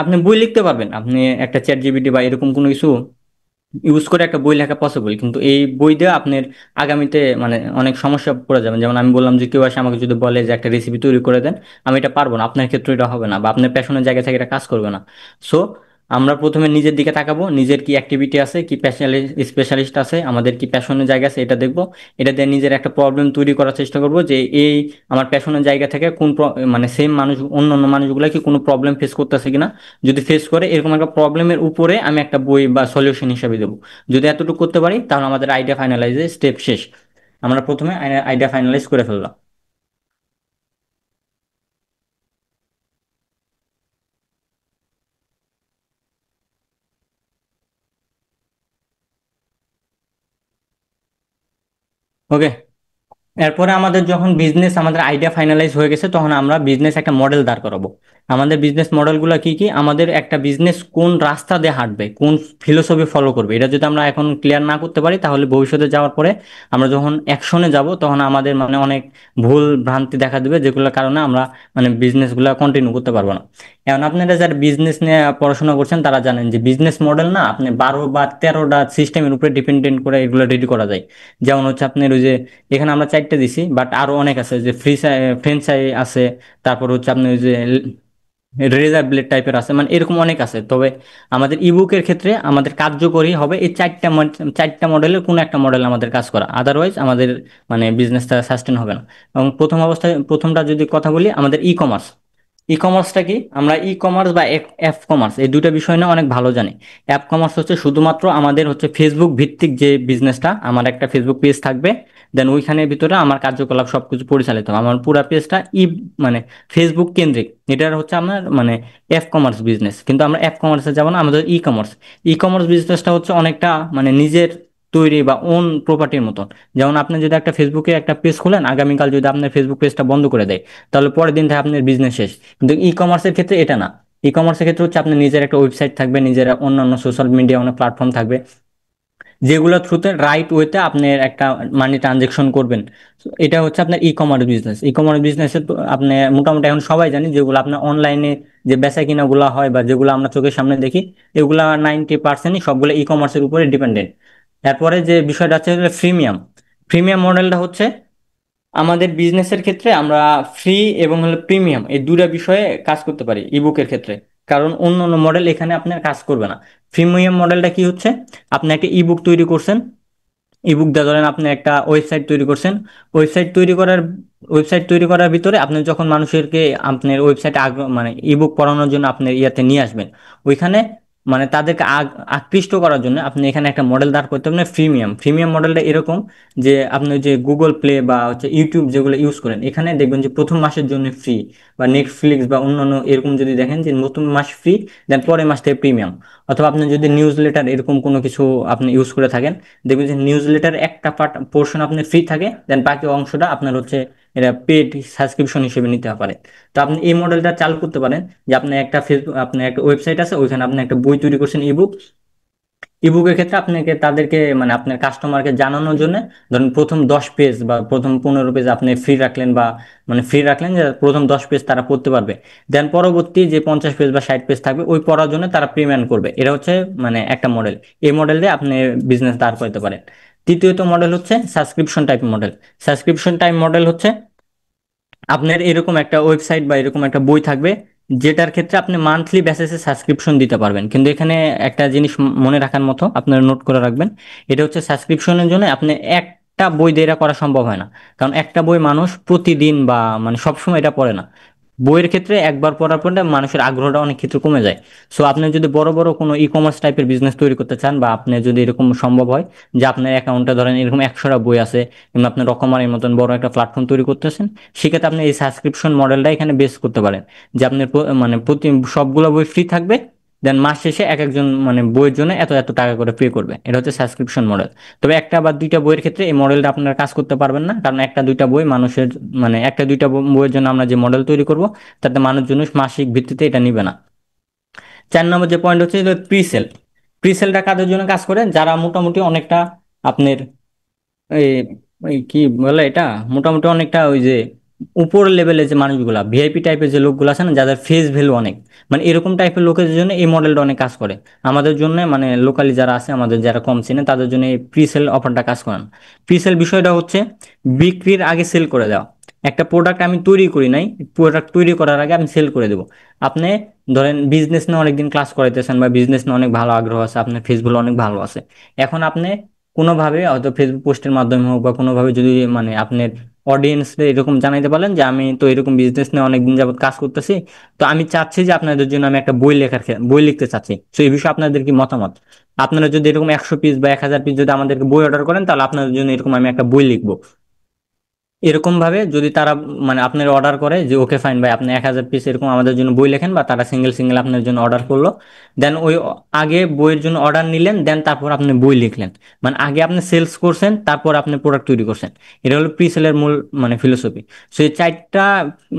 আপনি বই লিখতে পারবেন, আপনি একটা চ্যাট জিপিটি বা এরকম কোনো কিছু ইউজ করে একটা বই লেখা পসিবল, কিন্তু এই বই দিয়ে আপনার আগামীতে মানে অনেক সমস্যা পড়ে যাবেন। যেমন আমি বললাম যে কেউ আসে আমাকে যদি বলে যে একটা রেসিপি তৈরি করে দেন, আমি এটা পারবো না, আপনার ক্ষেত্রে এটা হবে না বা আপনার প্যাশনের জায়গা থেকে এটা কাজ করবে না। সো আমরা প্রথমে নিজের দিকে তাকাবো, নিজের কি অ্যাক্টিভিটি আছে, কি স্পেশালিস্ট আছে, আমাদের কি প্যাশনের জায়গা আছে, এটা দেখবো। এটা দিয়ে নিজের একটা প্রবলেম তৈরি করার চেষ্টা করবো যে এই আমার প্যাশনের জায়গা থেকে কোন মানে সেম মানুষ, অন্য অন্য মানুষগুলো কি কোনো প্রবলেম ফেস করতেছে কিনা। যদি ফেস করে এরকম একটা প্রবলেমের উপরে আমি একটা বই বা সলিউশন হিসেবে দেবো। যদি এতটুকু করতে পারি তাহলে আমাদের আইডিয়া ফাইনালাইজের স্টেপ শেষ। আমরা প্রথমে আইডিয়া ফাইনালাইজ করে ফেললাম। ওকে, এরপরে আমাদের যখন বিজনেস, আমাদের আইডিয়া ফাইনালাইজ হয়ে গেছে, তখন আমরা বিজনেস একটা মডেল দাঁড় করাবো। আমাদের বিজনেস মডেলগুলো কি কি, আমাদের একটা বিজনেস কোন রাস্তা দিয়ে হাঁটবে, কোন ফিলোসফি ফলো করবে, এটা যদি আমরা এখন ক্লিয়ার না করতে পারি তাহলে ভবিষ্যতে যাওয়ার পরে আমরা যখন অ্যাকশনে যাব তখন আমাদের মানে অনেক ভুল ভ্রান্তি দেখা দেবে, যেগুলোর কারণে আমরা মানে বিজনেসগুলো কন্টিনিউ করতে পারবো না। এখন আপনারা যারা বিজনেস নিয়ে পড়াশোনা করছেন তারা জানেন যে বিজনেস মডেল না আপনি 12 বা 13টা সিস্টেমের উপরে ডিপেন্ডেন্ট করে এগুলো রেডি করা যায়। যেমন হচ্ছে আপনার ওই যে এখানে আমরা 4টে দিছি, বাট আরো অনেক আছে, যে ফ্রেঞ্চাই আছে, তারপর হচ্ছে আপনি ওই যে রেজার ব্লেড টাইপের আছে, মানে এরকম অনেক আছে। তবে আমাদের ইবুকের ক্ষেত্রে আমাদের কার্যকরী হবে এই 4টা মডেলের কোন একটা মডেল আমাদের কাজ করা, আদারওয়াইজ আমাদের মানে বিজনেসটা সাস্টেন হবে না। এবং প্রথম অবস্থায় প্রথমটা যদি কথা বলি, আমাদের ই কমার্স। ই কমার্সটা কি, আমরা ই কমার্স বা অ্যাপ কমার্স এই দুটো বিষয় নিয়ে অনেক ভালো জানি। অ্যাপ কমার্স হচ্ছে শুধুমাত্র আমাদের হচ্ছে ফেসবুক ভিত্তিক যে বিজনেসটা, আমার একটা ফেসবুক পেজ থাকবে, দেন ওইখানের ভিতরে আমার কার্যকলাপ সবকিছু পরিচালিত হবে, আমার পুরো পেজটা মানে ফেসবুক কেন্দ্রিক। এটার হচ্ছে আমার মানে অ্যাপ কমার্স বিজনেস। কিন্তু আমরা অ্যাপ কমার্সে যাবো না, আমাদের ই কমার্স। ই কমার্স বিজনেসটা হচ্ছে অনেকটা মানে নিজের তৈরি বা ওন প্রপার্টির মতন। যেমন আপনি যদি একটা ফেসবুকে একটা পেজ খোলেন, আগামীকাল যদি আপনার ফেসবুক পেজটা বন্ধ করে দেয় তাহলে পরের দিন থেকে আপনার বিজনেস শেষ। কিন্তু ই কমার্সের ক্ষেত্রে এটা না। ই কমার্সের ক্ষেত্রে হচ্ছে আপনার নিজের একটা ওয়েবসাইট থাকবে, নিজের অন্যান্য সোশ্যাল মিডিয়া অনেক প্ল্যাটফর্ম থাকবে, যেগুলো থ্রুতে রাইট ওয়েতে আপনি একটা মানি ট্রানজেকশন করবেন। So, এটা হচ্ছে আপনার e commerce business. E commerce বিজনেসে আপনি মোটামুটি এখন সবাই জানি, যেগুলো আপনার অনলাইনে যে বেচা কিনা গুলা হয় বা যেগুলো আমরা চোখের সামনে দেখি, এগুলা 90%ই সবগুলো ই কমার্সের উপরে ডিপেন্ডেন্ট। তারপরে যে বিষয়টা আছে ফ্রিমিয়াম। ফ্রিমিয়াম মডেলটা হচ্ছে আমাদের বিজনেসের ক্ষেত্রে আমরা ফ্রি এবং হলো প্রিমিয়াম এই দুটা বিষয়ে কাজ করতে পারি ইবুকের ক্ষেত্রে, কারণ অন্য অন্য মডেল এখানে আপনার কাজ করবে না। প্রিমিয়াম মডেলটা কি হচ্ছে, আপনি একটা ইবুক তৈরি করছেন, ইবুক দিয়ে ধরেন আপনি একটা ওয়েবসাইট তৈরি করছেন। ওয়েবসাইট তৈরি করার ওয়েবসাইট তৈরি করার ভিতরে আপনি যখন মানুষেরকে আপনার ওয়েবসাইটে আগ্রহ মানে ইবুক পড়ানোর জন্য আপনার ইয়াতে নিয়ে আসবেন, ওইখানে মানে তাদেরকে আকৃষ্ট করার জন্য আপনি এখানে একটা মডেল দাঁড় করতে পারেন প্রিমিয়াম। প্রিমিয়াম মডেলটা এরকম যে আপনি ওই যে গুগল প্লে বা হচ্ছে ইউটিউব যেগুলো ইউজ করেন, এখানে দেখবেন যে প্রথম মাসের জন্য ফ্রি, বা নেটফ্লিক্স বা অন্যান্য এরকম যদি দেখেন যে প্রথম মাস ফ্রি, দেন পরের মাস থেকে প্রিমিয়াম। অথবা আপনি যদি নিউজ লেটার এরকম কোনো কিছু আপনি ইউজ করে থাকেন, দেখবেন যে নিউজ লেটার একটা পার্ট পোর্শন আপনার ফ্রি থাকে, দেন বাকি অংশটা আপনার হচ্ছে এটা পেড সাবস্ক্রিপশন হিসেবে নিতে পারে। তো আপনি এই মডেলটা চালু করতে পারেন যে আপনার একটা ফেসবুক আপনার একটা ওয়েবসাইট আছে, ওইখানে আপনি একটা বই তৈরি করছেন ইবুক। ইবুকের ক্ষেত্রে আপনাকে তাদেরকে মানে আপনার কাস্টমারকে জানানোর জন্য ধরুন প্রথম 10 পেজ বা প্রথম 15 পেজ আপনি ফ্রি রাখলেন, বা মানে ফ্রি রাখলেন যে প্রথম 10 পেজ তারা পড়তে পারবে। দেন পরবর্তী যে 50 পেজ বা 60 পেজ থাকবে ওই পড়ার জন্য তারা পেমেন্ট করবে। এটা হচ্ছে মানে একটা মডেল। এই মডেল দিয়ে আপনি বিজনেস দাঁড় করতে পারেন। তৃতীয়ত মডেল হচ্ছে subscription type model. Subscription type model হচ্ছে আপনার এরকম একটা ওয়েবসাইট বা এরকম একটা বই থাকবে, যেটার ক্ষেত্রে আপনি মান্থলি বেসিসে সাবস্ক্রিপশন দিতে পারবেন। কিন্তু এখানে একটা জিনিস মনে রাখার মতো, আপনারা নোট করে রাখবেন, এটা হচ্ছে সাবস্ক্রিপশনের জন্য আপনি একটা বই দিয়ে এটা করা সম্ভব হয় না। কারণ একটা বই মানুষ প্রতিদিন বা মানে সবসময় এটা পড়ে না। বইয়ের ক্ষেত্রে একবার পড়ার পর না মানুষের আগ্রহটা অনেক ক্ষেত্রে কমে যায়। সো আপনি যদি বড় বড় কোনো ই কমার্স টাইপের বিজনেস তৈরি করতে চান, বা আপনি যদি এরকম সম্ভব হয় যে আপনার অ্যাকাউন্টে ধরেন এরকম 100টা বই আছে, কিংবা আপনি রকমারির মতন বড় একটা প্ল্যাটফর্ম তৈরি করতেছেন, সেক্ষেত্রে আপনি এই সাবস্ক্রিপশন মডেলটা এখানে বেস করতে পারেন। যে আপনার মানে প্রতি সবগুলো বই ফ্রি থাকবে, দেন মাস শেষে এক একজন মানে বইয়ের জন্য এত এত টাকা করে পে করবে। এটা হচ্ছে সাবস্ক্রিপশন মডেল। তবে একটা বা দুইটা বইয়ের ক্ষেত্রে এই মডেলটা আপনারা কাজ করতে পারবেন না, কারণ একটা দুইটা বই মানুষের মানে একটা দুইটা বইয়ের জন্য আমরা যে মডেল তৈরি করব, তাতে মানুষজন মাসিক ভিত্তিতে এটা নিবে না। 4 নম্বর যে পয়েন্ট হচ্ছে প্রিসেল। প্রিসেলটা কাদের জন্য কাজ করে, যারা মোটামুটি অনেকটা আপনার এই ওই কি বলে এটা, মোটামুটি অনেকটা ওই যে উপর লেভেলের যে মানুষগুলা ভিআইপি টাইপের যে লোকগুলো আছে না, যাদের ফেস ভ্যালু অনেক, মানে এরকম টাইপের লোকের জন্য এই মডেলটা অনেক কাজ করে। আমাদের জন্য মানে লোকালি যারা আছে, আমাদের যারা কম চিনে, তাদের জন্য এই প্রিসেল অফারটা কাজ করে না। প্রিসেল বিষয়টা হচ্ছে বিক্রির আগে সেল করে দেওয়া। একটা প্রোডাক্ট আমি তৈরি করি নাই, প্রোডাক্ট তৈরি করার আগে আমি সেল করে দেবো। আপনি ধরেন বিজনেস নিয়ে অনেকদিন ক্লাস করাইতেছেন, বা বিজনেস নিয়ে অনেক ভালো আগ্রহ আছে, আপনার ফেসবুক অনেক ভালো আছে। এখন আপনি কোনোভাবে হয়তো ফেসবুক পোস্টের মাধ্যমে হোক বা কোনোভাবে যদি মানে আপনার অডিয়েন্সদের এরকম জানাইতে পারেন যে আমি তো এরকম বিজনেস নিয়ে অনেকদিন যাবত কাজ করতেছি, তো আমি চাচ্ছি যে আপনাদের জন্য আমি একটা বই লিখতে চাচ্ছি, তো এই বিষয়ে আপনাদের কি মতামত। আপনারা যদি এরকম 100 পিস বা 1000 পিস যদি আমাদেরকে বই অর্ডার করেন, তাহলে আপনাদের জন্য এরকম আমি একটা বই লিখবো। এরকম ভাবে যদি তারা মানে আপনার অর্ডার করে যে ওকে ফাইন ভাই আপনি 1000 পিস এরকম আমাদের জন্য বই লেখেন, বা তারা সিঙ্গেল সিঙ্গেল আপনার জন্য অর্ডার করলো, দেন ওই আগে বইয়ের জন্য অর্ডার নিলেন, দেন তারপর আপনি বই লিখলেন। মানে আগে আপনি সেলস করছেন, তারপর আপনি প্রোডাক্ট তৈরি করছেন। এটা হলো প্রি সেলের মূল মানে ফিলোসফি। সেই চারটা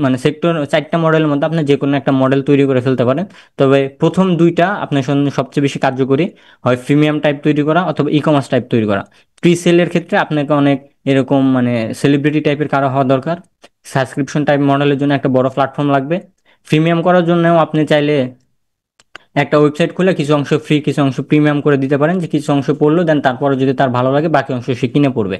মানে সেক্টর, চারটা মডেলের মধ্যে আপনি যে কোনো একটা মডেল তৈরি করে ফেলতে পারেন। তবে প্রথম দুইটা আপনার জন্য সবচেয়ে বেশি কার্যকরী, হয় প্রিমিয়াম টাইপ তৈরি করা অথবা ই কমার্স টাইপ তৈরি করা। প্রি সেলের ক্ষেত্রে আপনাকে অনেক এরকম মানে সেলিব্রিটি টাইপের কারো হওয়া দরকার। সাবস্ক্রিপশন টাইপ মডেলের জন্য একটা বড় প্ল্যাটফর্ম লাগবে। প্রিমিয়াম করার জন্যও আপনি চাইলে একটা ওয়েবসাইট খুলে কিছু অংশ ফ্রি কিছু অংশ প্রিমিয়াম করে দিতে পারেন, যে কিছু অংশ পড়লো, দেন তারপরে যদি তার ভালো লাগে বাকি অংশ সে কিনে পড়বে।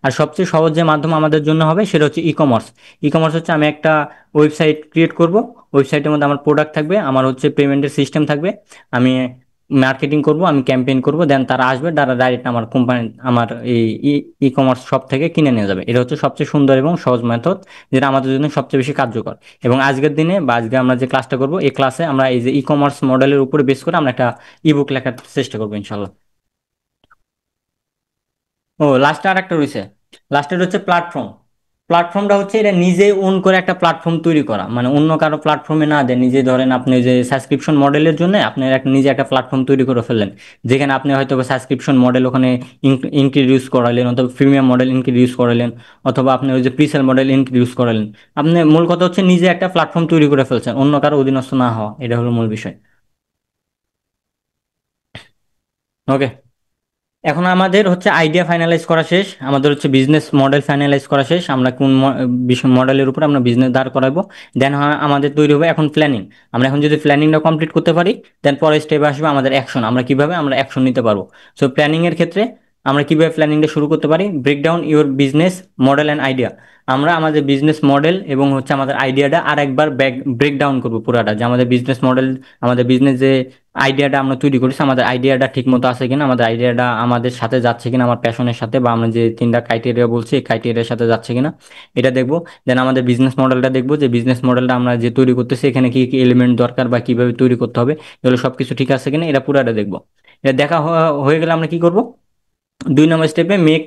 আর সবচেয়ে সহজ যে মাধ্যম আমাদের জন্য হবে সেটা হচ্ছে ই কমার্স। ই কমার্স হচ্ছে আমি একটা ওয়েবসাইট ক্রিয়েট করব, ওয়েবসাইটের মধ্যে আমার প্রোডাক্ট থাকবে, আমার হচ্ছে পেমেন্টের সিস্টেম থাকবে, আমি মার্কেটিং করব, আমি ক্যাম্পেইন করব, দেন তারা আসবে, তারা ডাইরেক্ট আমার কোম্পানি আমার এই ই কমার্স শপ থেকে কিনে নিয়ে যাবে। এটা হচ্ছে সবচেয়ে সুন্দর এবং সহজ মেথড, যেটা আমাদের জন্য সবচেয়ে বেশি কার্যকর। এবং আজকের দিনে বা আজকে আমরা যে ক্লাসটা করব, এই ক্লাসে আমরা এই যে ই কমার্স মডেলের উপরে বেস করে আমরা একটা ইবুক লেখার চেষ্টা করবো ইনশাল্লাহ। ও লাস্টে আর একটা রয়েছে, লাস্টের হচ্ছে প্ল্যাটফর্ম। প্ল্যাটফর্মটা হচ্ছে এটা নিজে ওন করে একটা প্ল্যাটফর্ম তৈরি করা, মানে অন্য কারো প্ল্যাটফর্মে না দেয়, নিজে ধরেন আপনি যে সাবস্ক্রিপশন মডেলের জন্য আপনি একটা নিজে একটা প্ল্যাটফর্ম তৈরি করে ফেললেন, যেখানে আপনি হয়তো সাবস্ক্রিপশন মডেল ওখানে ইনক্রিডিউস করালেন, অথবা প্রিমিয়াম মডেল ইনক্রিডিউস করালেন, অথবা আপনি ওই যে প্রিসেল মডেল ইনক্রিডিউস করালেন। আপনি মূল কথা হচ্ছে নিজে একটা প্ল্যাটফর্ম তৈরি করে ফেলছেন, অন্য কারো অধীনস্থ না হওয়া, এটা হলো মূল বিষয়। ওকে। এখন আমাদের হচ্ছে আইডিয়া ফাইনালাইজ করা শেষ, আমাদের হচ্ছে বিজনেস মডেল ফাইনালাইজ করা শেষ, আমরা কোন মডেলের উপর আমরা বিজনেস দাঁড় করাবো। দেন আমাদের তৈরি হবে এখন প্ল্যানিং। আমরা এখন যদি প্ল্যানিংটা কমপ্লিট করতে পারি, দেন পরের স্টেপে আসবে আমাদের অ্যাকশন, আমরা কিভাবে আমরা অ্যাকশন নিতে পারবো। সো প্ল্যানিং এর ক্ষেত্রে আমরা কিভাবে প্ল্যানিংটা শুরু করতে পারি, break down your business model and idea. আমরা আমাদের বিজনেস মডেল এবং হচ্ছে আমাদের আইডিয়াটা আর একবার ব্রেক ডাউন করবো পুরাটা, যে আমাদের বিজনেস মডেল, আমাদের বিজনেস যে আইডিয়াটা আমরা তৈরি করেছি, আমাদের আইডিয়াটা ঠিক মতো আছে কিনা, আমাদের আইডিয়াটা আমাদের সাথে যাচ্ছে কিনা, আমার প্যাশনের সাথে, বা আমরা যে তিনটা ক্রাইটেরিয়া বলছি এই ক্রাইটেরিয়ার সাথে যাচ্ছে কিনা, এটা দেখবো। দেন আমাদের বিজনেস মডেলটা দেখবো, যে বিজনেস মডেলটা আমরা যে তৈরি করতেছি এখানে কি কি এলিমেন্ট দরকার বা কিভাবে তৈরি করতে হবে, এগুলো সবকিছু ঠিক আছে কিনা, এটা পুরাটা দেখবো। এটা দেখা হয়ে গেলে আমরা কি করব, 2 নম্বর স্টেপে মেক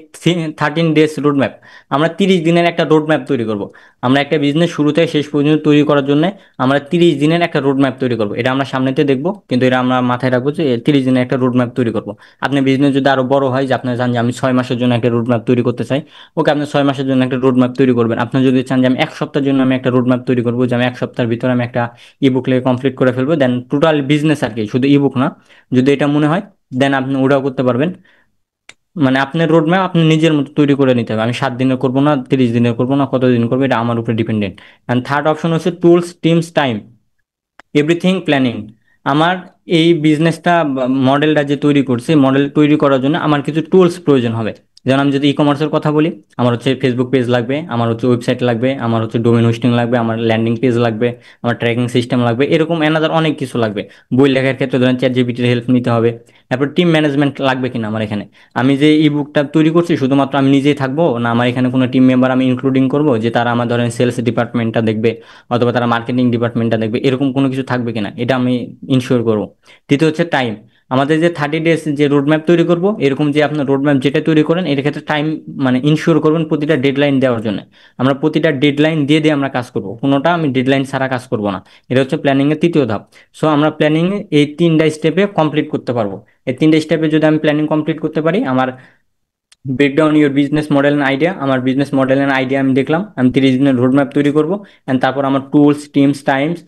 13 ডেজ রোড ম্যাপ। আমরা 30 দিনের একটা রোড ম্যাপ তৈরি করব। আমরা একটা বিজনেস শুরু থেকে শেষ পর্যন্ত তৈরি করার জন্য আমরা 30 দিনের একটা রোড ম্যাপ তৈরি করব। এটা আমরা সামনেতে দেখবো, কিন্তু এটা আমরা মাথায় রাখবো যে 30 দিনের একটা রোড ম্যাপ তৈরি করব। আপনি বিজনেস যদি আরো বড় হয়, যে আপনি চান যে আমি 6 মাসের জন্য একটা রোড ম্যাপ তৈরি করতে চাই, ওকে আপনি 6 মাসের জন্য একটা রোড ম্যাপ তৈরি করবেন। আপনি যদি চান যে আমি 1 সপ্তাহের জন্য আমি একটা রোড ম্যাপ তৈরি করবো, যে আমি 1 সপ্তাহের ভিতরে আমি একটা ইবুক লিখে কমপ্লিট করে ফেলবো, দেন টোটাল বিজনেস আর কি, শুধু ইবুক না, যদি এটা মনে হয় দেন আপনি ওটাও করতে পারবেন। মানে আপনার রোড ম্যাপ আপনি নিজের মতো তৈরি করে নিতে হবে, আমি 7 দিনের করবো না, 30 দিনের করবো না, কতদিন করবো, এটা আমার উপরে ডিপেন্ডেন্ট। অ্যান্ড থার্ড অপশন হচ্ছে tools, teams, time, everything planning. আমার এই বিজনেসটা মডেলটা যে তৈরি করছি, মডেল তৈরি করার জন্য আমার কিছু টুলস প্রয়োজন হবে। যেমন আমি যদি ই কমার্সের কথা বলি, আমার হচ্ছে ফেসবুক পেজ লাগবে, আমার হচ্ছে ওয়েবসাইট লাগবে, আমার হচ্ছে ডোমেন হোস্টিং লাগবে, আমার ল্যান্ডিং পেজ লাগবে, আমার ট্র্যাকিং সিস্টেম লাগবে, এরকম এনাদার অনেক কিছু লাগবে। বই লেখার ক্ষেত্রে ধরেন চ্যাট জিপিটির হেল্প নিতে হবে। তারপর টিম ম্যানেজমেন্ট লাগবে কিনা আমার এখানে, আমি যে ই বুকটা তৈরি করছি শুধুমাত্র আমি নিজেই থাকবো না, আমার এখানে কোনো টিম মেম্বার আমি ইনক্লুডিং করবো, যে তারা আমার ধরেন সেলস ডিপার্টমেন্টটা দেখবে অথবা তারা মার্কেটিং ডিপার্টমেন্টটা দেখবে, এরকম কোনো কিছু থাকবে কিনা এটা আমি ইনশিওর করবো। তৃতীয় হচ্ছে টাইম। আমাদের যে 30 ডেজ যে রোডম্যাপ তৈরি করব, এরকম যে আপনার রোডম্যাপ যেটা তৈরি করেন এর ক্ষেত্রে টাইম মানে ইনশিওর করবেন প্রতিটা ডেডলাইন দেওয়ার জন্য। আমরা প্রতিটা ডেডলাইন দিয়ে দিয়ে আমরা কাজ করব, কোনোটা আমি ডেডলাইন ছাড়া কাজ করব না। এটা হচ্ছে প্ল্যানিং এর তৃতীয় ধাপ। সো আমরা প্ল্যানিং এই 3টা স্টেপে কমপ্লিট করতে পারবো। এই 3টা স্টেপে যদি আমি প্ল্যানিং কমপ্লিট করতে পারি, আমার break down your business model and idea, আমার বিজনেস মডেল অ্যান্ড আইডিয়া আমি দেখলাম, আমি 30 দিনের রোড ম্যাপ তৈরি করবো। অ্যান্ড তারপর আমার tools, teams, Times,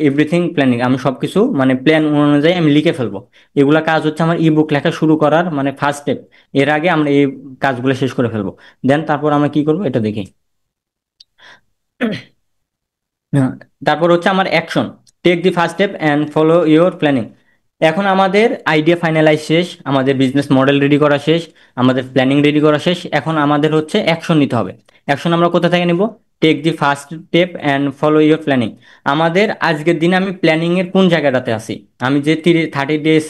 everything planning, আমি সব কিছু মানে প্ল্যান অনুযায়ী আমি লিখে ফেলবো। এগুলা কাজ হচ্ছে আমার ই বুক লেখা শুরু করার মানে ফার্স্ট স্টেপ। এর আগে আমরা এই কাজগুলো শেষ করে ফেলবো। দেন তারপর আমরা কি করবো এটা দেখি। হ্যাঁ, তারপর হচ্ছে আমার action, take the first step and follow your planning. এখন আমাদের আইডিয়া ফাইনালাইজ শেষ, আমাদের বিজনেস মডেল রেডি করা শেষ, আমাদের প্ল্যানিং রেডি করা শেষ, এখন আমাদের হচ্ছে অ্যাকশন নিতে হবে। অ্যাকশন আমরা কোথা থেকে নিব, take the first step and follow your planning. আমাদের আজকের দিনে আমি প্ল্যানিংয়ের কোন জায়গাটাতে আছি, আমি যে 30 ডেজ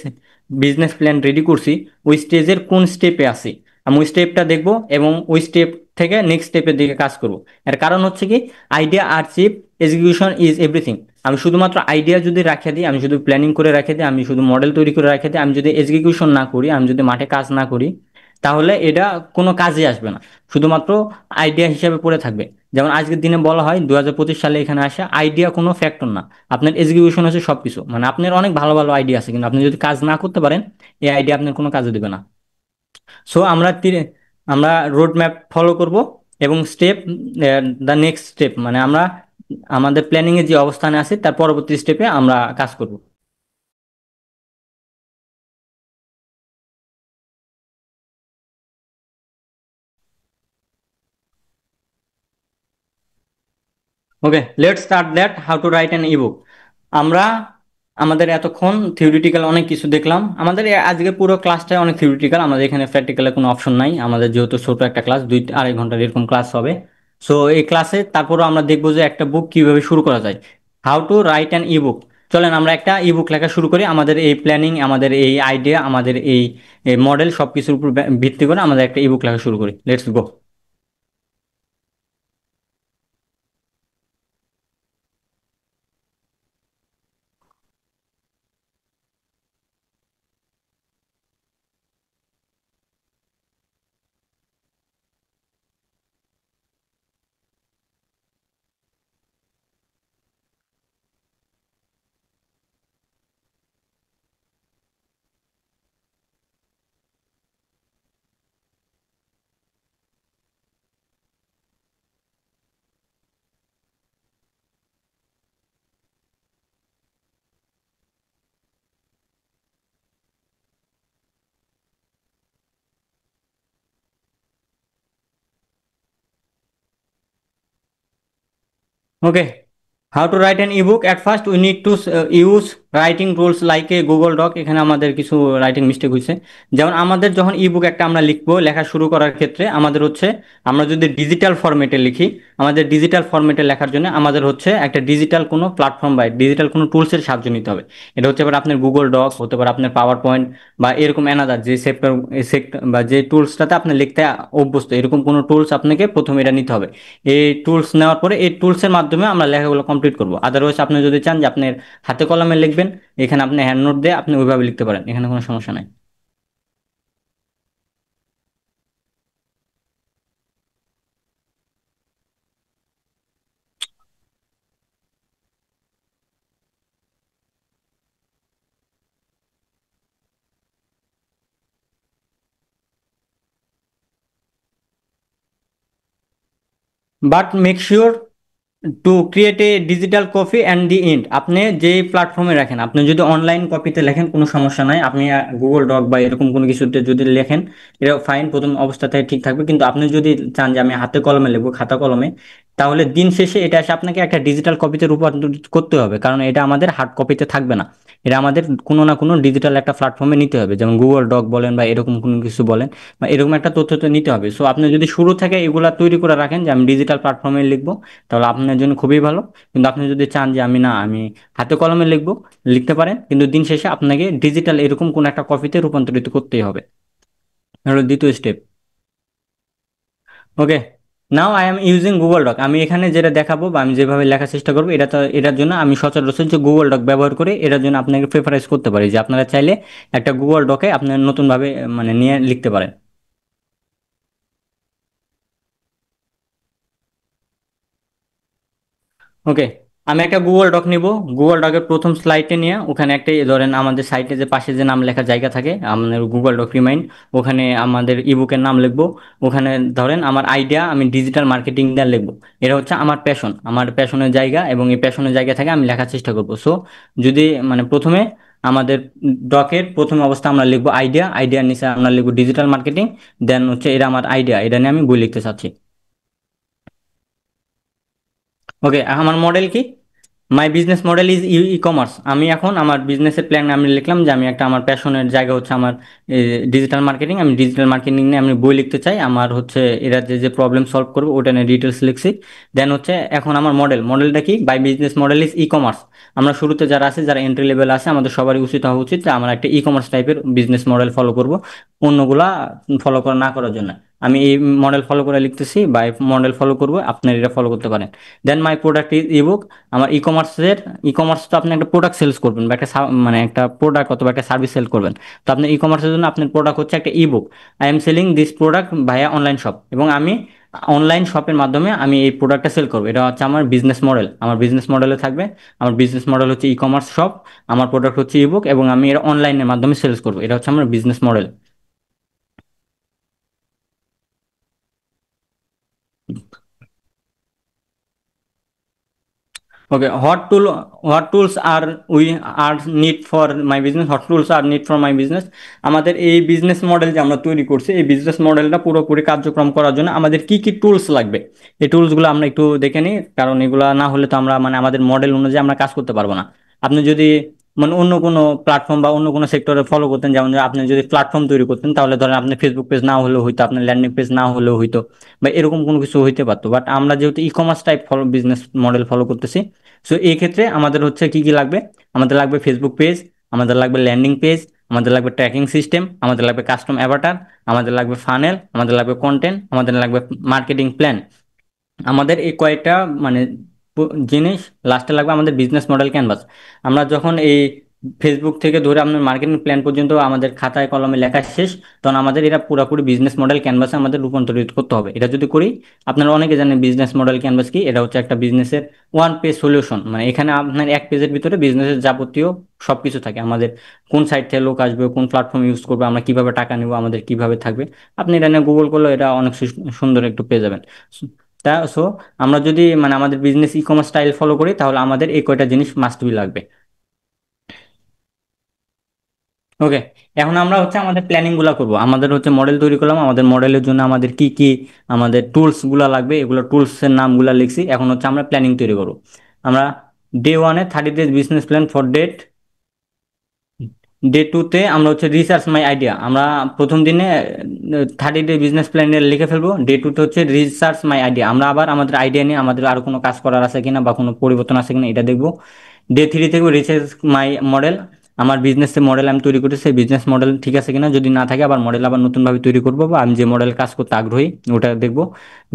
বিজনেস প্ল্যান রেডি করছি ওই স্টেজের কোন স্টেপে আছি, আমি ওই স্টেপটা দেখবো এবং ওই স্টেপ থেকে নেক্সট স্টেপের দিকে কাজ করব। এর কারণ হচ্ছে কি, idea are cheap, execution is everything. আমি শুধুমাত্র আইডিয়া যদি রাখে দিই, আমি শুধু প্ল্যানিং করে রাখে দিই, আমি শুধু মডেল তৈরি করে রাখে দিই, আমি যদি এক্সিকিউশন না করি, আমি যদি মাঠে কাজ না করি, তাহলে এটা কোনো কাজে আসবে না, শুধুমাত্র আইডিয়া হিসেবে পড়ে থাকবে। যেমন আজকের দিনে বলা হয় 2025 সালে এখানে আসে, আইডিয়া কোনো ফ্যাক্টর না, আপনার এক্সিকিউশন হচ্ছে সবকিছু। মানে আপনার অনেক ভালো ভালো আইডিয়া আছে, কিন্তু আপনি যদি কাজ না করতে পারেন, এই আইডিয়া আপনার কোনো কাজে দেবে না। সো আমরা রোড ম্যাপ ফলো করব এবং স্টেপ, দ্য নেক্সট স্টেপ মানে আমরা আমাদের প্ল্যানিং এর যে অবস্থানে আছে তার পরবর্তী স্টেপে আমরা কাজ করব। Okay, let's start that how to write an ebook. আমরা আমাদের এতক্ষণ থিওরিটিক্যাল অনেক কিছু দেখলাম, আমাদের আজকে পুরো ক্লাসটাই অনেক থিওরিটিক্যাল, আমাদের এখানে প্র্যাকটিক্যালের কোনো অপশন নাই, আমাদের যেহেতু ছোট একটা ক্লাস 2-2.5 ঘন্টার এরকম ক্লাস হবে। সো এই ক্লাসে তারপরও আমরা দেখবো যে একটা বুক কিভাবে শুরু করা যায়, how to write an ebook. চলেন আমরা একটা ইবুক লেখা শুরু করি, আমাদের এই প্ল্যানিং, আমাদের এই আইডিয়া, আমাদের এই মডেল সব কিছুর উপর ভিত্তি করে আমাদের একটা ইবুক লেখা শুরু করি। Let's go. Okay, how to write an ebook? At first, we need to use writing tools like a Google doc. এখানে আমাদের কিছু রাইটিং মিস্টেক হয়েছে। যেমন আমাদের যখন ইবুক একটা আমরা লিখবো, লেখা শুরু করার ক্ষেত্রে আমাদের হচ্ছে, আমরা যদি ডিজিটাল ফরম্যাটে লিখি, আমাদের ডিজিটাল ফরম্যাটে লেখার জন্য আমাদের হচ্ছে একটা ডিজিটাল কোনো প্ল্যাটফর্ম বা ডিজিটাল কোনো টুলসের সাহায্য নিতে হবে। এটা হচ্ছে এবার আপনার গুগল ডক, হতে পারে আপনার পাওয়ার পয়েন্ট, বা এরকম অ্যানাদার যে সেক্টর বা যে টুলসটাতে আপনি লিখতে অভ্যস্ত, এরকম কোনো টুলস আপনাকে প্রথমে এটা নিতে হবে। এই টুলস নেওয়ার পরে এই টুলসের মাধ্যমে আমরা লেখাগুলো কমপ্লিট করবো। আদারওয়াইজ আপনি যদি চান যে আপনার হাতে কলমে লিখবেন, এখানে আপনি হ্যান্ড নোট দিয়ে আপনি ওইভাবে লিখতে পারেন, এখানে কোনো সমস্যা নাই। But make sure to create a digital copy and the end. আপনি যে প্ল্যাটফর্মে রাখেন, আপনি যদি অনলাইন কপিতে লেখেন কোনো সমস্যা নাই, আপনি গুগল ডক বা এরকম কোনো কিছুতে যদি লেখেন, এটা ফাইন, প্রথম অবস্থাতে ঠিক থাকবে। কিন্তু আপনি যদি চান যে আমি হাতে কলমে লিখবো, খাতা কলমে, তাহলে দিন শেষে এটা এসে আপনাকে একটা ডিজিটাল কপিতে রূপান্তরিত করতে হবে, কারণ এটা আমাদের হার্ড কপিতে থাকবে না। এটা আমাদের কোনো না কোনো ডিজিটাল একটা প্ল্যাটফর্মে নিতে হবে, যেমন গুগল ডক বলেন বা এরকম কোনো কিছু বলেন, বা এরকম একটা তথ্য তো নিতে হবে। সো আপনি যদি শুরু থেকে এগুলা তৈরি করে রাখেন যে আমি ডিজিটাল প্ল্যাটফর্মে লিখবো, তাহলে আপনার জন্য খুবই ভালো। কিন্তু আপনি যদি চান যে আমি না, আমি হাতে কলমে লিখবো, লিখতে পারেন, কিন্তু দিন শেষে আপনাকে ডিজিটাল এরকম কোন একটা কপিতে রূপান্তরিত করতেই হবে। এটা হলো দ্বিতীয় step. Okay, now I am using Google doc. আমি এখানে যেটা দেখাবো বা আমি যেভাবে লেখার চেষ্টা করবো, এটা তো এটার জন্য আমি সচরাচর যে গুগল ডক ব্যবহার করে, এটার জন্য আপনাকে প্রেফারেন্স করতে পারি যে আপনারা চাইলে একটা গুগল ডকে আপনার নতুনভাবে মানে নিয়ে লিখতে পারেন। ওকে, আমি একটা গুগল ডক নিব। গুগল ডকের প্রথম স্লাইডে নিয়ে ওখানে একটা ধরেন আমাদের সাইটে যে পাশে যে নাম লেখার জায়গা থাকে, আমাদের গুগল ডক রিমাইন্ড, ওখানে আমাদের ইবুকের নাম লিখবো। ওখানে ধরেন আমার আইডিয়া, আমি ডিজিটাল মার্কেটিং দিয়ে লিখবো। এটা হচ্ছে আমার প্যাশন, আমার প্যাশনের জায়গা, এবং এই প্যাশনের জায়গা থেকে আমি লেখার চেষ্টা করবো। সো যদি মানে প্রথমে আমাদের ডকের প্রথম অবস্থা আমরা লিখবো আইডিয়া, আইডিয়ার নিচে আমরা লিখবো ডিজিটাল মার্কেটিং, দেন হচ্ছে এটা আমার আইডিয়া, এটা নিয়ে আমি বই লিখতে চাচ্ছি। ওকে, আমার মডেল কি? My business model is e commerce. আমি এখন আমার বিজনেসের প্ল্যান আমি লিখলাম যে আমি একটা, আমার প্যাশনের জায়গা হচ্ছে আমার ডিজিটাল মার্কেটিং। আমি ডিজিটাল মার্কেটিং নিয়ে আমি বই লিখতে চাই, আমার হচ্ছে এরা যে যে প্রবলেম সলভ করবো ওটা নিয়ে ডিটেলস লিখছি। দেন হচ্ছে এখন আমার মডেলটা কি? My business model is e-commerce. আমরা শুরুতে যারা আছে, যারা এন্ট্রি লেভেল আছে, আমাদের সবারই উচিত হওয়া উচিত যে আমরা একটা ই কমার্স টাইপের বিজনেস মডেল ফলো করব, অন্যগুলা ফলো করা না করার জন্য। আমি এই মডেল ফলো করে লিখতেছি, বা মডেল ফলো করবো, আপনার এটা ফলো করতে পারেন। দেন মাই প্রোডাক্ট ইজ ইবুক। আমার ই কমার্স তো আপনি একটা প্রোডাক্ট সেলস করবেন, বা একটা মানে একটা প্রোডাক্ট অথবা একটা সার্ভিস সেল করবেন। তো আপনি ই কমার্সের জন্য আপনার প্রোডাক্ট হচ্ছে একটা ebook. I am selling this product via online shop, এবং আমি অনলাইন শপের মাধ্যমে আমি এই প্রোডাক্টটা সেল করবো। এটা হচ্ছে আমার বিজনেস মডেল। আমার বিজনেস মডেলে থাকবে, আমার বিজনেস মডেল হচ্ছে ই কমার্স শপ, আমার প্রোডাক্ট হচ্ছে ইবুক, এবং আমি এটা অনলাইনের মাধ্যমে সেলস করবো। এটা হচ্ছে আমার business model. Okay, what tools are need for my business? What tools are need for my business? আমাদের এই বিজনেস মডেল যে আমরা তৈরি করছি, এই বিজনেস মডেলটা পুরোপুরি কার্যক্রম করার জন্য আমাদের কি কি টুলস লাগবে, এই টুলসগুলো আমরা একটু দেখে নিই। কারণ এগুলা না হলে তো আমরা মানে আমাদের মডেল অনুযায়ী আমরা কাজ করতে পারবো না। আপনি যদি মানে অন্য কোনো প্ল্যাটফর্ম বা অন্য কোনো সেক্টরে ফলো করতেন, যেমন যে আপনি যদি প্ল্যাটফর্ম তৈরি করতেন, তাহলে ধরেন আপনার ফেসবুক পেজ না হলেও হইতো, আপনার ল্যান্ডিং পেজ না হলেও হইতো, বা এরকম কোনো কিছু হইতে পারতো। বাট আমরা যেহেতু e commerce type business model follow করতেছি, সো এই ক্ষেত্রে আমাদের হচ্ছে কি কি লাগবে? আমাদের লাগবে ফেসবুক পেজ, আমাদের লাগবে ল্যান্ডিং পেজ, আমাদের লাগবে ট্র্যাকিং সিস্টেম, আমাদের লাগবে কাস্টম অ্যাভাটার, আমাদের লাগবে ফানেল, আমাদের লাগবে কন্টেন্ট, আমাদের লাগবে মার্কেটিং প্ল্যান। আমাদের এই কয়েকটা মানে জিনিস লাস্টে লাগবে আমাদের বিজনেস মডেল ক্যানভাস। আমরা যখন এই ফেসবুক থেকে ধরে আপনার মার্কেটিং প্ল্যান পর্যন্ত আমাদের খাতায় কলমে লেখা শেষ, তখন আমাদের এটা পুরোপুরি বিজনেস মডেল ক্যানভাসে আমাদের রূপান্তরিত করতে হবে। এটা যদি করি, আপনারা অনেকে জানেন বিজনেস মডেল ক্যানভাস কি। এটা হচ্ছে একটা বিজনেসের ওয়ান পেজ সলিউশন, মানে এখানে আপনার এক পেজের ভিতরে বিজনেসের যাবতীয় সবকিছু থাকে। আমাদের কোন সাইট থেকে লোক আসবে, কোন প্ল্যাটফর্ম ইউজ করবে, আমরা কিভাবে টাকা নেবো, আমাদের কিভাবে থাকবে, আপনি এটা নিয়ে গুগল করলে এটা অনেক সুন্দর একটু পেয়ে যাবেন। সো আমরা যদি মানে আমাদের business e commerce style follow করি, তাহলে আমাদের এই কয়টা জিনিস মাস্ট বি লাগবে। ওকে, এখন আমরা হচ্ছে আমাদের প্ল্যানিং গুলা করবো। আমাদের হচ্ছে মডেল তৈরি করলাম, আমাদের মডেলের জন্য আমাদের কি কি আমাদের টুলস গুলা লাগবে, এগুলো টুলস এর নামগুলা লিখছি। এখন হচ্ছে আমরা প্ল্যানিং তৈরি করবো। আমরা ডে 1-এ 30 days business plan for day 2-তে আমরা হচ্ছে রিসার্চ মাই আইডিয়া। আমরা প্রথম দিনে 30 ডে বিজনেস প্ল্যানে লিখে ফেলবো। ডে 2-তে হচ্ছে রিসার্চ মাই আইডিয়া, আমরা আবার আমাদের আইডিয়া নিয়ে আমাদের আরো কোনো কাজ করার আছে কিনা বা কোনো পরিবর্তন আছে কিনা এটা দেখবো। ডে 3 থেকে রিসার্চ মাই মডেল, আমার বিজনেসের মডেল আমি তৈরি করতেছি, সেই বিজনেস মডেল ঠিক আছে কিনা, যদি না থাকে আবার মডেল আবার নতুনভাবে তৈরি করবো, বা আমি যে মডেল কাজ করতে আগ্রহী ওটা দেখবো।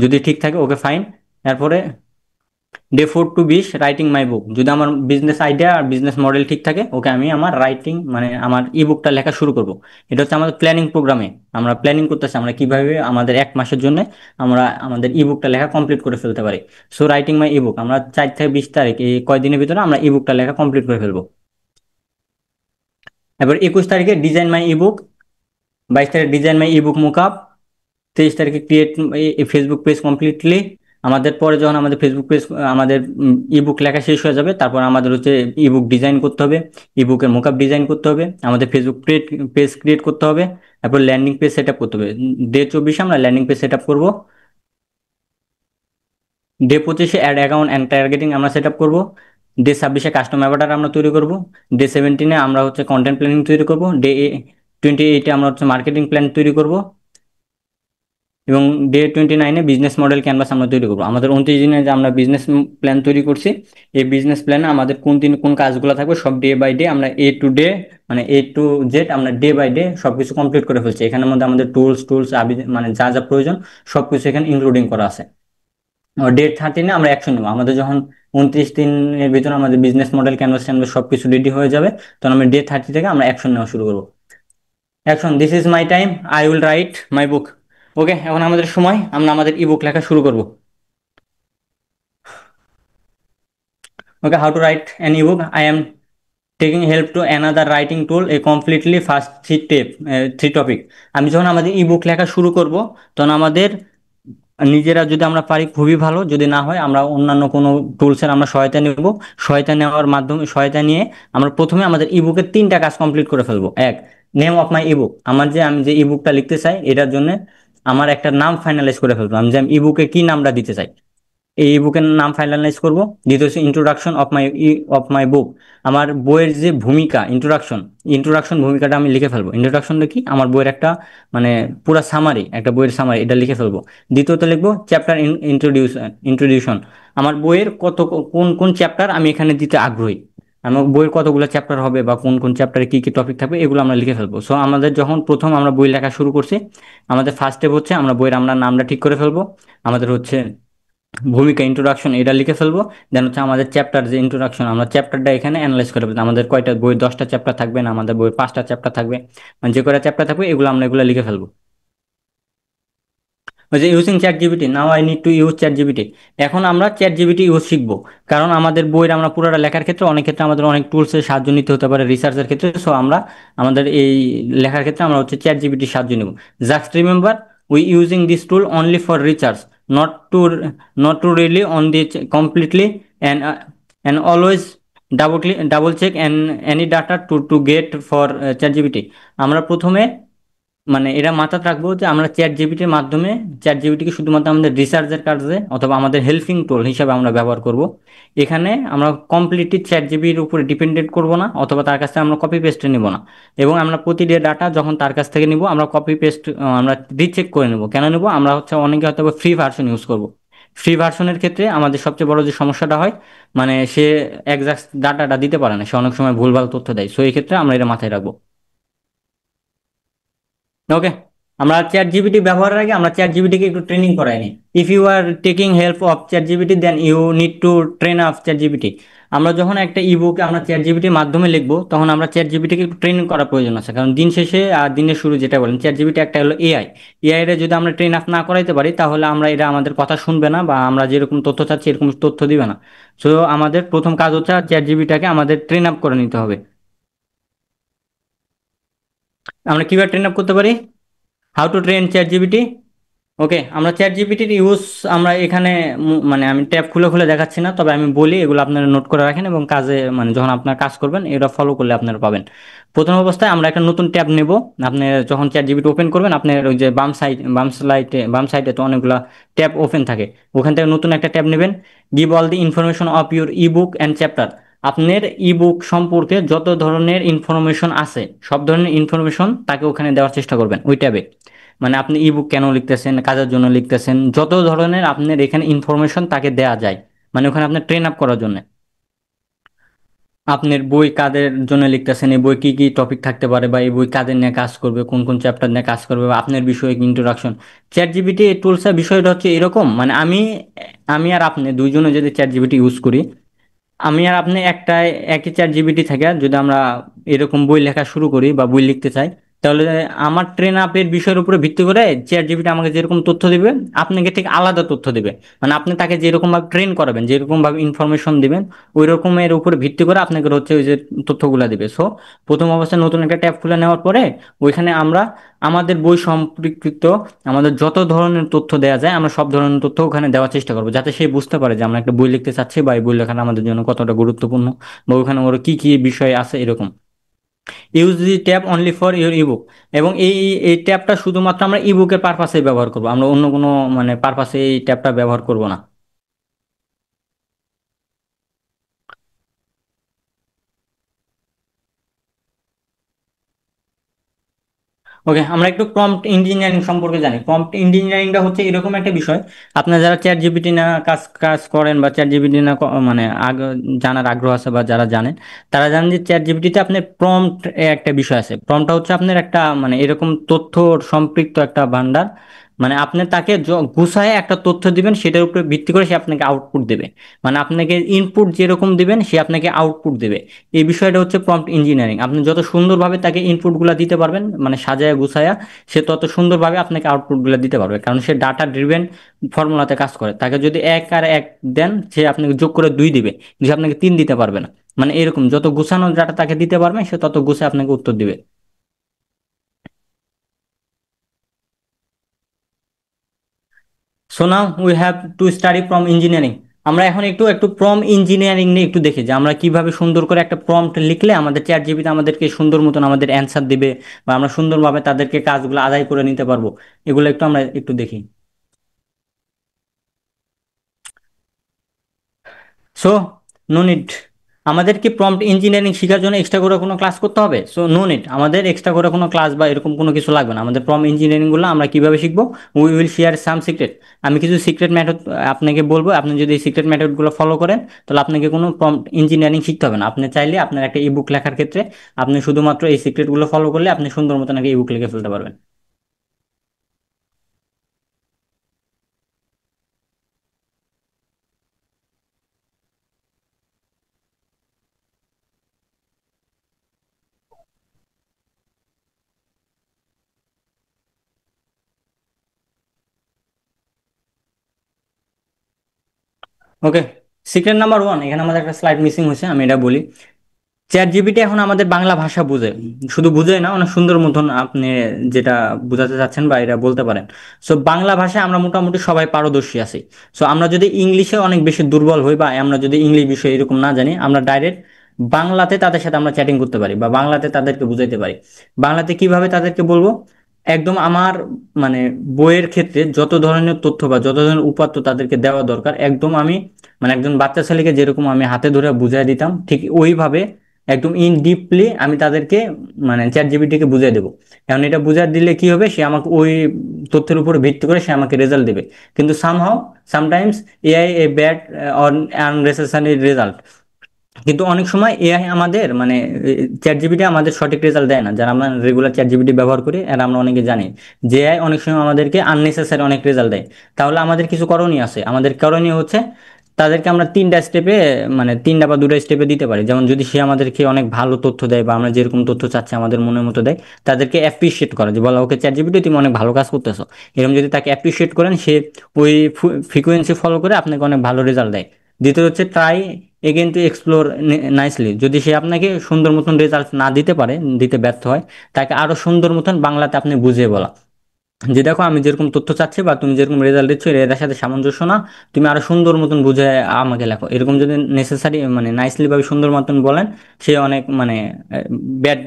যদি ঠিক থাকে ওকে ফাইন। তারপরে ডে 4 to 20 রাইটিং মাই বুক, যদি আমার বিজনেস আইডিয়া আর বিজনেস মডেল ঠিক থাকে ওকে আমি আমার রাইটিং মানে আমার ই বুকটা লেখা শুরু করব। এটা হচ্ছে আমাদের প্ল্যানিং প্রোগ্রামে আমরা প্ল্যানিং করতেছি আমরা কিভাবে আমাদের 1 মাসের জন্য আমরা আমাদের ই বুকটা লেখা কমপ্লিট করে ফেলতে পারি। সো রাইটিং মাই ই বুক, আমরা 4 থেকে 20 তারিখ এই কয়দিনের ভিতরে আমরা ই বুকটা লেখা কমপ্লিট করে ফেলবো। এবার 21 তারিখে ডিজাইন মাই ই বুক, 22 তারিখে ডিজাইন মাই ই বুক মুকআপ, 23 তারিখে ক্রিয়েট ফেসবুক পেজ কমপ্লিটলি। আমাদের পরে যখন আমাদের ফেসবুক পেজ আমাদের ইবুক লেখা শেষ হয়ে যাবে, তারপর আমাদের হচ্ছে ইবুক ডিজাইন করতে হবে, ইবুকের মোকআপ ডিজাইন করতে হবে, আমাদের ফেসবুক পেজ ক্রিয়েট করতে হবে, তারপর ল্যান্ডিং পেজ সেট আপ করতে হবে। ডে 24 আমরা ল্যান্ডিং পেজ সেট আপ করবো। Day 25 ad account and targeting আমরা সেট আপ করবো। ডে 26 কাস্টম অ্যাভাটার আমরা তৈরি করবো। ডে 17 আমরা হচ্ছে কন্টেন্ট প্ল্যানিং তৈরি করবো। ডে 28 আমরা হচ্ছে মার্কেটিং প্ল্যান তৈরি করবো। এবং ডে 29 বিজনেস মডেল ক্যানভাস আমরা তৈরি করবো। আমাদের 29 দিনে যে আমরা বিজনেস প্ল্যান তৈরি করছি, এই বিজনেস প্ল্যানে আমাদের কোন দিন কোন কাজগুলো থাকবে সব ডে বাই ডে আমরা A to D মানে A to Z আমরা ডে বাই ডে সবকিছু কমপ্লিট করে ফেলছি। এখানের মধ্যে আমাদের টুলস টুলস মানে যা যা প্রয়োজন সবকিছু এখানে ইনক্লুডিং করা আছে। ডে 30 আমরা অ্যাকশন নেবো। আমাদের যখন 29 দিনের ভিতরে আমাদের বিজনেস মডেল ক্যানভাস ক্যানভাস সবকিছু রেডি হয়ে যাবে, তখন আমরা ডে 30 থেকে আমরা অ্যাকশন নেওয়া শুরু করবো। Action, this is my time, I will write my book. Okay, এখন আমাদের সময়, আমরা আমাদের ই বুক লেখা শুরু করব। Okay, how to write an e book, I am taking help to another writing tool a completely first 3 topic. আমি যখন আমাদের ই বুক লেখা শুরু করব, তখন আমাদের নিজেরা যদি আমরা পারি খুবই ভালো, যদি না হয় আমরা অন্যান্য কোনো টুলসের আমরা সহায়তা নেব। সহায়তা নেওয়ার মাধ্যমে সহায়তা নিয়ে আমরা প্রথমে আমাদের ই বুকের 3টা কাজ কমপ্লিট করে ফেলবো। এক, নেম অফ মাই ই বুক, আমি যে ই বুকটা লিখতে চাই এটার জন্য আমার একটা নাম ফাইনালাইজ করে ফেলবো। আমি যে ই বুকে কি নামটা দিতে চাই এই বুকের নাম ফাইনালাইজ করব। দ্বিতীয় হচ্ছে ইন্ট্রোডাকশন অফ মাই বুক, আমার বইয়ের যে ভূমিকা ইন্ট্রোডাকশন, ইন্ট্রোডাকশন ভূমিকাটা আমি লিখে ফেলবো। ইন্ট্রোডাকশনটা কি, আমার বইয়ের একটা মানে পুরা সামারি, একটা বইয়ের সামারি, এটা লিখে ফেলবো। দ্বিতীয়ত লিখবো চ্যাপ্টার ইন্ট্রোডিউশন, আমার বইয়ের কোন কোন চ্যাপ্টার আমি এখানে দিতে আগ্রহী, আমার বইয়ের কতগুলো চ্যাপ্টার হবে বা কোন কোন চ্যাপ্টারে কি কি টপিক থাকবে এগুলো আমরা লিখে ফেলবো। সো আমাদের যখন প্রথম আমরা বই লেখা শুরু করছি, আমাদের ফার্স্ট স্টেপ হচ্ছে আমরা বইয়ের আমরা নামটা ঠিক করে ফেলবো। আমাদের হচ্ছে ভূমিকা ইন্ট্রোডাকশন এটা লিখে ফেলবো। দেন হচ্ছে আমাদের চ্যাপ্টার যে ইন্ট্রোডাকশন, আমরা চ্যাপ্টারটা এখানে অ্যানালাইজ করে ফেলবো। আমাদের কয়টা বই, 10টা চ্যাপ্টার থাকবে না আমাদের বই 5টা চ্যাপ্টার থাকবে, মানে যে কয়টা চ্যাপ্টার থাকবে এগুলো আমরা এগুলো লিখে ফেলবো। ওই যে using chat GPT, now I need to use chat GPT, এখন আমরা চ্যাট জিপিটি ইউজ শিখবো। কারণ আমাদের বইয়ের আমরা পুরোটা লেখার ক্ষেত্রে অনেক ক্ষেত্রে আমাদের অনেক টুলসের সাহায্য নিতে হতে পারে রিসার্চের ক্ষেত্রে। সো আমরা আমাদের এই লেখার ক্ষেত্রে আমরা হচ্ছে চ্যাট জিপিটির সাহায্য নেব। Just remember, we using this tool only for research, not to not to rely on the completely, and and always double check and any data to get for chat GPT. আমরা প্রথমে মানে এটা মাথায় রাখবো যে আমরা চ্যাট জিপিটির মাধ্যমে chat জিপিটিকে শুধুমাত্র আমাদের রিসার্চের কাজে অথবা আমাদের হেল্পিং টুল হিসাবে আমরা ব্যবহার করব। এখানে আমরা কমপ্লিটলি চ্যাট জিপির উপরে ডিপেন্ডেন্ট করব না, অথবা তার কাছ থেকে আমরা কপি পেস্ট নিব না। এবং আমরা প্রতিটি ডাটা যখন তার কাছ থেকে নিব আমরা কপি পেস্ট আমরা রিচেক করে নেব। কেন নেব, আমরা হচ্ছে অনেকে হয়তো ফ্রি ভার্সন ইউজ করব। ফ্রি ভার্সনের ক্ষেত্রে আমাদের সবচেয়ে বড় যে সমস্যাটা হয়, মানে সে একজাক্ট ডাটাটা দিতে পারে না, সে অনেক সময় ভুলভাল তথ্য দেয়। সো এই ক্ষেত্রে আমরা এটা মাথায় রাখবো। ওকে, আমরা চ্যাট জিপিটি ব্যবহারের আগে আমরা চ্যাট জিপিটিকে একটু ট্রেনিং করাই নিই। If you are taking help of chat GPT then you need to train up chat GPT. আমরা যখন একটা ইবুক আমরা চ্যাট জিপিটির মাধ্যমে লিখবো, তখন আমরা চ্যাট জিপিটিকে একটু ট্রেনিং করার প্রয়োজন আছে। কারণ দিন শেষে আর দিনের শুরু যেটা বলেন, চ্যাট জিপিটি একটা হলো এআই। এআই এর যদি আমরা ট্রেন আপ না করাইতে পারি, তাহলে আমরা এটা আমাদের কথা শুনবে না, বা আমরা যেরকম তথ্য চাচ্ছি এরকম তথ্য দিবে না। সো আমাদের প্রথম কাজ হচ্ছে চ্যাট জিপিটাকে আমাদের ট্রেন আপ করে নিতে হবে। আমরা কিভাবে ট্রেন আপ করতে পারি, how to train chat GPT? Okay, আমরা চ্যাট জিপিটির ইউজ আমরা এখানে মানে আমি ট্যাব খুলে খুলে দেখাচ্ছি না, তবে আমি বলি এগুলো আপনারা নোট করে রাখেন এবং কাজে মানে যখন আপনার কাজ করবেন এটা ফলো করলে আপনারা পাবেন। প্রথম অবস্থায় আমরা একটা নতুন ট্যাব নেব। আপনি যখন চ্যাট জিপিটি ওপেন করবেন, আপনার ওই যে বাম সাইডে তো অনেকগুলো ট্যাব ওপেন থাকে, ওখান থেকে নতুন একটা ট্যাব নেবেন। Give all the information of your ebook and chapter. আপনার ইবুক সম্পর্কে যত ধরনের ইনফরমেশন আছে সব ধরনের ইনফরমেশন তাকে ওখানে দেওয়ার চেষ্টা করবেন ওই ট্যাবে। মানে আপনি ইবুক কেন লিখতেছেন, কাজের জন্য লিখতেছেন, যত ধরনের আপনার এখানে ইনফরমেশন তাকে দেয়া যায়, মানে ওখানে আপনার ট্রেন আপ করার জন্য। আপনার বই কাদের জন্য লিখতেছেন, এই বই কি কি টপিক থাকতে পারে, বা এই বই কাদের নিয়ে কাজ করবে, কোন কোন চ্যাপ্টার নিয়ে কাজ করবে, বা আপনার বিষয়ে ইন্ট্রোডাকশন। চ্যাট জিপিটি টুলসের বিষয়টা হচ্ছে এরকম, মানে আমি আমি আর আপনি দুইজনে যদি চ্যাট জিপিটি ইউজ করি, আমি আর আপনি একটা একই চ্যাট জিপিটি থেকে যদি আমরা এরকম বই লেখা শুরু করি বা বই লিখতে চাই, তাহলে আমার ট্রেন আপের বিষয়ের উপরে ভিত্তি করে চ্যাট জিপিটি আমাকে যেরকম তথ্য দিবে আপনাকে ঠিক আলাদা তথ্য দিবে। মানে আপনি তাকে যেরকম ভাবে ট্রেন করাবেন, যেরকম ভাবে ইনফরমেশন দিবেন, ওই রকমের উপরে ভিত্তি করে আপনাকে হচ্ছে ওই যে তথ্যগুলা দিবে। সো প্রথম অবস্থায় নতুন একটা ট্যাব খুলে নেওয়ার পরে ওইখানে আমরা আমাদের বই সম্পর্কিত আমাদের যত ধরনের তথ্য দেওয়া যায় আমরা সব ধরনের তথ্য ওখানে দেওয়ার চেষ্টা করবো, যাতে সে বুঝতে পারে যে আমরা একটা বই লিখতে চাচ্ছি বা এই বই লেখাটা আমাদের জন্য কতটা গুরুত্বপূর্ণ, বা ওখানে ওর কি কি বিষয় আছে এরকম। Use the tab only for your ebook. এবং এই ট্যাবটা শুধুমাত্র আমরা ইবুকের পারপাসে ব্যবহার করবো, আমরা অন্য কোনো মানে পারপাসে এই ট্যাবটা ব্যবহার করব না। ওকে, আমরা একটু প্রম্পট ইঞ্জিনিয়ারিং সম্পর্কে জানি। প্রম্পট ইঞ্জিনিয়ারিংটা হচ্ছে এরকম একটা বিষয়, আপনারা যারা চ্যাট জিপিটি না কাজ কাজ করেন বা চ্যাট জিপিটি না মানে জানার আগ্রহ আছে বা যারা জানেন, তারা জানেন যে চ্যাট জিপিটিতে আপনার প্রম্পট একটা বিষয় আছে। প্রম্পটটা হচ্ছে আপনার একটা মানে এরকম তথ্য সম্পৃক্ত একটা ভান্ডার, মানে আপনি তাকে গুছায় একটা তথ্য দিবেন, সেটার উপরে ভিত্তি করে সে আপনাকে আউটপুট দেবে। মানে আপনাকে ইনপুট যেরকম দিবেন সে আপনাকে আউটপুট দেবে। এই বিষয়টা হচ্ছে প্রম্পট ইঞ্জিনিয়ারিং। আপনি যত সুন্দরভাবে তাকে ইনপুটগুলো দিতে পারবেন, মানে সাজায়া গুছায়া, সে তত সুন্দরভাবে আপনাকে আউটপুটগুলো দিতে পারবে, কারণ সে ডাটা ড্রিভেন ফর্মুলাতে কাজ করে। তাকে যদি এক আর এক দেন, সে আপনাকে যোগ করে দুই দিবে, কিন্তু সে আপনাকে তিন দিতে পারবে না। মানে এরকম যত গুছানো ডাটা তাকে দিতে পারবেন সে তত গুছায় আপনাকে উত্তর দিবে। So now we have to study prompt engineering. আমরা এখন একটু একটু প্রম ইঞ্জিনিয়ারিং নিয়ে একটু দেখি যে আমরা কিভাবে সুন্দর করে একটা প্রম্পট লিখলে আমাদের চ্যাট জিপিটি আমাদেরকে সুন্দর মতন আমাদের অ্যান্সার দিবে, বা আমরা সুন্দরভাবে তাদেরকে কাজগুলো আদায় করে নিতে পারবো। এগুলো একটু আমরা একটু দেখি। সো নো নিড, আমাদের কি প্রম্পট ইঞ্জিনিয়ারিং শেখার জন্য এক্সট্রা করে কোনো ক্লাস করতে হবে? সো নো নিড, আমাদের এক্সট্রা করে কোনো ক্লাস বা এরকম কোনো কিছু লাগবে না। আমাদের প্রম্পট ইঞ্জিনিয়ারিংগুলো আমরা কিভাবে শিখবো, we will share some secret. আমি কিছু সিক্রেট মেথড আপনাকে বলবো, আপনি যদি এই সিক্রেট মেথডগুলো ফলো করেন তাহলে আপনাকে কোনো প্রম্পট ইঞ্জিনিয়ারিং শিখতে হবে না। আপনি চাইলে আপনার একটা ইবুক লেখার ক্ষেত্রে আপনি শুধুমাত্র এই সিক্রেটগুলো ফলো করলে আপনি সুন্দর মতন একটা ইবুক লিখে ফেলতে পারবেন। ওকে, সিক্রেট নাম্বার ওয়ান, এখানে আমাদের একটা স্লাইড মিসিং হয়েছে, আমি এটা বলি। চ্যাট জিপিটি এখন আমাদের বাংলা ভাষা বুঝে, শুধু বুঝে না, অনেক সুন্দর মতন আপনি যেটা বোঝাতে চাচ্ছেন বা এটা বলতে পারেন। সো বাংলা ভাষায় আমরা মোটামুটি সবাই পারদর্শী আছি। সো আমরা যদি ইংলিশে অনেক বেশি দুর্বল হই বা আমরা যদি ইংলিশ বিষয়ে এরকম না জানি, আমরা ডাইরেক্ট বাংলাতে তাদের সাথে আমরা চ্যাটিং করতে পারি বা বাংলাতে তাদেরকে বুঝাইতে পারি। বাংলাতে কিভাবে তাদেরকে বলবো, একদম আমার মানে বইয়ের ক্ষেত্রে যত ধরনের তথ্য বা যত ধরনের উপাত্ত তাদেরকে দেওয়া দরকার, একদম আমি মানে একজন বাচ্চা ছেলেকে যেরকম আমি হাতে ধরে বুঝাই দিতাম, ঠিক ওইভাবে একদম ইন ডিপলি আমি তাদেরকে মানে চ্যাট জিপিটিকে বুঝিয়ে দেবো। এখন এটা বুঝাই দিলে কি হবে, সে আমাকে ওই তথ্যের উপর ভিত্তি করে সে আমাকে রেজাল্ট দেবে। কিন্তু somehow sometimes AI a bad or unnecessary result. কিন্তু অনেক সময় এআই আমাদের মানে চ্যাট জিপিটি আমাদের সঠিক রেজাল্ট দেয় না। যারা আমরা রেগুলার চ্যাট জিপিটি ব্যবহার করি আর আমরা অনেকে জানি যে এআই অনেক সময় আমাদেরকে আননেসেসারি অনেক রেজাল্ট দেয়। তাহলে আমাদের কিছু করণীয় আছে। আমাদের করণীয় হচ্ছে তাদেরকে আমরা তিনটা স্টেপে মানে তিনটা বা দুটো স্টেপে দিতে পারি। যেমন যদি সে আমাদেরকে অনেক ভালো তথ্য দেয় বা আমরা যেরকম তথ্য চাচ্ছি আমাদের মনের মতো দেয়, তাদেরকে অ্যাপ্রিসিয়েট করা, যে বলা ওকে চ্যাট জিপিটি তুমি অনেক ভালো কাজ করতেছো, এরকম যদি তাকে অ্যাপ্রিসিয়েট করেন সে ওই ফ্রিকোয়েন্সি ফলো করে আপনাকে অনেক ভালো রেজাল্ট দেয়। দ্বিতীয় হচ্ছে try again to explore nicely. যদি সে আপনাকে সুন্দর মতন রেজাল্ট না দিতে পারে, দিতে ব্যর্থ হয়, তাকে আরো সুন্দর মতন বাংলাতে আপনি বুঝিয়ে বলা। যে দেখো আমি যেরকম তথ্য চাচ্ছি বা তুমি যেরকম রেজাল্ট দিচ্ছ এর সাথে সামঞ্জস্য না, তুমি আরো সুন্দর মতন বুঝে আমাকে লেখো। এরকম যদি নেসেসারি মানে নাইসলি ভাবে সুন্দর মতন বলেন, সে অনেক মানে ব্যাড,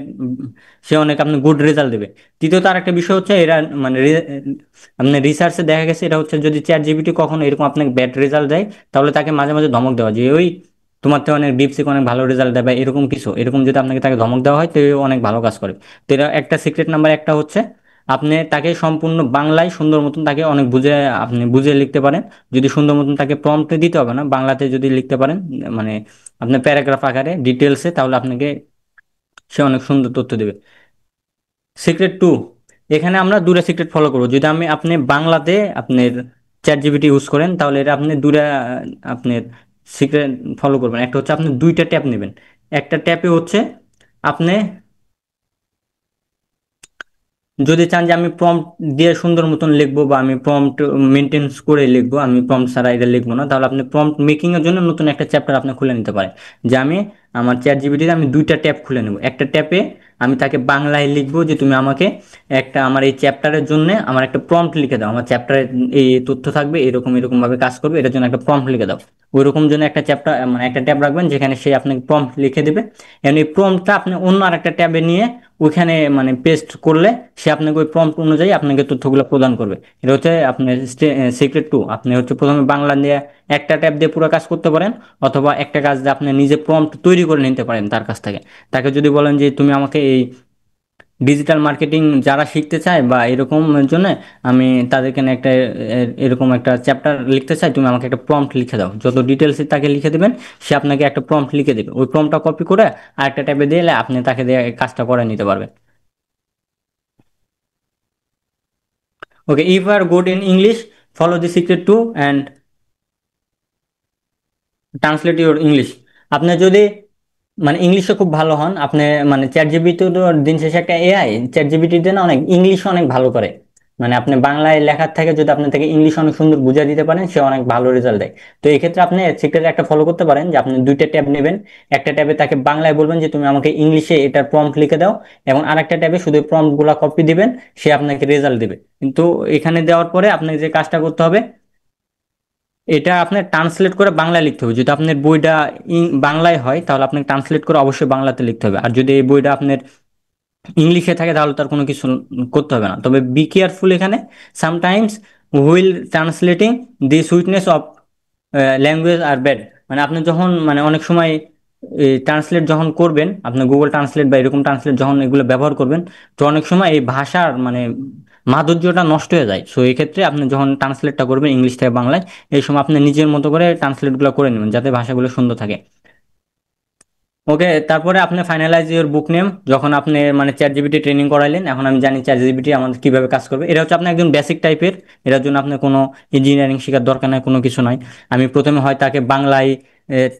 সে অনেক আপনি গুড রেজাল্ট দেবে। তৃতীয়ত আর একটা বিষয় হচ্ছে এরা মানে আপনার রিসার্চে দেখা গেছে এটা হচ্ছে যদি চ্যাট জিপিটি কখনো এরকম আপনাকে ব্যাড রেজাল্ট দেয়, তাহলে তাকে মাঝে মাঝে ধমক দেওয়া যে ওই তোমার তো অনেক ডিপসিক অনেক ভালো রেজাল্ট দেয় বা এরকম কিছু, এরকম যদি আপনাকে তাকে ধমক দেওয়া হয় তো এও অনেক ভালো কাজ করে। তো এরা একটা সিক্রেট নাম্বার একটা হচ্ছে আপনি তাকে সম্পূর্ণ বাংলায় সুন্দর মতন তাকে অনেক বুঝে আপনি বুঝে লিখতে পারেন। যদি সুন্দর মতন তাকে প্রম্পটে দিতে হবে না, বাংলাতে যদি লিখতে পারেন মানে আপনার প্যারাগ্রাফ আকারে ডিটেলসে, তাহলে আপনাকে সে অনেক সুন্দর তথ্য দেবে। সিক্রেট টু, এখানে আমরা দুটা সিক্রেট ফলো করবো। যদি আপনি বাংলাতে আপনার চ্যাট জিপিটি ইউজ করেন, তাহলে এটা আপনি দুটা আপনার সিক্রেট ফলো করবেন। একটা হচ্ছে আপনি দুইটা ট্যাব নেবেন। একটা ট্যাপে হচ্ছে আপনি যদি চান যে আমি প্রম্পট দিয়ে সুন্দর মতন লিখবো বা আমি প্রম্পট মেনটেন্স করে লিখবো, আমি প্রম্পট ছাড়া এটা লিখবো না, তাহলে আপনি প্রম্পট মেকিং এর জন্য নতুন একটা চ্যাপ্টার আপনি খুলে নিতে পারেন। যে আমি আমার চ্যাট জিপিটিতে আমি দুইটা ট্যাব খুলে নেব। একটা ট্যাপে আমি তাকে বাংলায় লিখবো যে তুমি আমাকে একটা আমার এই চ্যাপ্টারের জন্য আমার একটা প্রম্পট লিখে দাও, আমার চ্যাপ্টারে এই এই তথ্য থাকবে, এরকম এরকম ভাবে কাজ করবে, এটার জন্য একটা প্রম্পট লিখে দাও। ওইরকম জন্য একটা চ্যাপ্টার মানে একটা ট্যাব রাখবেন যেখানে সে আপনাকে প্রম্পট লিখে দেবে। এবং এই প্রম্পটটা আপনি অন্য আরেকটা ট্যাবে নিয়ে ওইখানে মানে পেস্ট করলে সে আপনাকে ওই প্রম্পট অনুযায়ী আপনাকে তথ্যগুলো প্রদান করবে। এটা হচ্ছে আপনার সিক্রেট টু। আপনি হচ্ছে প্রথমে বাংলা দিয়ে একটা ট্যাব দিয়ে পুরো কাজ করতে পারেন, অথবা একটা কাজ দিয়ে আপনি নিজে প্রম্পট তৈরি করে নিতে পারেন তার কাছ থেকে। তাকে যদি বলেন যে তুমি আমাকে এই ডিজিটাল মার্কেটিং যারা শিখতে চায় বা এরকম জন্য আমি তাদেরকে নিয়ে একটা এরকম একটা চ্যাপ্টার লিখতে চাই, তুমি আমাকে একটা প্রম্পট লিখে দাও, যত ডিটেলস তাকে লিখে দেবেন সে আপনাকে একটা প্রম্পট লিখে দেবে। ওই প্রম্পটটা কপি করে আরেকটা ট্যাবে দিলে আপনি তাকে দিয়ে এই কাজটা করে নিতে পারবেন। Okay, if you are good in English, follow the secret too and translate your English. আপনি যদি মানে ইংলিশে খুব ভালো হন, আপনি মানে চ্যাট জিপিটি তো দিন শেষে একটা এআই, চ্যাট জিপিটিতে না অনেক ইংলিশ অনেক ভালো করে। মানে আপনি বাংলায় লেখার থেকে যদি আপনি থেকে ইংলিশ অনেক সুন্দর বুঝিয়ে দিতে পারেন, সে অনেক ভালো রেজাল্ট দেয়। তো এই ক্ষেত্রে আপনি সিক্রেট একটা ফলো করতে পারেন যে আপনি দুইটা ট্যাব নেবেন। একটা ট্যাবে তাকে বাংলায় বলবেন যে তুমি আমাকে ইংলিশে এটার প্রম্পট লিখে দাও, এবং আরেকটা ট্যাবে শুধু প্রম্পট গুলা কপি দিবেন, সে আপনাকে রেজাল্ট দিবে। কিন্তু এখানে দেওয়ার পরে আপনাকে যে কাজটা করতে হবে, এটা আপনার ট্রান্সলেট করে বাংলায় লিখতে হবে। যদি আপনার বইটা বাংলায় হয় তাহলে আপনাকে ট্রান্সলেট করে অবশ্যই বাংলাতে লিখতে হবে। আর যদি এই বইটা আপনার ইংলিশে থাকে তাহলে তার কোনো কিছু করতে হবে না। তবে বি কেয়ারফুল এখানে, sometimes while translating the sweetness of language are bad. মানে আপনি যখন মানে অনেক সময় ট্রান্সলেট যখন করবেন, আপনি গুগল ট্রান্সলেট বা এরকম ট্রান্সলেট যখন এগুলো ব্যবহার করবেন, তো অনেক সময় এই ভাষার মানে মাধুর্যটা নষ্ট হয়ে যায়। সো এই ক্ষেত্রে আপনি যখন ট্রান্সলেটটা করবেন ইংলিশ থেকে বাংলায়, এই সময় আপনি নিজের মতো করে ট্রান্সলেটগুলো করে নেবেন যাতে ভাষাগুলো সুন্দর থাকে। ওকে, তারপরে আপনি ফাইনালাইজ ইউর বুক নেম। যখন আপনি মানে চ্যাট জিপিটি ট্রেনিং করাইলেন, এখন আমি জানি চ্যাট জিপিটি আমাদের কিভাবে কাজ করবে। এটা হচ্ছে আপনি একজন বেসিক টাইপের, এটার জন্য আপনার কোনো ইঞ্জিনিয়ারিং শেখার দরকার নাই, কোনো কিছু নাই। আমি প্রথমে হয় তাকে বাংলায়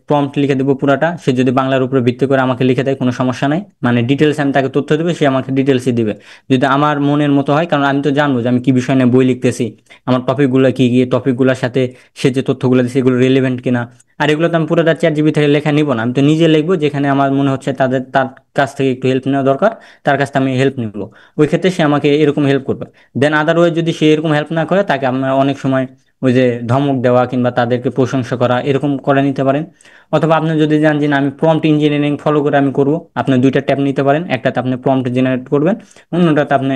প্রম্পট লিখে দেবো পুরাটা, সে যদি বাংলার উপরে ভিত্তি করে আমাকে লিখে দেয় কোনো সমস্যা নাই। মানে ডিটেলস আমি তাকে তথ্য দেবে, সে আমাকে ডিটেলসই দিবে যদি আমার মনের মতো হয়। কারণ আমি তো জানবো যে আমি কি বিষয় নিয়ে বই লিখতেছি, আমার টপিকগুলো কি কি, টপিকগুলোর সাথে সে যে তথ্যগুলো দিচ্ছে এগুলো রিলেভেন্ট কিনা। আর এগুলো তো আমি পুরোটা চ্যাট জিপি থেকে লেখা নিব না, আমি তো নিজে লিখবো। যেখানে আমার মনে হচ্ছে তার কাছ থেকে একটু হেল্প নেওয়া দরকার, তার কাছ থেকে আমি হেল্প নিব। ওই ক্ষেত্রে সে আমাকে এরকম হেল্প করবে। দেন আদারওয়াইজ যদি সে এরকম হেল্প না করে, তাকে আমরা অনেক সময় ওই যে ধমক দেওয়া কিংবা তাদেরকে প্রশংসা করা এরকম করে নিতে পারেন। অথবা আপনি যদি জান যে না, আমি প্রম্পট ইঞ্জিনিয়ারিং ফলো করে আমি করবো, আপনি দুইটা ট্যাব নিতে পারেন। একটাতে আপনি প্রম্পট জেনারেট করবেন, অন্যটাতে আপনি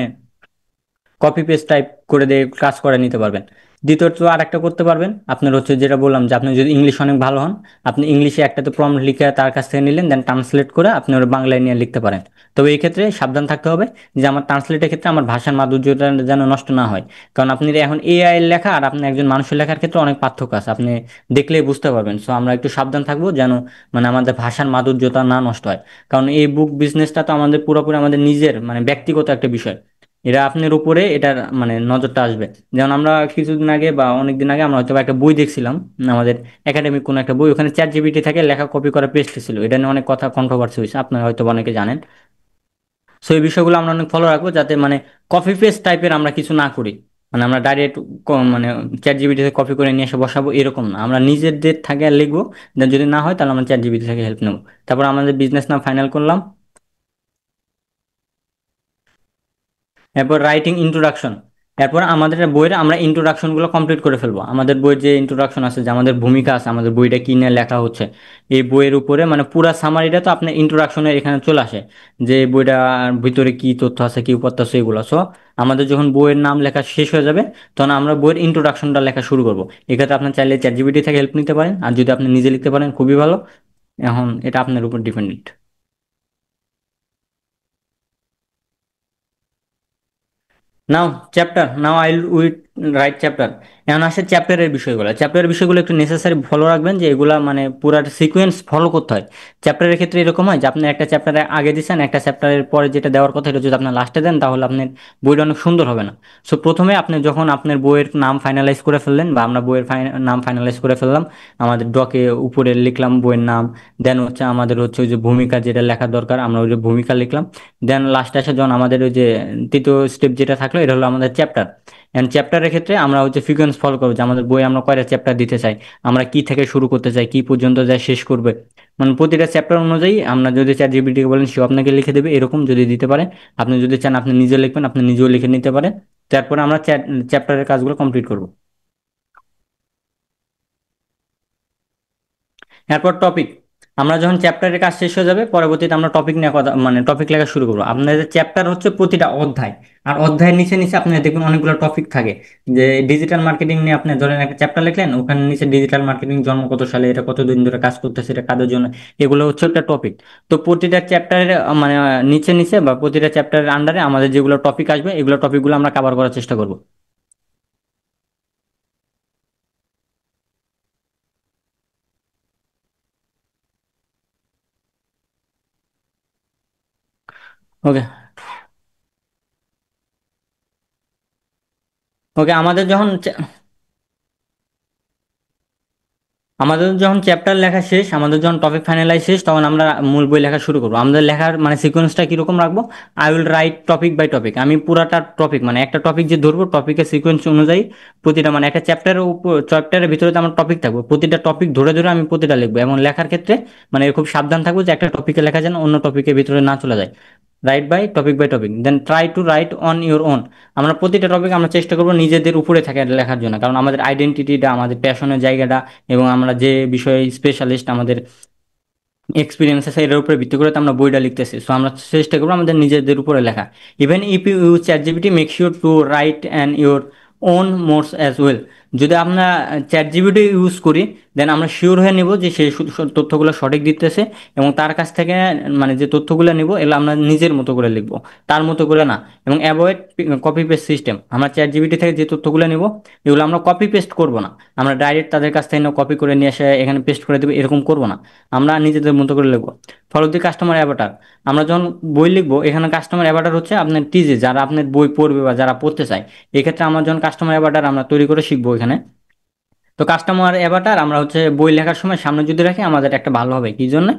কপি পেস্ট টাইপ করে দিয়ে কাজ করে নিতে পারবেন। দ্বিতীয়ত আর একটা করতে পারবেন, আপনার হচ্ছে যেটা বললাম যে আপনি যদি ইংলিশ অনেক ভালো হন, আপনি ইংলিশে একটাতে প্রম্পট লিখে তার কাছ থেকে নিলেন, দেন ট্রান্সলেট করে আপনি ওরা বাংলায় নিয়ে লিখতে পারেন। তবে এই ক্ষেত্রে সাবধান থাকতে হবে যে আমার ট্রান্সলেটের ক্ষেত্রে আমার ভাষার মাধুর্যটা যেন নষ্ট না হয়। কারণ আপনি এখন এআই এর লেখা আর আপনি একজন মানুষের লেখার ক্ষেত্রে অনেক পার্থক্য আছে, আপনি দেখলেই বুঝতে পারবেন। সো আমরা একটু সাবধান থাকবো যেন মানে আমাদের ভাষার মাধুর্যতা না নষ্ট হয়। কারণ এই বুক বিজনেসটা তো আমাদের পুরোপুরি আমাদের নিজের মানে ব্যক্তিগত একটা বিষয়। এটা আপনার উপরে এটার মানে নজরটা আসবে। যেমন আমরা কিছুদিন আগে বা অনেকদিন আগে আমরা হয়তো বা একটা বই দেখছিলাম, আমাদের একাডেমিক কোনো একটা বই, ওখানে চ্যাট জিপিটি থেকে লেখা কপি করা পেস্ট ছিল। এটা নিয়ে অনেক কথা কন্ট্রোভার্সি হয়েছে, আপনারা হয়তো বা অনেকে জানেন। সো এই বিষয়গুলো আমরা অনেক ফলো রাখবো যাতে মানে কপি পেস্ট টাইপের আমরা কিছু না করি। মানে আমরা ডাইরেক্ট মানে চ্যাট জিপিটি থেকে কপি করে নিয়ে এসে বসাবো এরকম না, আমরা নিজেদের থেকে লিখবো। Then যদি না হয় তাহলে আমরা চ্যাট জিপিটি থেকে হেল্প নেবো। তারপর আমাদের বিজনেস নাম ফাইনাল করলাম। এরপর রাইটিং ইন্ট্রোডাকশন। এরপর আমাদের বইয়ের আমরা ইন্ট্রোডাকশনগুলো কমপ্লিট করে ফেলবো। আমাদের বইয়ের যে ইন্ট্রোডাকশন আছে, যে আমাদের ভূমিকা আছে, আমাদের বইটা কী নিয়ে লেখা হচ্ছে, এই বইয়ের উপরে মানে পুরা সামারিটা তো আপনার ইন্ট্রোডাকশনের এখানে চলে আসে, যে এই বইটার ভিতরে কি তথ্য আছে, কি উপাত্ত আছে, এগুলো। সো আমাদের যখন বইয়ের নাম লেখা শেষ হয়ে যাবে, তখন আমরা বইয়ের ইন্ট্রোডাকশনটা লেখা শুরু করবো। এক্ষেত্রে আপনি চাইলে চ্যাট জিপিটি থেকে হেল্প নিতে পারেন, আর যদি আপনি নিজে লিখতে পারেন খুবই ভালো। এখন এটা আপনার উপর dependent. Now chapter, now I will right chapter. এখন আসে চ্যাপ্টারের বিষয়গুলো। চ্যাপ্টারের বিষয়গুলো একটু নেসেসারি ফলো রাখবেন, যে এগুলা মানে পুরা সিকোয়েন্স ফলো করতে হয়। চ্যাপ্টারের ক্ষেত্রে এরকম হয় যে আপনি একটা চ্যাপ্টারে আগে দিচ্ছেন, একটা চ্যাপ্টারের পরে যেটা দেওয়ার কথা এটা যদি আপনার লাস্টে দেন, তাহলে আপনার বইটা অনেক সুন্দর হবে না। সো প্রথমে আপনি যখন আপনার বইয়ের নাম ফাইনালাইজ করে ফেললেন, বা আমরা বইয়ের নাম ফাইনালাইজ করে ফেললাম, আমাদের ডকে উপরে লিখলাম বইয়ের নাম, দেন হচ্ছে আমাদের হচ্ছে ওই যে ভূমিকা যেটা লেখা দরকার, আমরা ওই যে ভূমিকা লিখলাম। দেন লাস্টে আসে যখন আমাদের ওই যে তৃতীয় স্টেপ যেটা থাকলো, এটা হলো আমাদের চ্যাপ্টার। এন্ড চ্যাপ্টারের ক্ষেত্রে আমরা হচ্ছে সিকোয়েন্স ফলো করবো, যে আমাদের বই আমরা কয়টা চ্যাপ্টার দিতে চাই, আমরা কি থেকে শুরু করতে চাই, কি পর্যন্ত যায় শেষ করবে। মানে প্রতিটা চ্যাপ্টার অনুযায়ী আমরা যদি চ্যাট জিপিটিকে বলেন, সেও আপনাকে লিখে দেবে, এরকম যদি দিতে পারে। আপনি যদি চান আপনি নিজে লিখবেন, আপনি নিজেও লিখে নিতে পারেন। তারপরে আমরা চ্যাপ্টারের কাজগুলো কমপ্লিট করবো। এরপর টপিক। আমরা যখন চ্যাপ্টারের কাজ শেষ হয়ে যাবে, পরবর্তীতে আমরা টপিক নিয়ে কথা মানে টপিক লেখা শুরু করবো। আপনাদের চ্যাপ্টার হচ্ছে প্রতিটা অধ্যায়, আর অধ্যায়ের নিচে নিচে আপনার দেখবেন অনেকগুলো টপিক থাকে। যে ডিজিটাল মার্কেটিং নিয়ে আপনি ধরেন একটা চ্যাপ্টার লিখলেন, ওখানে নিচে ডিজিটাল মার্কেটিং জন্ম কত সালে, এটা কতদিন ধরে কাজ করতেছে, এটা কাদের জন্য, এগুলো হচ্ছে একটা টপিক। তো প্রতিটা চ্যাপ্টারের মানে নিচে নিচে বা প্রতিটা চ্যাপ্টারের আন্ডারে আমাদের যেগুলো টপিক আসবে, এগুলো টপিকগুলো আমরা কভার করার চেষ্টা করবো। ওকে। ওকে, আমাদের যখন চ্যাপ্টার লেখা শেষ, আমাদের যখন টপিক ফাইনালাইজ শেষ, তখন আমরা মূল বই লেখা শুরু করবো। আমাদের লেখার মানে সিকোয়েন্সটা কীরকম রাখবো, I will write topic by topic. আমি পুরাটা টপিক মানে একটা টপিক যে ধরবো, টপিকের সিকোয়েন্স অনুযায়ী প্রতিটা মানে একটা চ্যাপ্টারের উপর চ্যাপ্টারের ভিতরে তো আমার টপিক থাকবো, প্রতিটা টপিক ধরে ধরে আমি প্রতিটা লিখবো। এবং লেখার ক্ষেত্রে মানে খুব সাবধান থাকবো যে একটা টপিকে লেখা যেন অন্য টপিকের ভিতরে না চলে যায়। Write by topic, then try to write on your own. আমরা প্রতিটা টপিক আমরা চেষ্টা করবো নিজেদের উপরে থাকে লেখার জন্য, কারণ আমাদের আইডেন্টিটিটা, আমাদের প্যাশনের জায়গাটা, এবং আমরা যে বিষয়ে স্পেশালিস্ট, আমাদের এক্সপিরিয়েন্স আছে, এটার উপরে ভিত্তি করে তো আমরা বইটা লিখতেছি। সো আমরা চেষ্টা করবো আমাদের নিজেদের উপরে লেখা। Even if you use chat GPT, make sure to write and your own mods as well. যদি আমরা চ্যাট জিপিটি ইউজ করি, দেন আমরা শিওর হয়ে নিব যে সে তথ্যগুলো সঠিক দিতেছে, এবং তার কাছ থেকে মানে যে তথ্যগুলো নিব, এগুলো আমরা নিজের মতো করে লিখবো, তার মতো করে না। এবং অ্যাভয়েড কপি পেস্ট সিস্টেম। আমরা চ্যাট জিপিটি থেকে যে তথ্যগুলো নিব, এগুলো আমরা কপি পেস্ট করবো না। আমরা ডাইরেক্ট তাদের কাছ থেকে কপি করে নিয়ে এসে এখানে পেস্ট করে দেবো, এরকম করবো না। আমরা নিজেদের মতো করে লিখবো। ফলো দি কাস্টমার অ্যাভাটার। আমরা যখন বই লিখবো, এখানে কাস্টমার অ্যাভাটার হচ্ছে আপনার টিজে, যারা আপনার বই পড়বে বা যারা পড়তে চায়। এক্ষেত্রে আমরা যখন কাস্টমার অ্যাভাটার আমরা তৈরি করে শিখবো এখানে। তো কাস্টমার অ্যাভাটার আমরা হচ্ছে বই লেখার সময় সামনে যদি রাখি, আমাদের একটা ভালো হবে কি জন্য,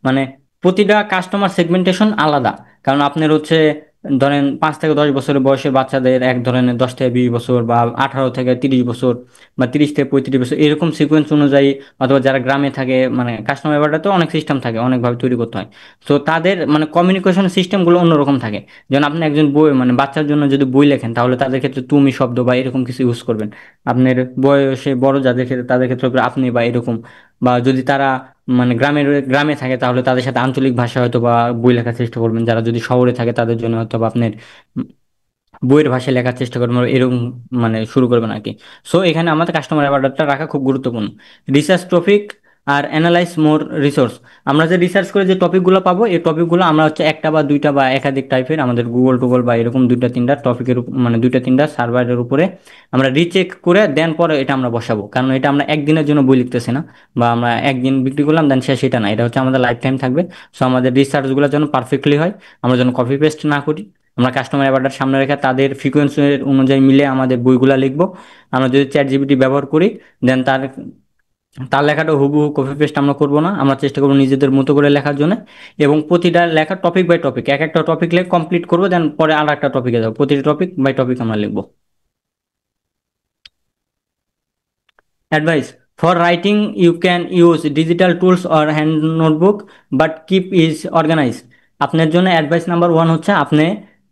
মানে প্রতিটা কাস্টমার সেগমেন্টেশন আলাদা। কারণ আপনার হচ্ছে ধরেন 5 থেকে 10 বছরের বয়সের বাচ্চাদের এক ধরনের, 10 থেকে 20 বছর, বা 18 থেকে 30 বছর, বা 30 থেকে 35 বছর, এরকম সিকোয়েন্স অনুযায়ী। অথবা যারা গ্রামে থাকে, মানে কাস্টমার অ্যাভাটার তো অনেক সিস্টেম থাকে, অনেকভাবে তৈরি করতে হয়। তো তাদের মানে কমিউনিকেশন সিস্টেমগুলো অন্যরকম থাকে। যেমন আপনি একজন বই মানে বাচ্চার জন্য যদি বই লেখেন, তাহলে তাদের ক্ষেত্রে তুমি শব্দ বা এরকম কিছু ইউজ করবেন। আপনার বয়সে বড় যাদের ক্ষেত্রে, তাদের ক্ষেত্রে হবে আপনি বা এরকম। বা যদি তারা মানে গ্রামে থাকে, তাহলে তাদের সাথে আঞ্চলিক ভাষা হয়তো বা বই লেখার চেষ্টা করবেন। যারা যদি শহরে থাকে, তাদের জন্য হয়তো বা আপনার বইয়ের ভাষায় লেখার চেষ্টা করবেন, বা এরকম মানে শুরু করবেন আর কি। সো এখানে আমাদের কাস্টমার অ্যাভাটারটা রাখা খুব গুরুত্বপূর্ণ। রিসার্চ টপিক আর অ্যানালাইজ মোর রিসোর্স। আমরা যে রিসার্চ করে যে টপিকগুলো পাবো, এই টপিকগুলো আমরা হচ্ছে একটা বা দুইটা বা একাধিক টাইপের আমাদের গুগল বা এরকম দুইটা তিনটা টপিকের মানে দুইটা তিনটা সার্ভারের উপরে আমরা রিচেক করে দেন পরে এটা আমরা বসাবো। কারণ এটা আমরা একদিনের জন্য বই লিখতেছি না, বা আমরা একদিন বিক্রি করলাম দেন শেষ, এটা না, এটা হচ্ছে আমাদের লাইফ টাইম থাকবে। সো আমাদের রিসার্চগুলো যেন পারফেক্টলি হয়, আমরা যেন কপি পেস্ট না করি। আমরা কাস্টমার অ্যাভাটার সামনে রেখে তাদের ফ্রিকোয়েন্সির অনুযায়ী মিলে আমাদের বইগুলা লিখবো। আমরা যদি চ্যাট জিপিটি ব্যবহার করি, দেন তার তার লেখাটা হুবহু কপি পেস্ট আমরা করবো না, আমরা চেষ্টা করবো নিজেদের মতো করে লেখার জন্য। এবং প্রতিটা লেখা টপিক বাই টপিক, এক একটা টপিক লিখে কমপ্লিট করবো, দেন পরে আর একটা টপিকে যাবো, প্রতিটা টপিক বাই টপিক আমরা লিখবো। Advice for writing, you can use digital tools or hand notebook, but keep is organise. আপনার জন্য অ্যাডভাইস নাম্বার 1 হচ্ছে আপনি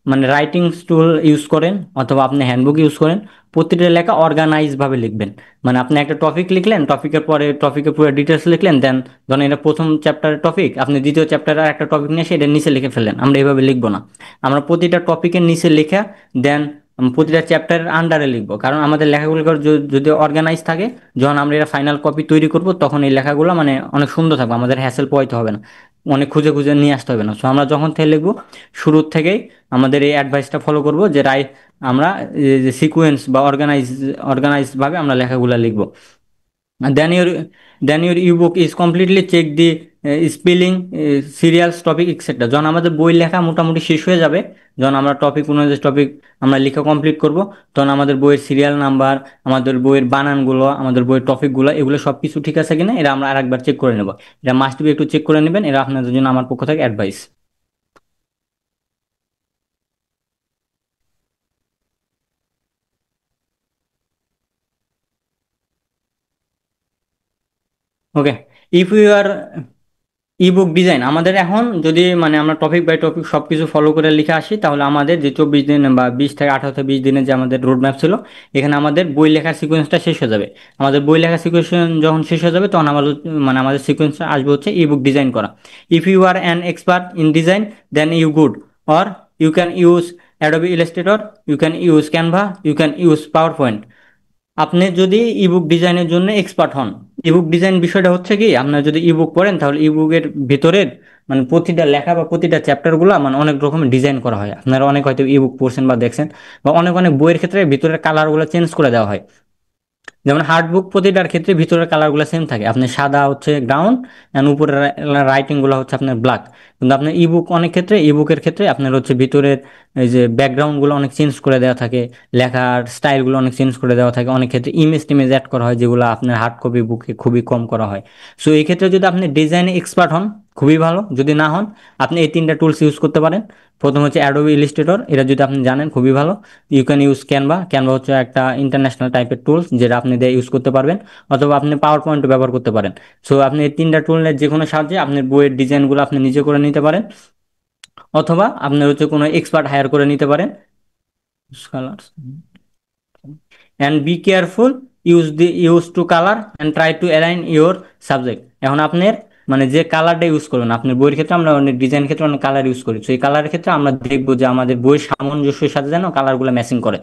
মানে রাইটিং টুল ইউজ করেন অথবা আপনি হ্যান্ডবুক ইউজ করেন, প্রতিটা লেখা অর্গানাইজ ভাবে লিখবেন। মানে আপনি একটা টপিক লিখলেন, টপিকের পরে টপিকের পুরো ডিটেলস লিখলেন, দেন ধরেন এটা প্রথম চ্যাপ্টারের টপিক, আপনি দ্বিতীয় চ্যাপ্টারের একটা টপিক নিয়ে এসে এটা নিচে লিখে ফেললেন। আমরা এইভাবে লিখবো না, আমরা প্রতিটা টপিকের নিচে লেখা, দেন প্রতিটা চ্যাপ্টারের আন্ডারে লিখবো। কারণ আমাদের লেখাগুলো যদি অর্গানাইজ থাকে, যখন আমরা এটা ফাইনাল কপি তৈরি করব তখন এই লেখাগুলো মানে অনেক সুন্দর থাকবে, আমাদের হ্যাসেল পোহাইতে হবে না, অনেক খুঁজে খুঁজে নিয়ে আসতে হবে না। সো আমরা যখন থেকে লিখবো শুরুর থেকেই আমাদের এই অ্যাডভাইসটা ফলো করব যে আমরা এই যে সিকোয়েন্স বা অর্গানাইজ ভাবে আমরা লেখাগুলো লিখবো। Then your then your ebook is completely check the spelling, serials, topic etcetera. যখন আমাদের বই লেখা মোটামুটি শেষ হয়ে যাবে, যখন আমরা টপিক অনুযায়ী টপিক আমরা লেখা কমপ্লিট করব, তখন আমাদের বইয়ের সিরিয়াল নাম্বার, আমাদের বইয়ের বানানগুলো, আমাদের বইয়ের টপিকগুলো, এগুলো সব কিছু ঠিক আছে কিনা এটা আমরা আরেকবার চেক করে নেব। এটা মাস্ট বি একটু চেক করে নেবেন, এটা আপনাদের জন্য আমার পক্ষ থেকে advice. Okay, if you are ebook design আমাদের এখন যদি মানে আমরা টপিক বাই টপিক সব কিছু ফলো করে লিখে আসি, তাহলে আমাদের যে 24 দিন বা 20 থেকে 18 থেকে 20 দিনের যে আমাদের রোড ম্যাপ ছিল, এখানে আমাদের বই লেখার সিকোয়েন্সটা শেষ হয়ে যাবে। আমাদের বই লেখার সিকোয়েন্স যখন শেষ হয়ে যাবে, তখন আমাদের মানে আমাদের সিকোয়েন্সটা আসবে হচ্ছে ইবুক ডিজাইন করা। If you are an expert in design then you good, or you can use Adobe Illustrator, you can use Canva, you can use PowerPoint. আপনি যদি ইবুক ডিজাইনের জন্য এক্সপার্ট হন, ইবুক ডিজাইন বিষয়টা হচ্ছে কি, আপনার যদি ইবুক পড়েন তাহলে ইবুকের ভিতরের মানে প্রতিটা লেখা বা প্রতিটা চ্যাপ্টারগুলো মানে অনেক রকমের ডিজাইন করা হয়। আপনারা অনেক হয়তো ইবুক পড়ছেন বা দেখছেন, বা অনেক অনেক বইয়ের ক্ষেত্রে ভিতরের কালারগুলো চেঞ্জ করে দেওয়া হয়। যেমন হার্ড বুক প্রতিটার ক্ষেত্রে ভিতরের কালারগুলো সেম থাকে, আপনার সাদা হচ্ছে গ্রাউন্ড অ্যান্ড উপরের রাইটিং গুলো হচ্ছে আপনার ব্ল্যাক। কিন্তু আপনার ইবুক অনেক ক্ষেত্রে, ইবুকের ক্ষেত্রে আপনার হচ্ছে ভিতরের এই যে ব্যাকগ্রাউন্ড গুলো অনেক চেঞ্জ করে দেওয়া থাকে, লেখার স্টাইলগুলো অনেক চেঞ্জ করে দেওয়া থাকে, অনেক ক্ষেত্রে ইমেজ টিমেজ অ্যাড করা হয়, যেগুলো আপনার হার্ড কপি বুকে খুবই কম করা হয়। সো এই ক্ষেত্রে যদি আপনি ডিজাইনে এক্সপার্ট হন খুবই ভালো, যদি না হন আপনি এই তিনটা টুলস ইউজ করতে পারেন। প্রথম হচ্ছে অ্যাডোবি ইলিস্ট্রেটর, এটা যদি আপনি জানেন খুবই ভালো। You can use Canva, Canva হচ্ছে একটা ইন্টারন্যাশনাল টাইপের টুলস যেটা আপনি দিয়ে ইউজ করতে পারবেন, অথবা আপনি পাওয়ার পয়েন্ট ব্যবহার করতে পারেন। সো আপনি এই তিনটা টুলের যে কোনো সাহায্যে আপনার বইয়ের ডিজাইনগুলো আপনি নিজে করে নিতে পারেন, অথবা আপনার হচ্ছে কোনো এক্সপার্ট হায়ার করে নিতে পারেন। Colours and be careful, use to colour and try to align your subject. এখন আপনার মানে যে কালারটা ইউজ করবেন, আপনার বইয়ের ক্ষেত্রে আমরা অনেক ডিজাইন ক্ষেত্রে অনেক কালার ইউজ করি, তো এই কালারের ক্ষেত্রে আমরা দেখবো যে আমাদের বইয়ের সামঞ্জস্যের সাথে যেন কালারগুলো ম্যাচিং করে।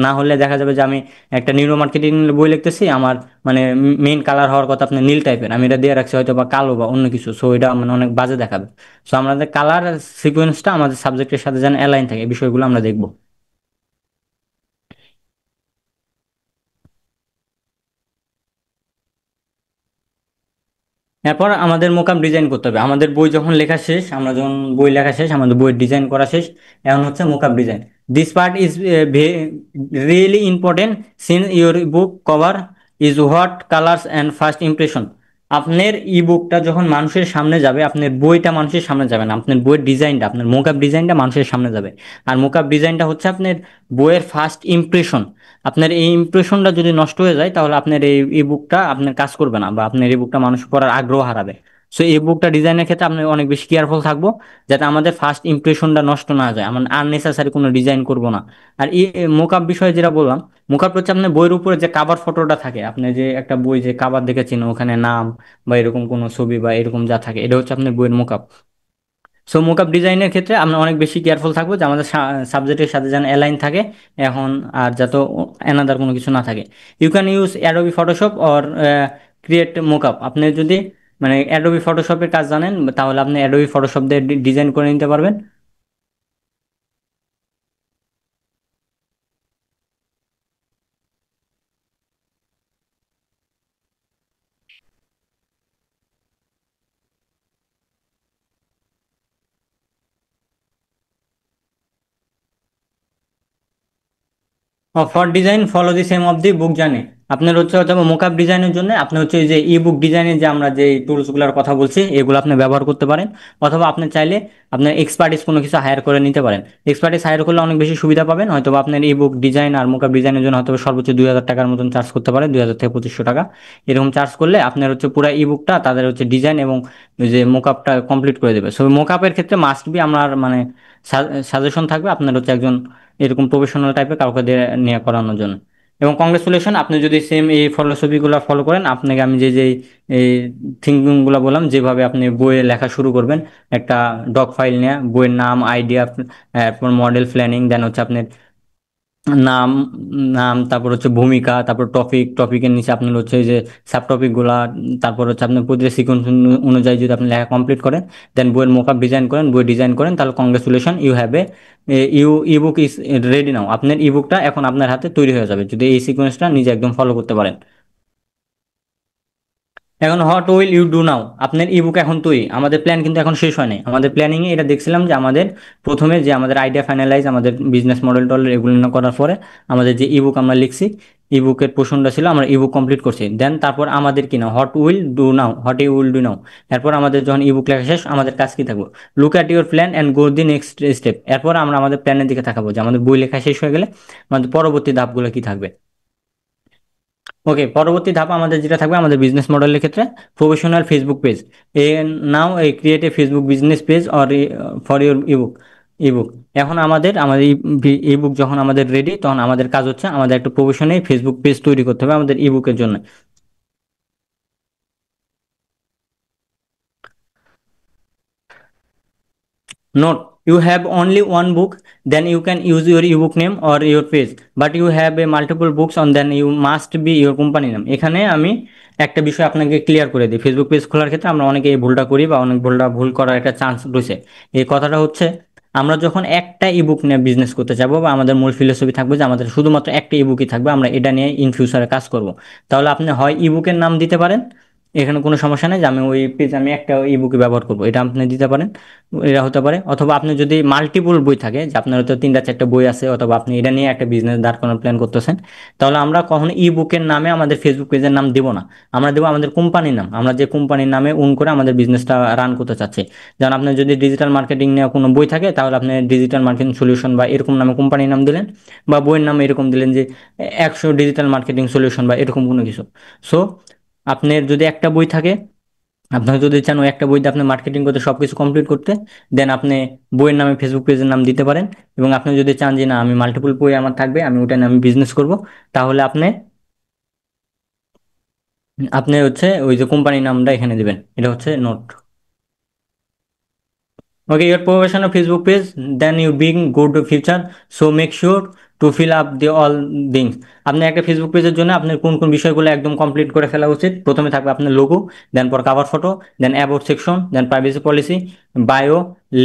না হলে দেখা যাবে যে আমি একটা নিউরো মার্কেটিং বই লিখতেছি, আমার মানে মেইন কালার হওয়ার কথা আপনার নীল টাইপের, আমি এটা দিয়ে রাখছি হয়তো বা কালো বা অন্য কিছু, সো এটা মানে অনেক বাজে দেখাবে। সো আমাদের কালার সিকোয়েন্সটা আমাদের সাবজেক্টের সাথে যেন অ্যালাইন থাকে, এই বিষয়গুলো আমরা দেখবো। এরপর আমাদের মোকআপ ডিজাইন করতে হবে। আমাদের বই যখন লেখা শেষ, আমরা যখন বই লেখা শেষ, আমাদের বই ডিজাইন করা শেষ, এখন হচ্ছে mockup design. This part is really important since your book cover is what colours and first impression. আপনার ই বুকটা যখন মানুষের সামনে যাবে, আপনার বইটা মানুষের সামনে যাবে না, আপনার বইয়ের ডিজাইনটা, আপনার মোকআপ ডিজাইনটা মানুষের সামনে যাবে। আর মোকআপ ডিজাইনটা হচ্ছে আপনার বইয়ের ফার্স্ট ইমপ্রেশন। আপনার এই ইমপ্রেশনটা যদি নষ্ট হয়ে যায়, তাহলে আপনার এই ই বুকটা আপনার কাজ করবে না, বা আপনার এই বুকটা মানুষ পড়ার আগ্রহ হারাবে। সো এই বুকটা ডিজাইনের ক্ষেত্রে আপনি অনেক বেশি কেয়ারফুল থাকবো, যাতে আমাদের ফার্স্ট ইমপ্রেশনটা নষ্ট না যায়, আমরা আননেসেসারি কোনো ডিজাইন করব না। আর এই মোকআপ বিষয়ে যেটা বললাম, মোকআপ হচ্ছে আপনার বইয়ের উপরে যে কাভার ফটোটা থাকে, আপনি যে একটা বই যে কাভার দেখেছেন ওখানে নাম বা এরকম কোনো ছবি বা এরকম যা থাকে, এটা হচ্ছে আপনার বইয়ের মোকআপ। সো মোকআপ ডিজাইনের ক্ষেত্রে আমরা অনেক বেশি কেয়ারফুল থাকবো যে আমাদের সাবজেক্টের সাথে যেন অ্যালাইন থাকে এখন, আর যাতে অ্যানাদার কোনো কিছু না থাকে। You can use Adobe Photoshop or create mockup. আপনি যদি মানে অ্যাডোবি ফটোশপের কাজ জানেন, তাহলে আপনি অ্যাডোবি ফটোশপ দিয়ে ডিজাইন করে নিতে পারবেন। For design, follow the same of the book journey. আপনার হচ্ছে অথবা মোকআপ ডিজাইনের জন্য আপনি হচ্ছে এই যে ইবুক ডিজাইনের যে আমরা যে টুলসগুলোর কথা বলছি এগুলো আপনি ব্যবহার করতে পারেন। অথবা আপনি চাইলে আপনার এক্সপার্টিস কোনো কিছু হায়ার করে নিতে পারেন। এক্সপার্টিস হায়ার করলে অনেক বেশি সুবিধা পাবেন, হয়তো আপনার ইবুক ডিজাইন আর মোকআপ ডিজাইনের জন্য হয়তো সর্বোচ্চ 2,000 টাকার মতন চার্জ করতে পারে, 2,000 থেকে 2,500 টাকা এরকম চার্জ করলে আপনার হচ্ছে পুরো ইবুকটা তাদের হচ্ছে ডিজাইন এবং ওই যে মোকআপটা কমপ্লিট করে দেবে। সো মোকআপের ক্ষেত্রে মাস্ট বি আমার মানে সাজেশন থাকবে আপনার হচ্ছে একজন এরকম প্রফেশনাল টাইপের কাউকে দিয়ে নিয়ে করানোর জন্য। এবং কংগ্রেচুলেশন, আপনি যদি সেম এই ফিলোসফিগুলো ফলো করেন, আপনাকে আমি যে যে এই থিঙ্কিংগুলো বললাম, যেভাবে আপনি বইয়ে লেখা শুরু করবেন, একটা ডক ফাইল নিয়ে বইয়ের নাম, আইডিয়া, এরপর মডেল প্ল্যানিং, দেন হচ্ছে আপনার নাম, তারপর হচ্ছে ভূমিকা, তারপর টপিকের নিচে আপনার হচ্ছে এই যে সাব টপিকগুলা, তারপর হচ্ছে আপনার প্রতিটা সিকোয়েন্স অনুযায়ী যদি আপনি লেখা কমপ্লিট করেন, দেন বইয়ের মোকআপ ডিজাইন করেন, বই ডিজাইন করেন, তাহলে congratulation, you have a ebook is ready now. আপনার ইবুকটা এখন আপনার হাতে তৈরি হয়ে যাবে যদি এই সিকোয়েন্সটা নিজে একদম ফলো করতে পারেন। এখন what will you do now, আপনার ইবুক এখন তৈরি, আমাদের প্ল্যান কিন্তু এখন শেষ হয় নাই। আমাদের প্ল্যানিংয়ে এটা দেখছিলাম যে আমাদের প্রথমে যে আমাদের আইডিয়া ফাইনালাইজ, আমাদের বিজনেস মডেল টডেল এগুলো না করার পরে আমাদের যে ইবুক আমরা লিখছি, ইবুকের পোর্শনটা ছিল আমরা ইবুক কমপ্লিট করছি, দেন তারপর আমাদের কি না what will do now, what you will do now. এরপর আমাদের যখন ইবুক লেখা শেষ, আমাদের কাজ কি থাকবে, look at your plan and go the next step. এরপর আমরা আমাদের প্ল্যানের দিকে তাকাবো যে আমাদের বই লেখা শেষ হয়ে গেলে আমাদের পরবর্তী ধাপগুলো কি থাকবে। ওকে, পরবর্তী ধাপ আমাদের যেটা থাকবে আমাদের বিজনেস মডেলের ক্ষেত্রে, প্রফেশনাল ফেসবুক পেজ। এ নাও এই create a Facebook business page or for your ebook ebook. এখন আমাদের ইবুক যখন আমাদের রেডি, তখন আমাদের কাজ হচ্ছে আমাদের একটা প্রফেশনাল ফেসবুক পেজ তৈরি করতে হবে আমাদের ইবুকের জন্য। Note, you have only one book, then you can use your ebook name or your page. But you have a multiple books on, then you must be your company name. এখানে আমি একটা বিষয় আপনাকে ক্লিয়ার করে দিই, Facebook page খোলার ক্ষেত্রে আমরা অনেকে এই ভুলটা করি বা অনেক ভুল করার একটা চান্স রয়েছে। এই কথাটা হচ্ছে, আমরা যখন একটা ইবুক নিয়ে বিজনেস করতে যাবো বা আমাদের মূল ফিলোসফি থাকবে যে আমাদের শুধুমাত্র একটা ইবুকই থাকবে, আমরা এটা নিয়ে ইন ফিউচারে কাজ করব, তাহলে আপনি হয় ইবুকের নাম দিতে পারেন, এখানে কোনো সমস্যা নেই যে আমি ওই পেজ আমি একটা ইবুকে ব্যবহার করবো, এটা আপনি দিতে পারেন, এটা হতে পারে। অথবা আপনি যদি মাল্টিপল বই থাকে, যে আপনার হয়তো 3টা 4টা বই আছে, অথবা আপনি এটা নিয়ে একটা বিজনেস দাঁড় করানোর প্ল্যান করতেছেন, তাহলে আমরা কখনো ই বুকের নামে আমাদের ফেসবুক পেজের নাম দেবো না, আমরা দেবো আমাদের কোম্পানির নাম, আমরা যে কোম্পানির নামে ওন করে আমাদের বিজনেসটা রান করতে চাচ্ছি। যেমন আপনার যদি ডিজিটাল মার্কেটিং নিয়ে কোনো বই থাকে, তাহলে আপনি ডিজিটাল মার্কেটিং সলিউশন বা এরকম নামে কোম্পানির নাম দিলেন, বা বইয়ের নাম এরকম দিলেন যে 100 ডিজিটাল মার্কেটিং সলিউশন বা এরকম কোনো কিছু। সো আপনার যদি একটা বই থাকে, আপনার যদি চান ওই একটা বইতে আপনি মার্কেটিং করতে সব কিছু কমপ্লিট করতে, দেন আপনি বইয়ের নামে ফেসবুক পেজের নাম দিতে পারেন। এবং আপনি যদি চান যে না আমি মাল্টিপল বই আমার থাকবে, আমি ওটা নিয়ে আমি বিজনেস করব, তাহলে আপনি আপনি হচ্ছে ওই যে কোম্পানির নামটা এখানে দিবেন, এটা হচ্ছে note. Okay, your professional Facebook page, then you bring good future. So make sure to fill up the all things. আপনি একটা ফেসবুক পেজের জন্য আপনার কোন কোন বিষয়গুলো একদম কমপ্লিট করে ফেলা উচিত, প্রথমে থাকবে আপনার লোগো, দেন পর cover photo, then about section, then privacy policy, bio,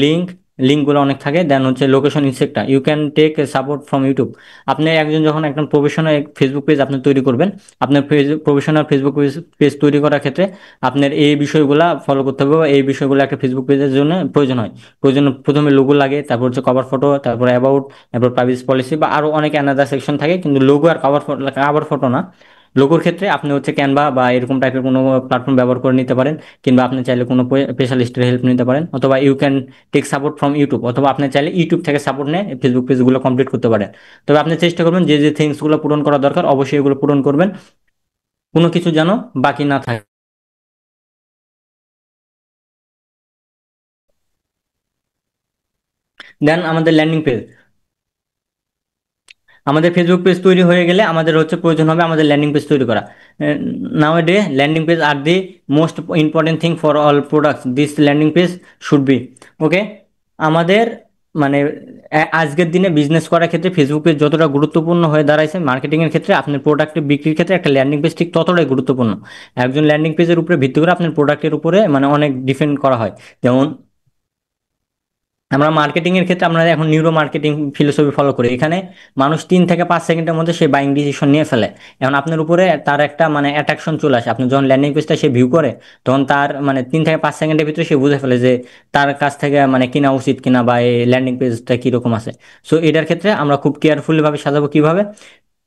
link, লিঙ্কগুলো অনেক থাকে, দেন হচ্ছে লোকেশন ইনসেক্টটা, you can take support from YouTube. আপনি একজন যখন একজন প্রফেশনাল ফেসবুক পেজ আপনি তৈরি করবেন, আপনার প্রফেশনাল ফেসবুক পেজ তৈরি করার ক্ষেত্রে আপনার এই বিষয়গুলা ফলো করতে হবে, বা এই বিষয়গুলো একটা ফেসবুক পেজের জন্য প্রয়োজন হয়। প্রয়োজন প্রথমে লোগো লাগে, তারপর হচ্ছে কভার ফটো, তারপর অ্যাবাউট, তারপর প্রাইভেসি পলিসি, বা আরও অনেক অ্যানাদার সেকশন থাকে, কিন্তু লোগো আর কভার ফটো না। লোগোর ক্ষেত্রে আপনি হচ্ছে ক্যানভা বা এরকম টাইপের কোনো প্ল্যাটফর্ম ব্যবহার করে নিতে পারেন, কিংবা আপনি চাইলে কোনো স্পেশালিস্টের হেল্প নিতে পারেন, অথবা you can take support from YouTube, অথবা আপনি চাইলে ইউটিউব থেকে সাপোর্ট নিয়ে ফেসবুক পেজগুলো কমপ্লিট করতে পারেন। তবে আপনি চেষ্টা করবেন যে যে থিংসগুলো পূরণ করা দরকার অবশ্যই এগুলো পূরণ করবেন, কোনো কিছু যেন বাকি না থাকে। দেন আমাদের ল্যান্ডিং পেজ, আমাদের ফেসবুক পেজ তৈরি হয়ে গেলে আমাদের হচ্ছে প্রয়োজন হবে আমাদের ল্যান্ডিং পেজ তৈরি করা। Now a day landing page are the most important thing for all products, this landing page should be. Okay, আমাদের মানে আজকের দিনে বিজনেস করার ক্ষেত্রে ফেসবুক পেজ যতটা গুরুত্বপূর্ণ হয়ে দাঁড়াইছে, মার্কেটিংয়ের ক্ষেত্রে আপনার প্রোডাক্টের বিক্রির ক্ষেত্রে একটা ল্যান্ডিং পেজ ঠিক ততটাই গুরুত্বপূর্ণ। একজন ল্যান্ডিং পেজের উপরে ভিত্তি করে আপনার প্রোডাক্টের উপরে মানে অনেক ডিপেন্ড করা হয়। যেমন আমরা মার্কেটিং এর ক্ষেত্রে আমরা এখন নিউরো মার্কেটিং ফিলোসফি ফলো করি, এখানে মানুষ 3 থেকে 5 সেকেন্ডের মধ্যে সে বাইং ডিসিশন নিয়ে ফেলে। এখন আপনার উপরে তার একটা মানে অ্যাট্রাকশন চলে আসে, আপনি যখন ল্যান্ডিং পেজটা সে ভিউ করে, তখন তার মানে 3 থেকে 5 সেকেন্ডের ভিতরে সে বুঝে ফেলে যে তার কাছ থেকে মানে কিনা উচিত কিনা, বা এই ল্যান্ডিং পেজটা কিরকম আছে। সো এটার ক্ষেত্রে আমরা খুব কেয়ারফুলি ভাবে সাজাবো কিভাবে,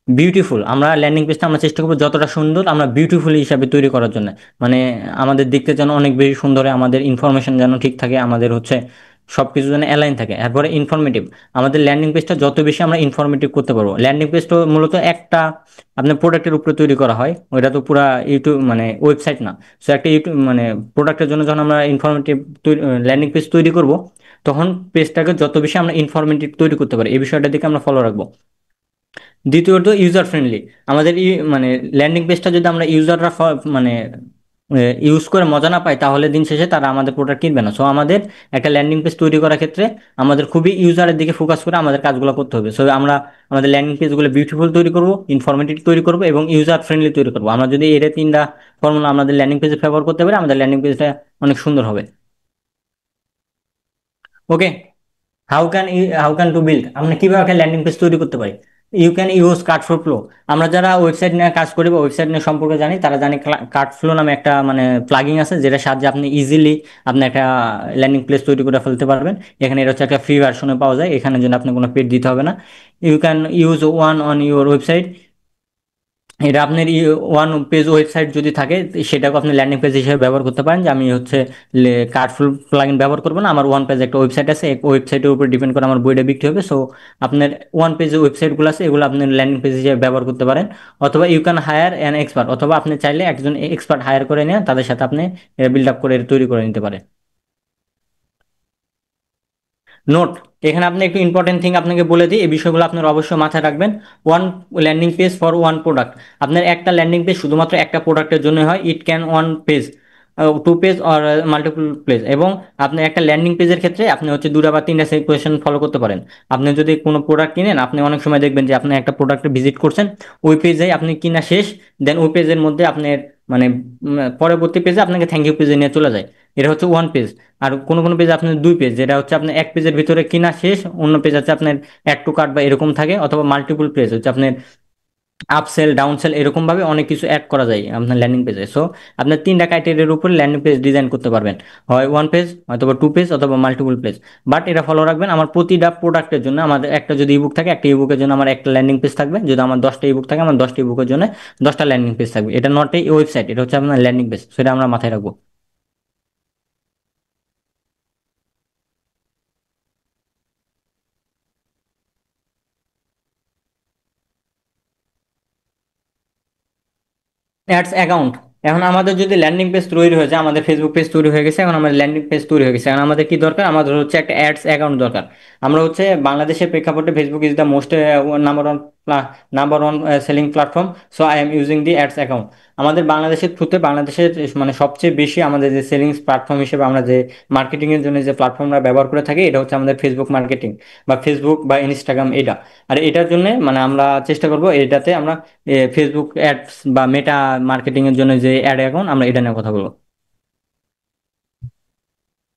বিউটিফুল, আমরা ল্যান্ডিং পেজটা আমরা চেষ্টা করবো যতটা সুন্দর আমরা বিউটিফুল হিসাবে তৈরি করার জন্য। মানে আমাদের দেখতে যেন অনেক বেশি সুন্দর হয়, আমাদের ইনফরমেশন যেন ঠিক থাকে, আমাদের হচ্ছে সব কিছু যেন অ্যালাইন থাকে। এরপরে ইনফরমেটিভ, আমাদের ল্যান্ডিং পেজটা যত বেশি আমরা ইনফরমেটিভ করতে পারবো। ল্যান্ডিং পেজটা মূলত একটা আপনার প্রোডাক্টের উপরে তৈরি করা হয়, ওইটা তো পুরা ইউটিউব মানে ওয়েবসাইট না। সো একটা ইউটিউব মানে প্রোডাক্টের জন্য যখন আমরা ইনফরমেটিভ ল্যান্ডিং পেজ তৈরি করব, তখন পেজটাকে যত বেশি আমরা ইনফরমেটিভ তৈরি করতে পারি এই বিষয়টার দিকে আমরা ফলো রাখবো। দ্বিতীয়ত ইউজার ফ্রেন্ডলি, আমাদের মানে ল্যান্ডিং পেজটা যদি আমরা ইউজাররা মানে ইউজ করে মজা না পাই, তাহলে দিন শেষে তারা আমাদের প্রোডাক্ট কিনবে না। সো আমাদের একটা ল্যান্ডিং পেজ তৈরি করার ক্ষেত্রে আমাদের খুবই ইউজারের দিকে ফোকাস করে আমাদের কাজগুলো করতে হবে। সো আমরা আমাদের ল্যান্ডিং পেজগুলো বিউটিফুল তৈরি করবো, ইনফরমেটিভ তৈরি করবো এবং ইউজার ফ্রেন্ডলি তৈরি করবো। আমরা যদি এর তিনটা ফর্মুলা আমাদের ল্যান্ডিং পেজে ব্যবহার করতে পারি, আমাদের ল্যান্ডিং পেজটা অনেক সুন্দর হবে। Okay, how can to build, আমরা কিভাবে একটা ল্যান্ডিং পেজ তৈরি করতে পারি। You can use CartFlow flow. আমরা যারা ওয়েবসাইট নিয়ে কাজ করি বা ওয়েবসাইট নিয়ে সম্পর্কে জানি, তারা জানি কার্টফ্লো নামে একটা মানে প্লাগিং আছে, যেটা সাহায্যে আপনি ইজিলি আপনি একটা ল্যান্ডিং পেজ তৈরি করে ফেলতে পারবেন। এখানে এটা হচ্ছে একটা ফ্রি ভার্সনে পাওয়া যায়, এখানে জন্য আপনি কোনো পেড দিতে হবে না। You can use one on your website, এটা আপনার ওয়ান পেজ ওয়েবসাইট যদি থাকে, সেটাকে আপনি ল্যান্ডিং পেজ হিসেবে ব্যবহার করতে পারেন। যে আমি হচ্ছে কার্ডফুল প্লাগইন ব্যবহার করবো না, আমার ওয়ান পেজ একটা ওয়েবসাইট আছে, ওয়েবসাইটের উপর ডিপেন্ড করে আমার বইটা বিক্রি হবে। সো আপনার ওয়ান পেজ ওয়েবসাইটগুলো আছে, এগুলো আপনি ল্যান্ডিং পেজ হিসেবে ব্যবহার করতে পারেন। অথবা you can hire an expert, অথবা আপনি চাইলে একজন এক্সপার্ট হায়ার করে নিয়ে তাদের সাথে আপনি বিল্ড আপ করে তৈরি করে নিতে পারেন। নোট, এখানে আপনি একটু ইম্পর্টেন্ট থিং আপনাকে বলে দিই, এই বিষয়গুলো আপনার অবশ্যই মাথায় রাখবেন। One landing page for one product, আপনার একটা ল্যান্ডিং পেজ শুধুমাত্র একটা প্রোডাক্টের জন্য হয়। It can one page, two page or multiple page. এবং আপনি একটা ল্যান্ডিং পেজের ক্ষেত্রে আপনি হচ্ছে দুটা বা তিনটা সিচুয়েশন ফলো করতে পারেন। আপনি যদি কোনো প্রোডাক্ট কিনেন, আপনি অনেক সময় দেখবেন যে আপনি একটা প্রোডাক্টে ভিজিট করছেন, ওই পেজে আপনি কিনা শেষ, দেন ওই পেজের মধ্যে আপনার মানে পরবর্তী পেজে আপনাকে থ্যাংক ইউ পেজে নিয়ে চলে যায়। এটা হচ্ছে ওয়ান পেজ। আর কোনো কোনো পেজ আপনার দুই পেজ, যেটা হচ্ছে আপনার এক পেজের ভিতরে কিনা শেষ, অন্য পেজ হচ্ছে আপনার অ্যাড টু কার্ট বা এরকম থাকে। অথবা মাল্টিপল পেজ হচ্ছে আপনার আপসেল ডাউনসেল এরকম ভাবে অনেক কিছু অ্যাড করা যায় আপনার ল্যান্ডিং পেজে। সো আপনার তিনটা ক্রাইটেরিয়ার উপর ল্যান্ডিং পেজ ডিজাইন করতে পারবেন, হয় ওয়ান পেজ অথবা টু পেজ অথবা মাল্টিপল পেজ। বাট এটা ফলো রাখবেন, আমার প্রতিটা প্রোডাক্টের জন্য আমাদের একটা যদি ইবুক থাকে, একটা ইবুকের জন্য আমার একটা ল্যান্ডিং পেজ থাকবে। যদি আমার 10টা ইবুক থাকে, আমার 10টা ইবুকের জন্য 10টা ল্যান্ডিং পেজ থাকবে। এটা নট এই ওয়েবসাইট, এটা হচ্ছে আপনার ল্যান্ডিং পেজ, সেটা আমরা মাথায় রাখবো। অ্যাডস অ্যাকাউন্ট, এখন আমাদের যদি ল্যান্ডিং পেজ তৈরি হয়ে যায়, আমাদের ফেসবুক পেজ তৈরি হয়ে গেছে, এখন আমাদের ল্যান্ডিং পেজ তৈরি হয়ে গেছে, এখন আমাদের কি দরকার, আমাদের হচ্ছে একটা অ্যাডস অ্যাকাউন্ট দরকার। আমরা হচ্ছে বাংলাদেশের প্রেক্ষাপটে Facebook is the most number one selling platform. So I am using the ads account. আমাদের বাংলাদেশের থ্রুতে বাংলাদেশের মানে সবচেয়ে বেশি আমাদের যে সেলিং প্ল্যাটফর্ম হিসেবে আমরা যে মার্কেটিং এর জন্য যে প্ল্যাটফর্মটা ব্যবহার করে থাকি, এটা হচ্ছে আমাদের ফেসবুক মার্কেটিং বা ফেসবুক বা ইনস্টাগ্রাম এটা। আর এটার জন্য মানে আমরা চেষ্টা করব এটাতে আমরা ফেসবুক অ্যাডস বা মেটা মার্কেটিং এর জন্য যে অ্যাড অ্যাকাউন্ট, আমরা এটা নিয়ে কথা বলবো।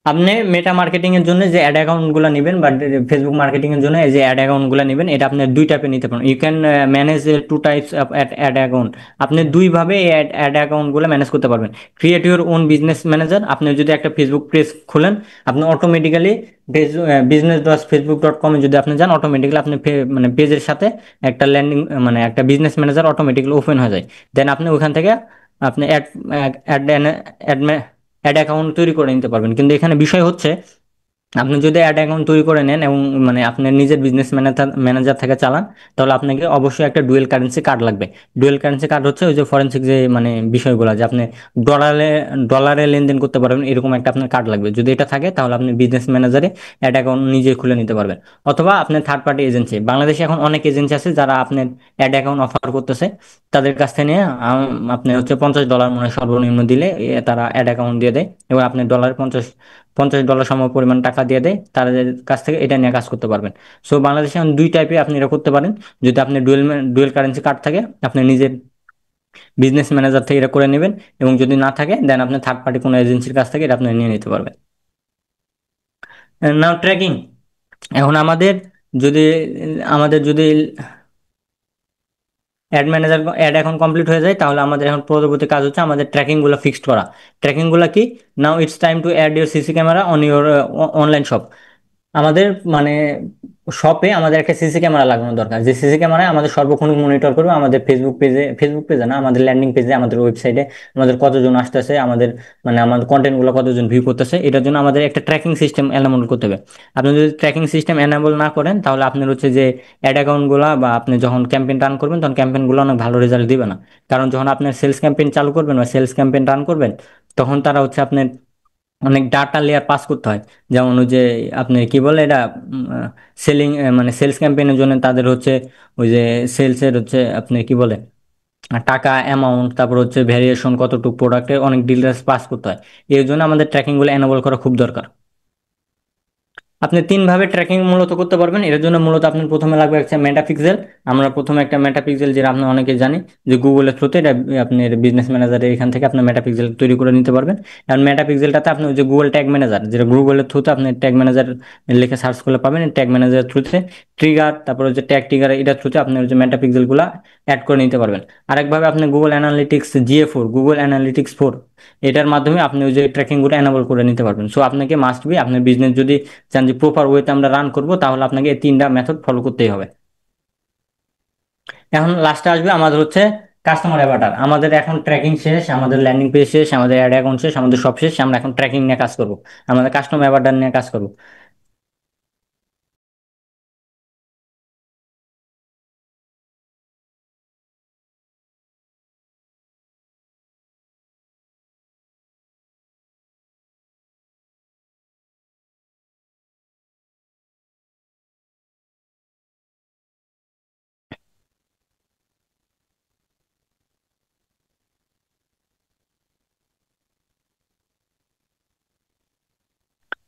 আপনি মেটা মার্কেটিং এর জন্য যে অ্যাড অ্যাকাউন্ট গুলো নেবেন বা ফেসবুক মার্কেটিং এর জন্য এই যে অ্যাড অ্যাকাউন্ট গুলো নেবেন, এটা আপনি দুই টাইপে নিতে পারেন। You can manage two types of ad account. আপনি দুই ভাবে অ্যাড অ্যাকাউন্ট গুলো ম্যানেজ করতে পারবেন। Create your own business manager, আপনি যদি একটা ফেসবুক পেজ খুলেন, আপনি অটোমেটিক্যালি business.facebook.com এ যদি আপনি যান, অটোমেটিক্যালি আপনি মানে পেজের সাথে একটা ল্যান্ডিং মানে একটা বিজনেস ম্যানেজার অটোমেটিক্যালি ওপেন হয়ে যায়। দেন আপনি ওখান থেকে আপনি ad ad ad ad account তৈরি করে নিতে পারবেন। কিন্তু এখানে বিষয় হচ্ছে, আপনি যদি অ্যাড অ্যাকাউন্ট তৈরি করে নেন এবং মানে আপনার নিজের বিজনেস ম্যানেজার থেকে চালান, তাহলে আপনাকে অবশ্যই একটা ডুয়েল কারেন্সি কার্ড লাগবে। ডুয়েল কারেন্সি কার্ড হচ্ছে ওই যে ফরেনসিক যে মানে বিষয়গুলো, যে আপনি ডলারে ডলারে লেনদেন করতে পারবেন, এরকম একটা আপনার কার্ড লাগবে। যদি এটা থাকে, তাহলে আপনি বিজনেস ম্যানেজারে অ্যাড অ্যাকাউন্ট নিজে খুলে নিতে পারবেন। অথবা আপনার থার্ড পার্টি এজেন্সি, বাংলাদেশে এখন অনেক এজেন্সি আছে যারা আপনার অ্যাড অ্যাকাউন্ট অফার করতেছে, তাদের কাছ থেকে নিয়ে আপনি হচ্ছে $50 মনে হয় সর্বনিম্ন দিলে তারা অ্যাড অ্যাকাউন্ট দিয়ে দেয়। এবং আপনি ডলার $50 সম পরিমাণ টাকা দিয়ে দেয়, তাদের কাছ থেকে এটা নিয়ে কাজ করতে পারবেন। সো বাংলাদেশে এখন দুই টাইপে আপনি এটা করতে পারেন। যদি আপনি ডুয়েল কারেন্সি কার্ড থাকে, আপনি নিজের বিজনেস ম্যানেজার থেকে এটা করে নেবেন। এবং যদি না থাকে, দেন আপনি থার্ড পার্টি কোনো এজেন্সির কাছ থেকে এটা আপনি নিয়ে নিতে পারবেন। নাও ট্র্যাকিং, এখন আমাদের যদি অ্যাড এখন কমপ্লিট হয়ে যায়, তাহলে আমাদের এখন পরবর্তী কাজ হচ্ছে আমাদের ট্র্যাকিং গুলো ফিক্সড করা। ট্র্যাকিং গুলো কি, now it's time to add your CC camera on your online shop. আমাদের মানে শপে আমাদের একটা সিসি ক্যামেরা লাগানো দরকার, যে সিসি ক্যামেরায় আমাদের সর্বক্ষণ মনিটর করবে আমাদের ফেসবুক পেজে না, আমাদের ল্যান্ডিং পেজে, আমাদের ওয়েবসাইটে আমাদের কতজন আসতেছে, আমাদের মানে আমাদের কন্টেন্ট গুলো কতজন ভিউ করতেছে, এটার জন্য আমাদের একটা ট্র্যাকিং সিস্টেম এনাবল করতে হবে। আপনি যদি ট্র্যাকিং সিস্টেম এনাবল না করেন, তাহলে আপনার হচ্ছে যে অ্যাড অ্যাকাউন্ট গুলা বা আপনি যখন ক্যাম্পেইন রান করবেন, তখন ক্যাম্পেইন গুলো অনেক ভালো রেজাল্ট দিবে না। কারণ যখন আপনার সেলস ক্যাম্পেইন চালু করবেন বা সেলস ক্যাম্পেইন রান করবেন, তখন তারা হচ্ছে আপনার অনেক ডাটা লেয়ার পাস করতে হয়। যেমন ওই যে আপনি কি বলে এটা, সেলিং মানে সেলস ক্যাম্পেইনের জন্য তাদের হচ্ছে ওই যে সেলসের হচ্ছে আপনি কি বলে টাকা অ্যামাউন্ট, তারপর হচ্ছে ভ্যারিয়েশন কতটুকু প্রোডাক্টের অনেক ডিটেলস পাস করতে হয়। এই জন্য আমাদের ট্র্যাকিং গুলো এনাবল করা খুব দরকার। আপনি তিনভাবে ট্র্যাকিং মূলত করতে পারবেন। এর জন্য মূলত আপনার প্রথমে লাগবে একটা মেটাপিক্সেল। আমরা প্রথমে একটা মেটাপিক্সেল, যেটা আপনি অনেকে জানি যে গুগলের থ্রুতে এটা আপনার বিজনেস ম্যানেজারের এখান থেকে আপনার মেটাপিক্সেল তৈরি করে নিতে পারবেন। কারণ মেটাপিক্সেলটাতে আপনি ওই যে গুগল ট্যাগ ম্যানেজার, যেটা গুগলের থ্রুতে আপনি ট্যাগ ম্যানেজার লিখে সার্চ করলে পাবেন, ট্যাগ ম্যানেজারের থ্রুতে ট্রিগার, তারপর হচ্ছে ট্যাগ ট্রিগার, এটার থ্রুতে আপনি ওই যে মেটাপিক্সেলগুলো অ্যাড করে নিতে পারবেন। আরেকভাবে আপনি Google analytics GA4, Google analytics 4, এটার মাধ্যমে আপনি ওই যে ট্র্যাকিংগুলো এনাবল করে নিতে পারবেন। সো আপনাকে মাস্ট বি, আপনার বিজনেস যদি চান যে প্রপার ওয়েতে আমরা রান করব, তাহলে আপনাকে এই তিনটা মেথড ফলো করতেই হবে। এখন লাস্টে আসবে আমাদের হচ্ছে কাস্টমার অ্যাভাটার। আমাদের এখন ট্র্যাকিং শেষ, আমাদের ল্যান্ডিং পেজ শেষ, আমাদের অ্যাড অ্যাকাউন্ট শেষ, আমাদের সব শেষ, আমরা এখন ট্র্যাকিং নিয়ে কাজ করব, আমাদের কাস্টমার অ্যাভাটার নিয়ে কাজ করব।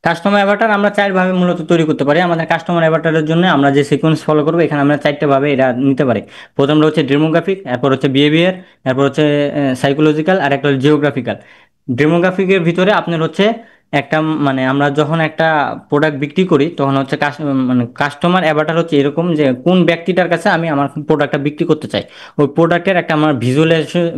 কাস্টমার অ্যাভাটার আমরা চার ভাবে মূলত তৈরি করতে পারি। আমাদের কাস্টমার অ্যাভাটারের জন্য আমরা যে সিকোয়েন্স ফলো করবো, এখানে আমরা চারটে ভাবে এটা নিতে পারি। প্রথমটা হচ্ছে ডেমোগ্রাফিক, এরপর হচ্ছে বিহেভিয়ার, এরপর হচ্ছে সাইকোলজিক্যাল, আর একটা হচ্ছে জিওগ্রাফিক্যাল। ডেমোগ্রাফিকের ভিতরে আপনার হচ্ছে একটা মানে আমরা যখন একটা প্রোডাক্ট বিক্রি করি, তখন হচ্ছে মানে কাস্টমার অ্যাভাটার হচ্ছে এরকম যে কোন ব্যক্তিটার কাছে আমি আমার প্রোডাক্টটা বিক্রি করতে চাই, ওই প্রোডাক্টের একটা আমার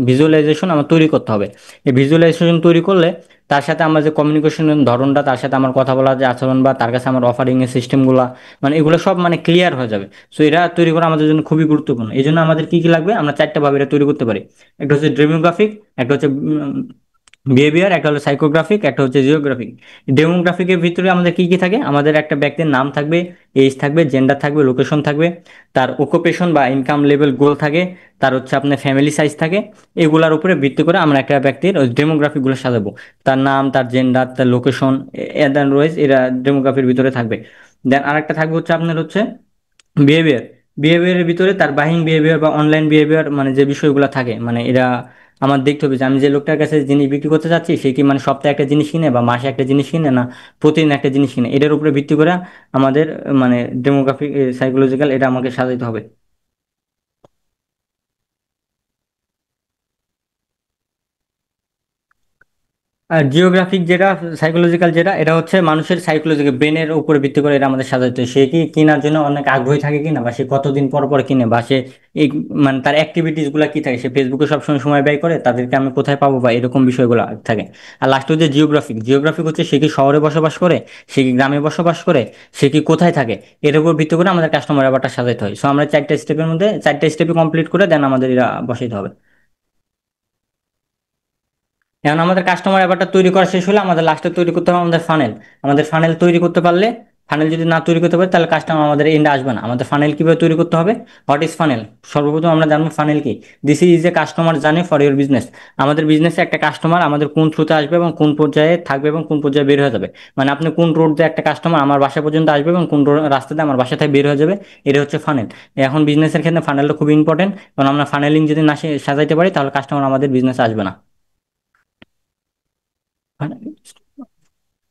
ভিজুয়ালাইজেশন আমার তৈরি করতে হবে। এই ভিজুয়ালাইজেশন তৈরি করলে তার সাথে আমার যে কমিউনিকেশনের ধরনটা, তার সাথে আমার কথা বলার যে আচরণ, বা তার কাছে আমার অফারিং এর সিস্টেমগুলো, মানে এগুলো সব মানে ক্লিয়ার হয়ে যাবে। সো এটা তৈরি করা আমাদের জন্য খুবই গুরুত্বপূর্ণ। এই জন্য আমাদের কি কি লাগবে, আমরা চারটা ভাবে এটা তৈরি করতে পারি। একটা হচ্ছে ডেমোগ্রাফিক, একটা হচ্ছে বিহেভিয়ার, একটা হলো সাইকোগ্রাফিক, একটা হচ্ছে জিওগ্রাফিক। ডেমোগ্রাফিকের ভিতরে আমাদের কি কি থাকে, আমাদের একটা ব্যক্তির নাম থাকবে, এজ থাকবে, জেন্ডার থাকবে, লোকেশন থাকবে, তার অকুপেশন বা ইনকাম লেভেল গোল থাকে, তার হচ্ছে আপনার ফ্যামিলি সাইজ থাকে। এগুলার উপরে ভিত্তি করে আমরা একটা ব্যক্তির ডেমোগ্রাফিকগুলো সাজাবো। তার নাম, তার জেন্ডার, তার লোকেশন, এদার ওয়াইজ এরা ডেমোগ্রাফির ভিতরে থাকবে। দেন আরেকটা থাকবে হচ্ছে আপনার হচ্ছে বিহেভিয়ার। বিহেভিয়ারের ভিতরে তার বাহিং বিহেভিয়ার বা অনলাইন বিহেভিয়ার, মানে যে বিষয়গুলো থাকে, মানে এরা আমার দেখতে হবে যে আমি যে লোকটার কাছে জিনিস বিক্রি করতে চাচ্ছি, সে কি মানে সপ্তাহে একটা জিনিস কিনে বা মাসে একটা জিনিস কিনে, না প্রতিদিন একটা জিনিস কিনে, এটার উপরে ভিত্তি করে আমাদের মানে ডেমোগ্রাফিক সাইকোলজিক্যাল এটা আমাকে সাজাইতে হবে। আর জিওগ্রাফিক যেটা, সাইকোলজিক্যাল যেটা, এটা হচ্ছে মানুষের সাইকোলজিক্যাল ব্রেনের উপরে ভিত্তি করে এটা আমাদের সাজাতে হয়। সে কি কেনার জন্য অনেক আগ্রহী থাকে কিনা, বা সে কতদিন পর পর কিনে, বা সে এই মানে তার অ্যাক্টিভিটিস গুলা কি থাকে, সে ফেসবুকে সবসময় সময় ব্যয় করে, তাদেরকে আমি কোথায় পাবো, বা এরকম বিষয়গুলো থাকে। আর লাস্ট হচ্ছে জিওগ্রাফিক। জিওগ্রাফিক হচ্ছে সে কি শহরে বসবাস করে, সে কি গ্রামে বসবাস করে, সে কি কোথায় থাকে, এর উপর ভিত্তি করে আমাদের কাস্টমার ব্যাপারটা সাজাতে হয়। সো আমরা চারটা স্টেপের মধ্যে চারটা স্টেপে কমপ্লিট করে দেন আমাদের এরা বসাইতে হবে। এখন আমাদের কাস্টমার ব্যাপারটা তৈরি করা শেষ হলে আমাদের লাস্টে তৈরি করতে হবে আমাদের ফানেল। আমাদের ফানেল তৈরি করতে পারলে, ফানেল যদি না তৈরি করতে পারি, তাহলে কাস্টমার আমাদের এন্ডে আসবে না। আমাদের ফানেল কিভাবে তৈরি করতে হবে, হোয়াট ইজ ফানেল, সর্বপ্রথম আমরা জানবো ফানেল কি। This is a customer journey for your business. আমাদের বিজনেসে একটা কাস্টমার আমাদের কোন থ্রুতে আসবে, এবং কোন পর্যায়ে থাকবে, এবং কোন পর্যায়ে বের হয়ে যাবে। মানে আপনি কোন রোড দিয়ে একটা কাস্টমার আমার বাসা পর্যন্ত আসবে, এবং কোন রাস্তা দিয়ে আমার বাসা থেকে বের হয়ে যাবে, এটা হচ্ছে ফানেল। এখন বিজনেসের ক্ষেত্রে ফানেলটা খুব ইম্পর্টেন্ট, কারণ আমরা ফানেলিং যদি না সাজাইতে পারি, তাহলে কাস্টমার আমাদের বিজনেসে আসবে না।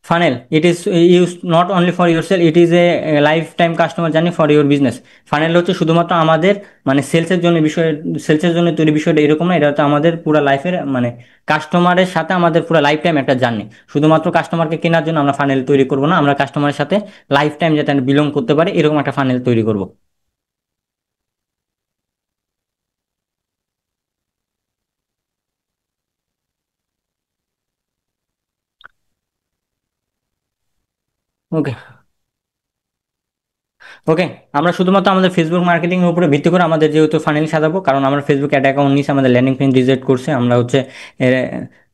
Funnel, it is used not only for yourself, it is a lifetime customer journey for your business. Funnel হচ্ছে শুধুমাত্র আমাদের মানে সেলসের জন্য বিষয়, সেলসের জন্য তৈরি বিষয়টা এরকম না, এটা হচ্ছে আমাদের পুরো লাইফের মানে কাস্টমারের সাথে আমাদের পুরো লাইফ টাইম একটা জার্নি। শুধুমাত্র কাস্টমারকে কেনার জন্য আমরা ফানেল তৈরি করবো না, আমরা কাস্টমারের সাথে লাইফ টাইম যাতে বিলং করতে পারে, এরকম একটা ফানেল তৈরি করব। ওকে। ওকে, আমরা শুধুমাত্র আমাদের ফেসবুক মার্কেটিং এর উপরে ভিত্তি করে আমাদের যেহেতু ফানেল সাজাবো, কারণ আমরা ফেসবুক অ্যাড অ্যাকাউন্ট নিয়েছি, আমাদের ল্যান্ডিং পেজ ডিজাইন করছে, আমরা হচ্ছে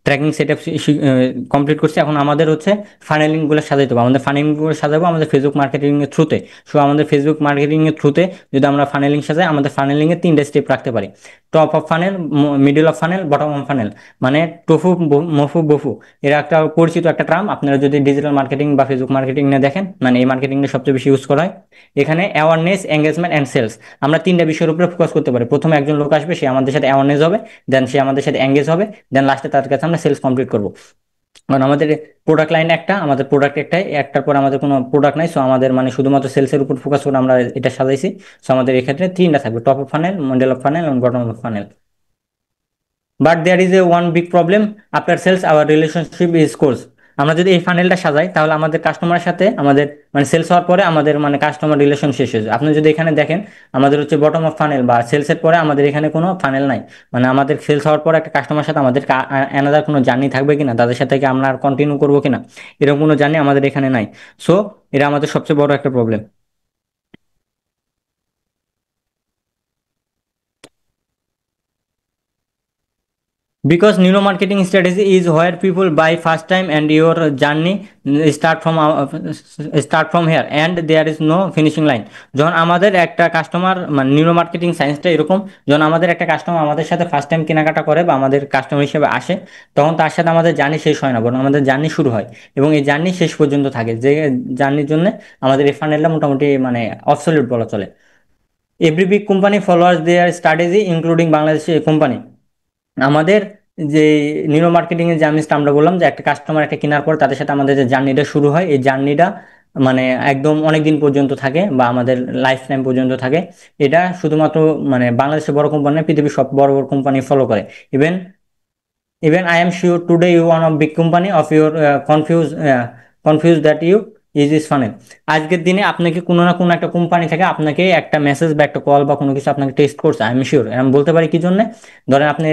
ট্র্যাকিং সেট আপ কমপ্লিট করছি। এখন আমাদের হচ্ছে ফানেলিংগুলো সাজাইতে হবে, আমাদের ফানেলিংগুলো সাজাবো আমাদের ফেসবুক মার্কেটিং এর থ্রুতে। সো আমাদের ফেসবুক মার্কেটিং এর থ্রুতে যদি আমরা ফানেলিং সাজাই, আমাদের ফানেলিং এর 3টা স্টেপ রাখতে পারি: top of funnel, middle of funnel, bottom of funnel. মানে টফু, মফু, বফু, এরা একটা পরিচিত একটা ট্রাম। আপনারা যদি ডিজিটাল মার্কেটিং বা ফেসবুক মার্কেটিং নিয়ে দেখেন, মানে এই মার্কেটিং সবচেয়ে বেশি ইউজ করা হয়। এখানে অ্যাওয়ারনেস, এঙ্গেজমেন্ট অ্যান্ড সেলস, আমরা 3টা বিষয়ের উপরে ফোকাস করতে পারি। প্রথমে একজন লোক আসবে, সে আমাদের সাথে অ্যাওয়ারনেস হবে, দেন সে আমাদের সাথে এঙ্গেজ হবে, দেন লাস্টে তার কাছে আমরা সেলস কমপ্লিট করবো। কারণ আমাদের প্রোডাক্ট লাইন একটা, আমাদের প্রোডাক্ট একটাই, একটার পর আমাদের কোনো প্রোডাক্ট নাই। সো আমাদের মানে শুধুমাত্র সেলসের উপর ফোকাস করে আমরা এটা সাজাইছি। সো আমাদের এক্ষেত্রে 3টা থাকবে: top of funnel, middle of funnel এবং bottom of funnel. But there is a one big problem, after sales our relationship is course. আমরা যদি এই ফানেলটা সাজাই, তাহলে আমাদের কাস্টমারের সাথে আমাদের মানে সেলস হওয়ার পরে আমাদের মানে কাস্টমার রিলেশন শেষ হয়ে যায়। আপনি যদি এখানে দেখেন, আমাদের হচ্ছে বটম অফ ফানেল বা সেলসের পরে আমাদের এখানে কোনো ফানেল নাই। মানে আমাদের সেলস হওয়ার পরে একটা কাস্টমার সাথে আমাদের অ্যানাদার কোনো জার্নি থাকবে কিনা, তাদের সাথে কি আমরা আর কন্টিনিউ করবো কিনা, এরকম কোনো জার্নি আমাদের এখানে নাই। সো এটা আমাদের সবচেয়ে বড় একটা problem. Because neuromarketing strategy is where people buy first time and your journey start from here and there is no finishing line. যখন আমাদের একটা কাস্টমার, মানে নিউরো মার্কেটিং সায়েন্সটা এরকম, যখন আমাদের একটা কাস্টমার আমাদের সাথে ফার্স্ট টাইম কেনাকাটা করে বা আমাদের কাস্টমার হিসেবে আসে, তখন তার সাথে আমাদের জার্নি শেষ হয় না, বরং আমাদের জার্নি শুরু হয় এবং এই জার্নি শেষ পর্যন্ত থাকে। যে জার্নির জন্য আমাদের এই ফানেলটা মোটামুটি মানে অবসলিউট বলা চলে। এভরি বিগ কোম্পানি ফলোয়ার্স দেয়ার স্ট্র্যাটেজি ইনক্লুডিং বাংলাদেশি কোম্পানি। আমাদের যে নিউরো মার্কেটিং এর যে আমি আমরা বললাম যে একটা কাস্টমার একটা কেনার পর তাদের সাথে আমাদের যে জার্নিটা শুরু হয়, এই জার্নিটা মানে একদম অনেক দিন পর্যন্ত থাকে বা আমাদের লাইফ টাইম পর্যন্ত থাকে। এটা শুধুমাত্র মানে বাংলাদেশের বড় কোম্পানি, পৃথিবীর সব বড় বড় কোম্পানি ফলো করে। Even even I am sure today you one of big company of your confuse that you is is funnel. আজকের দিনে আপনাকে কোনো না কোনো একটা কোম্পানি থেকে আপনাকে একটা মেসেজ বা একটা কল বা কোনো কিছু আপনাকে টেস্ট করছে, আই এম শিওর। আমি বলতে পারি কি জন্য, ধরেন আপনি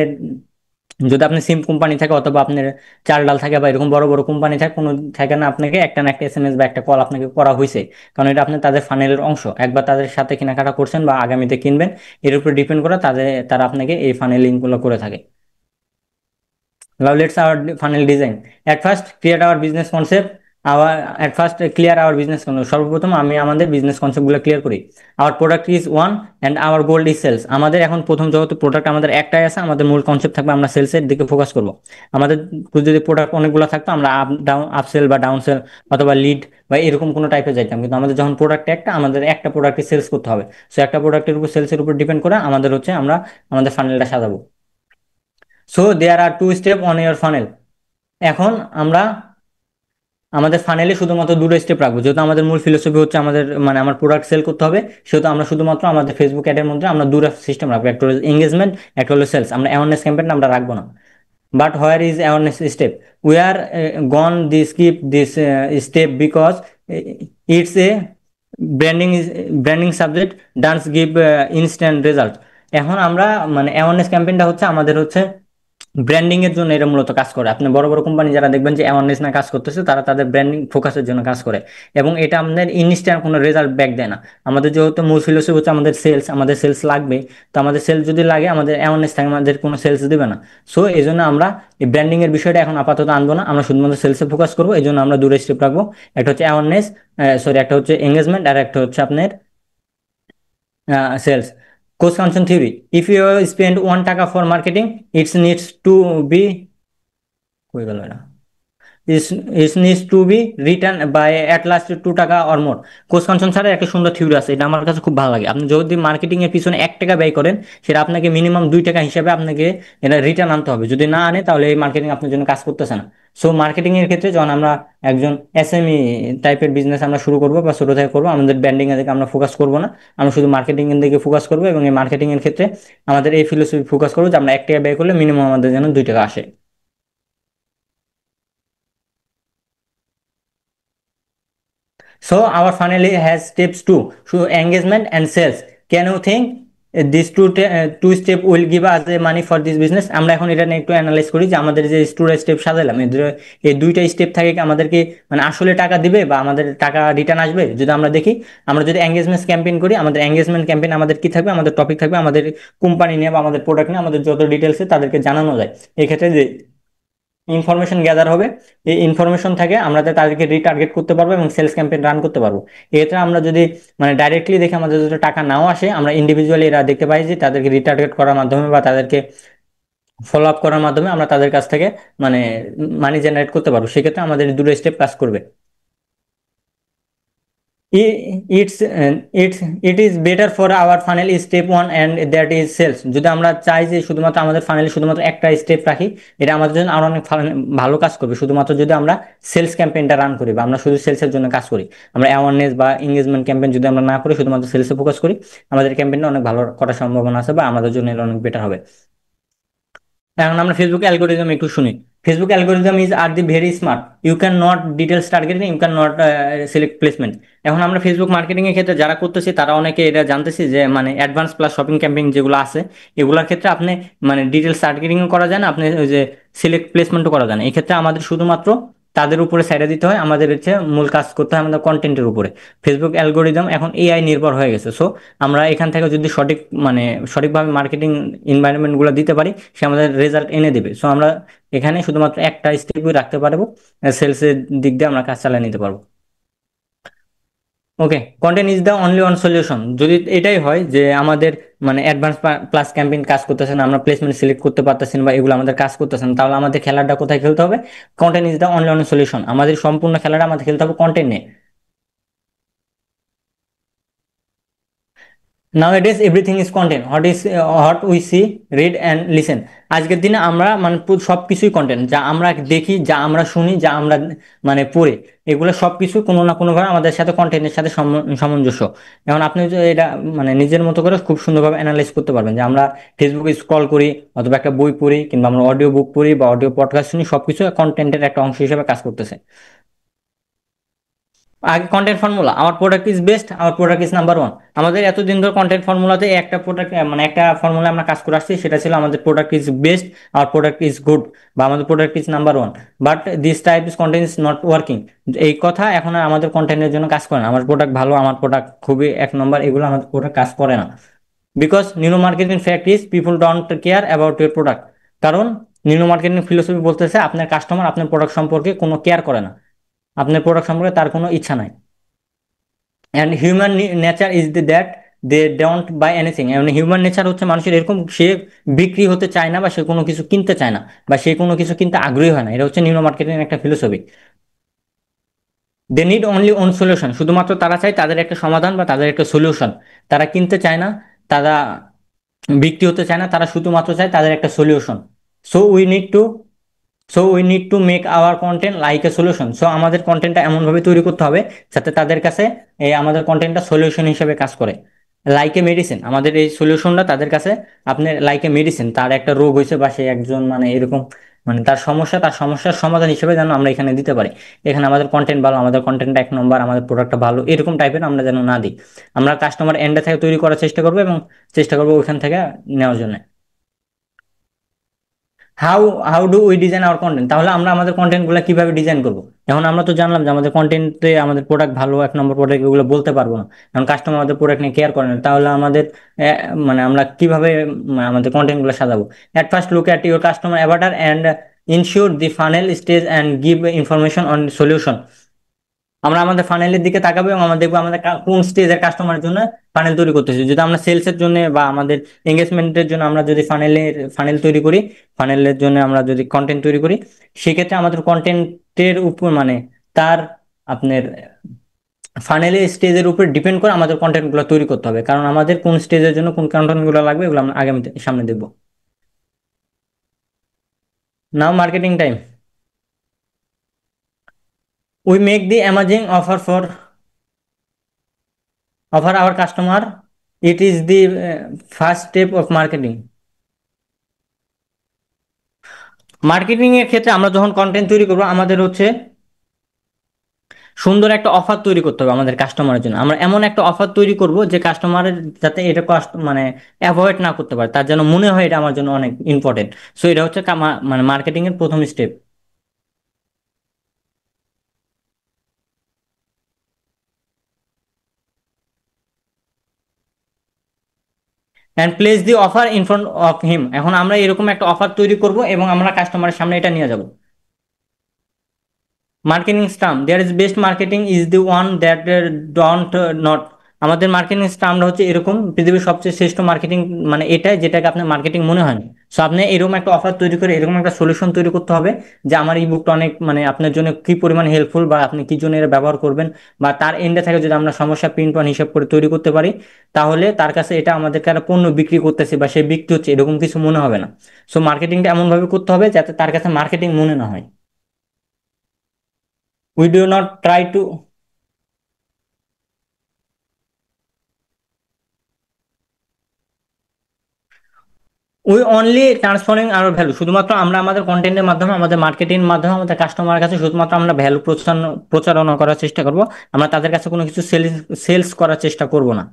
যদি আপনি সিম কোম্পানি থাকে অথবা আপনার চাল ডাল থাকে বা এরকম বড় বড় কোম্পানি থাকে, কোনো থাকে না আপনাকে একটা না একটা এসএমএস বা একটা কল আপনাকে করা হয়েছে, কারণ এটা আপনি তাদের ফানেলের অংশ। একবার তাদের সাথে কেনাকাটা করছেন বা আগামীতে কিনবেন, এর উপর ডিপেন্ড করে তারা আপনাকে এই ফানেলিং গুলো করে থাকে। Now let's our funnel design. At first, create our business concept. At first clear our business concept. সর্বপ্রথম আমি আমাদের বিজনেস কনসেপ্টগুলো ক্লিয়ার করি। Our product is one and our goal is sales. আমাদের এখন প্রথম যেহেতু প্রোডাক্ট আমাদের একটাই আছে, আমাদের মূল কনসেপ্ট থাকবে আমরা সেলসের দিকে ফোকাস করব। আমাদের যদি প্রোডাক্ট অনেকগুলো থাকতো, আমরা আপ ডাউন আপসেল বা ডাউন সেল অথবা লিড বা এরকম কোনো টাইপের যাইতাম। কিন্তু আমাদের যখন প্রোডাক্ট একটা, আমাদের একটা প্রোডাক্টে সেলস করতে হবে। সো একটা প্রোডাক্টের উপর সেলসের উপর ডিপেন্ড করে আমাদের হচ্ছে আমরা আমাদের ফানেলটা সাজাবো। So there are two step on your funnel. এখন আমরা আমাদের ফাইনালি শুধুমাত্র দুটো স্টেপ রাখবো, যেহেতু আমাদের মূল ফিলোসফি হচ্ছে আমাদের মানে আমার প্রোডাক্ট সেল করতে হবে, সেহেতু আমরা শুধুমাত্র আমাদের ফেসবুক অ্যাডের মধ্যে আমরা দুটো সিস্টেম রাখবো, একটা হলো এঙ্গেজমেন্ট, একটা হলো সেলস। আমরা অ্যাওয়ারনেস ক্যাম্পেইন আমরা রাখবো না। But where is awareness step? We are gone the skip this step because it's a branding is branding subject dance give instant result. এখন আমরা মানে অ্যাওয়ারনেস ক্যাম্পেইনটা হচ্ছে আমাদের হচ্ছে ব্র্যান্ডিং এর জন্য এটা মূলত কাজ করে। আপনি বড় বড় কোম্পানি যারা দেখবেন যে অ্যাওয়ারনেস না কাজ করতেছে, তারা তাদের ব্র্যান্ডিং ফোকাসের জন্য কাজ করে এবং এটা আমাদের ইনস্ট্যান্ট কোনো রেজাল্ট ব্যাক দেয় না। আমাদের যেহেতু মূল ফিলোসফি হচ্ছে আমাদের সেলস, আমাদের সেলস লাগবে। তো আমাদের সেলস যদি লাগে, আমাদের অ্যাওয়ারনেস থাকে, আমাদের কোনো সেলস দিবে না। সো এই জন্য আমরা এই ব্র্যান্ডিং এর বিষয়টা এখন আপাতত আনবো না, আমরা শুধুমাত্র সেলসে ফোকাস করবো। এই জন্য আমরা দুটো স্টেপ রাখবো, একটা হচ্ছে অ্যাওয়ারনেস, সরি, একটা হচ্ছে এঙ্গেজমেন্ট আর একটা হচ্ছে আপনার sales. Course concept theory: if you spend 1 টাকা for marketing, it's needs to be, কই গেল এটা, is needs to be written by at last 2 টাকা or more। কোর্স কনসেপ্ট ছাড়া একটা সুন্দর থিওরি আছে, এটা আমার কাছে খুব ভালো লাগে। আপনি যদি মার্কেটিং এর পিছনে 1 টাকা ব্যয় করেন, সেটা আপনাকে মিনিমাম 2 টাকা হিসাবে আপনাকে এটা রিটার্ন আনতে হবে। যদি না আনে, তাহলে এই মার্কেটিং আপনার জন্য কাজ করতেছে না। সো মার্কেটিং এর ক্ষেত্রে যখন আমরা একজন এসএমই টাইপের বিজনেস আমরা শুরু করবো বা ছোট থেকে করবো, আমাদের ব্র্যান্ডিং এর দিকে আমরা ফোকাস করবো না, আমরা শুধু মার্কেটিং এর দিকে ফোকাস করবো এবং এই মার্কেটিং এর ক্ষেত্রে আমাদের এই ফিলোসফি ফোকাস করবো যে আমরা 1 টাকা ব্যয় করলে মিনিমাম আমাদের যেন 2 টাকা আসে। So our funnel has steps too. So engagement and sales. Can you think? This two step will give us a money for this business. আমরা এখন এটা নিয়ে একটু অ্যানালাইজ করি যে আমাদের যে স্টেপ সাজালাম, এই দুইটা স্টেপ থেকে কি আমাদেরকে মানে আসলে টাকা দিবে বা আমাদের টাকা রিটার্ন আসবে। যদি আমরা দেখি, আমরা যদি এঙ্গেজমেন্ট ক্যাম্পেইন করি, আমাদের এঙ্গেজমেন্ট ক্যাম্পেইন আমাদের কি থাকবে, আমাদের টপিক থাকবে আমাদের কোম্পানি নিয়ে বা আমাদের প্রোডাক্ট নিয়ে আমাদের যত ডিটেলসে তাদেরকে জানানো যায়। এক্ষেত্রে যে ইনফরমেশন গ্যাদার হবে, এই ইনফরমেশন থেকে আমরা তাদেরকে রিটার্গেট করতে পারবো এবং সেলস ক্যাম্পেইন রান করতে পারবো। এক্ষেত্রে আমরা যদি মানে ডাইরেক্টলি দেখে আমাদের যদি টাকা নাও আসে, আমরা ইন্ডিভিজুয়ালি এরা দেখতে পাই যে তাদেরকে রিটার্গেট করার মাধ্যমে বা তাদেরকে ফলো আপ করার মাধ্যমে আমরা তাদের কাছ থেকে মানে মানি জেনারেট করতে পারবো। সেক্ষেত্রে আমাদের দুটো স্টেপ কাজ করবে। It's it's it is better for our funnel is step one and that is sales. যদি আমরা চাই যে শুধুমাত্র আমাদের ফানেলে শুধুমাত্র একটা স্টেপ রাখি, এটা আমাদের জন্য আরো অনেক ভালো কাজ করবে শুধুমাত্র যদি আমরা সেলস ক্যাম্পেইনটা রান করি বা আমরা শুধু সেলসের জন্য কাজ করি। আমরা অ্যাওয়ারনেস বা এঙ্গেজমেন্ট ক্যাম্পেইন যদি আমরা না করি, শুধুমাত্র সেলসে ফোকাস করি, আমাদের ক্যাম্পেইনটা অনেক ভালো করার সম্ভাবনা আছে বা আমাদের জন্য এটা অনেক বেটার হবে। এখন আমরা ফেসবুক অ্যালগোরিদম একটু শুনি। Facebook algorithm is are the very smart, you can not details targeting, you can not select placement. এখন আমরা ফেসবুক মার্কেটিং এর ক্ষেত্রে যারা করতেছি তারা অনেকে এটা জানতেছি যে মানে অ্যাডভান্স প্লাস শপিং ক্যাম্পেইন যেগুলো আছে, এগুলোর ক্ষেত্রে আপনি মানে ডিটেলস টার্গেটিংও করা যায় না, আপনি ওই যে সিলেক্ট প্লেসমেন্টও করা যায় না। এক্ষেত্রে আমাদের শুধুমাত্র তাদের উপরে সাইডে দিতে হয়, আমাদের হচ্ছে মূল কাজ করতে হয় আমাদের কন্টেন্টের উপরে। ফেসবুক অ্যালগোরিদম এখন এআই নির্ভর হয়ে গেছে। সো আমরা এখান থেকে যদি মানে সঠিকভাবে মার্কেটিং এনভায়রনমেন্টগুলো দিতে পারি, সে আমাদের রেজাল্ট এনে দেবে। সো আমরা এখানে শুধুমাত্র একটা স্টেপই রাখতে পারবো, সেলসের দিক দিয়ে আমরা কাজ চালিয়ে নিতে পারবো। Okay, content is the only one solution. যদি এটাই হয় যে আমাদের মানে অ্যাডভান্স প্লাস ক্যাম্পেইন কাজ করতেছে না, আমরা প্লেসমেন্ট সিলেক্ট করতে পারতেছি না বা এগুলো আমাদের কাজ করতেছে না, তাহলে আমাদের খেলাটা কোথায় খেলতে হবে? Content is the only one solution. আমাদের সম্পূর্ণ খেলাটা আমাদের খেলতে হবে কন্টেন্ট নিয়ে। Nowadays everything is content, what we see, read and listen। আজকের দিনে আমরা মানে সব কিছুই কন্টেন্ট, যা আমরা দেখি, যা আমরা শুনি, যা আমরা মানে পড়ি, এগুলো সব কিছু কোনো না কোনোভাবে আমাদের সাথে কন্টেন্টের সাথে সামঞ্জস্য। এখন আপনি যে এটা মানে নিজের মতো করে খুব সুন্দরভাবে অ্যানালাইজ করতে পারবেন যে আমরা ফেসবুকে স্ক্রল করি অথবা একটা বই পড়ি কিংবা আমরা অডিও বুক পড়ি বা অডিও পডকাস্ট শুনি, সবকিছু কন্টেন্টের একটা অংশ হিসেবে কাজ করতেছে। আগে কন্টেন্ট ফর্মুলা, আমার প্রোডাক্ট ইজ বেস্ট, আমার প্রোডাক্ট ইজ নাম্বার ওয়ান। আমাদের এতদিন ধরে কন্টেন্ট ফর্মুলাতে একটা প্রোডাক্ট মানে একটা ফর্মুলা আমরা কাজ করে আসছি, সেটা ছিল আমাদের প্রোডাক্ট ইজ বেস্ট, আমার প্রোডাক্ট ইজ গুড বা আমাদের product is number one. But this type is content is not working. এই কথা এখন আর আমাদের কন্টেন্টের জন্য কাজ করে না। আমার প্রোডাক্ট ভালো, আমার প্রোডাক্ট খুবই এক নম্বর, এগুলো আমাদের প্রোডাক্ট কাজ করে না। Because new marketing fact is people don't care about your product. কারণ নিউ মার্কেটিং ফিলোসফি বলতেছে আপনার কাস্টমার আপনার প্রোডাক্ট সম্পর্কে কোনো কেয়ার করে না, আপনার প্রোডাক্ট সম্পর্কে তার কোনো ইচ্ছা নাই। And human nature is that they don't buy anything. মানে হিউম্যান নেচার হচ্ছে মানুষের এরকম, সে বিক্রি হতে চায় না বা সে কোনো কিছু কিনতে চায় না বা সে কোনো কিছু কিনতে আগ্রহী হয় না। এটা হচ্ছে নিউরো মার্কেটিং একটা philosophy. They need only own solution, শুধুমাত্র তারা চায় তাদের একটা সমাধান বা তাদের একটা সলিউশন। তারা কিনতে চায় না, তারা বিক্রি হতে চায় না, তারা শুধুমাত্র চায় তাদের একটা solution. So we need to so we need to make our content like a solution. So আমাদের কন্টেন্টটা এমনভাবে তৈরি করতে হবে যাতে তাদের কাছে এই আমাদের কন্টেন্টটা সলিউশন হিসেবে কাজ করে, লাইক এ মেডিসিন। আমাদের এই সলিউশনটা তাদের কাছে আপনার লাইক এ মেডিসিন, তার একটা রোগ হয়েছে বা সে একজন মানে এরকম মানে তার সমস্যা, তার সমস্যার সমাধান হিসেবে যেন আমরা এখানে দিতে পারি। এখানে আমাদের কন্টেন্ট ভালো, আমাদের কন্টেন্টটা এক নম্বর, আমাদের প্রোডাক্টটা ভালো, এরকম টাইপের আমরা যেন না দিই। আমরা কাস্টমার এন্ডে থেকে তৈরি করার চেষ্টা করবো এবং চেষ্টা করবো ওইখান থেকে নেওয়ার জন্য। How how do we design our content? তাহলে আমরা আমাদের কন্টেন্টগুলো কিভাবে ডিজাইন করবো? এখন আমরা তো জানলাম যে আমাদের কন্টেন্টে আমাদের প্রোডাক্ট ভালো, এক নম্বর প্রোডাক্ট, এগুলো বলতে পারবো না। এখন কাস্টমার আমাদের প্রোডাক্ট নিয়ে কেয়ার করে না, তাহলে আমাদের মানে আমরা কিভাবে আমাদের কন্টেন্টগুলো সাজাবো? At first look at your customer Avatar and ensure the funnel stage and give information on solution. আমরা আমাদের ফানেলের দিকে তাকাবো এবং আমরা দেখবো আমাদের কোন স্টেজের কাস্টমারের জন্য ফানেল তৈরি করতেছি। যদি আমরা সেলসের জন্য বা আমাদের এঙ্গেজমেন্টের জন্য আমরা যদি ফানেল তৈরি করি, ফানেলের জন্য আমরা যদি কন্টেন্ট তৈরি করি, সেক্ষেত্রে আমাদের কন্টেন্টের উপর মানে তার আপনার ফানেলের স্টেজের উপর ডিপেন্ড করে আমাদের কন্টেন্টগুলো তৈরি করতে হবে। কারণ আমাদের কোন স্টেজের জন্য কোন কন্টেন্টগুলো লাগবে এগুলো আমরা আগামীতে সামনে দেখবো। Now marketing time. We make the amazing offer our customer. It is the first step of marketing। Marketing এর ক্ষেত্রে আমরা যখন কন্টেন্ট তৈরি করবো, আমাদের হচ্ছে সুন্দর একটা অফার তৈরি করতে হবে আমাদের কাস্টমারের জন্য। আমরা এমন একটা অফার তৈরি করব যে কাস্টমারের যাতে এটা কষ্ট মানে অ্যাভয়েড না করতে পারে, তার যেন মনে হয় এটা আমার জন্য অনেক ইম্পর্টেন্ট। সো এটা হচ্ছে মানে মার্কেটিং এর প্রথম step. And place the offer in front of him, এখন আমরা এরকম একটা অফার তৈরি করব এবং আমরা কাস্টমারের সামনে এটা নিয়ে যাব। Marketing stamp, there is best marketing is the one that don't not. আমাদের মার্কেটিং স্টাম্পটা হচ্ছে এরকম, পৃথিবীর সবচেয়ে শ্রেষ্ঠ মার্কেটিং মানে এটাই যেটাকে আপনার মার্কেটিং মনে হয় না। সো আপনি এরকম একটা অফার তৈরি করে এরকম একটা সলিউশন তৈরি করতে হবে যে আমার এই বুকটা অনেক মানে আপনার জন্য কি পরিমাণ হেল্পফুল, বা আপনি কি জন্য এটা ব্যবহার করবেন, বা তার এন্ডে থেকে যদি আমরা সমস্যা পিন পয়েন্ট হিসাব করে তৈরি করতে পারি, তাহলে তার কাছে এটা আমাদেরকে একটা পণ্য বিক্রি করতেছে বা সে বিক্রি হচ্ছে এরকম কিছু মনে হবে না। সো মার্কেটিংটা এমনভাবে করতে হবে যাতে তার কাছে মার্কেটিং মনে না হয়। We do not try to, we only transferring our value, শুধুমাত্র আমরা আমাদের কন্টেন্টের মাধ্যমে আমাদের মার্কেটিং মাধ্যমে আমাদের কাস্টমারের কাছে শুধুমাত্র আমরা ভ্যালু প্রচারণা করার চেষ্টা করব। আমরা তাদের কাছে কোনো কিছু সেলস করার চেষ্টা করব না।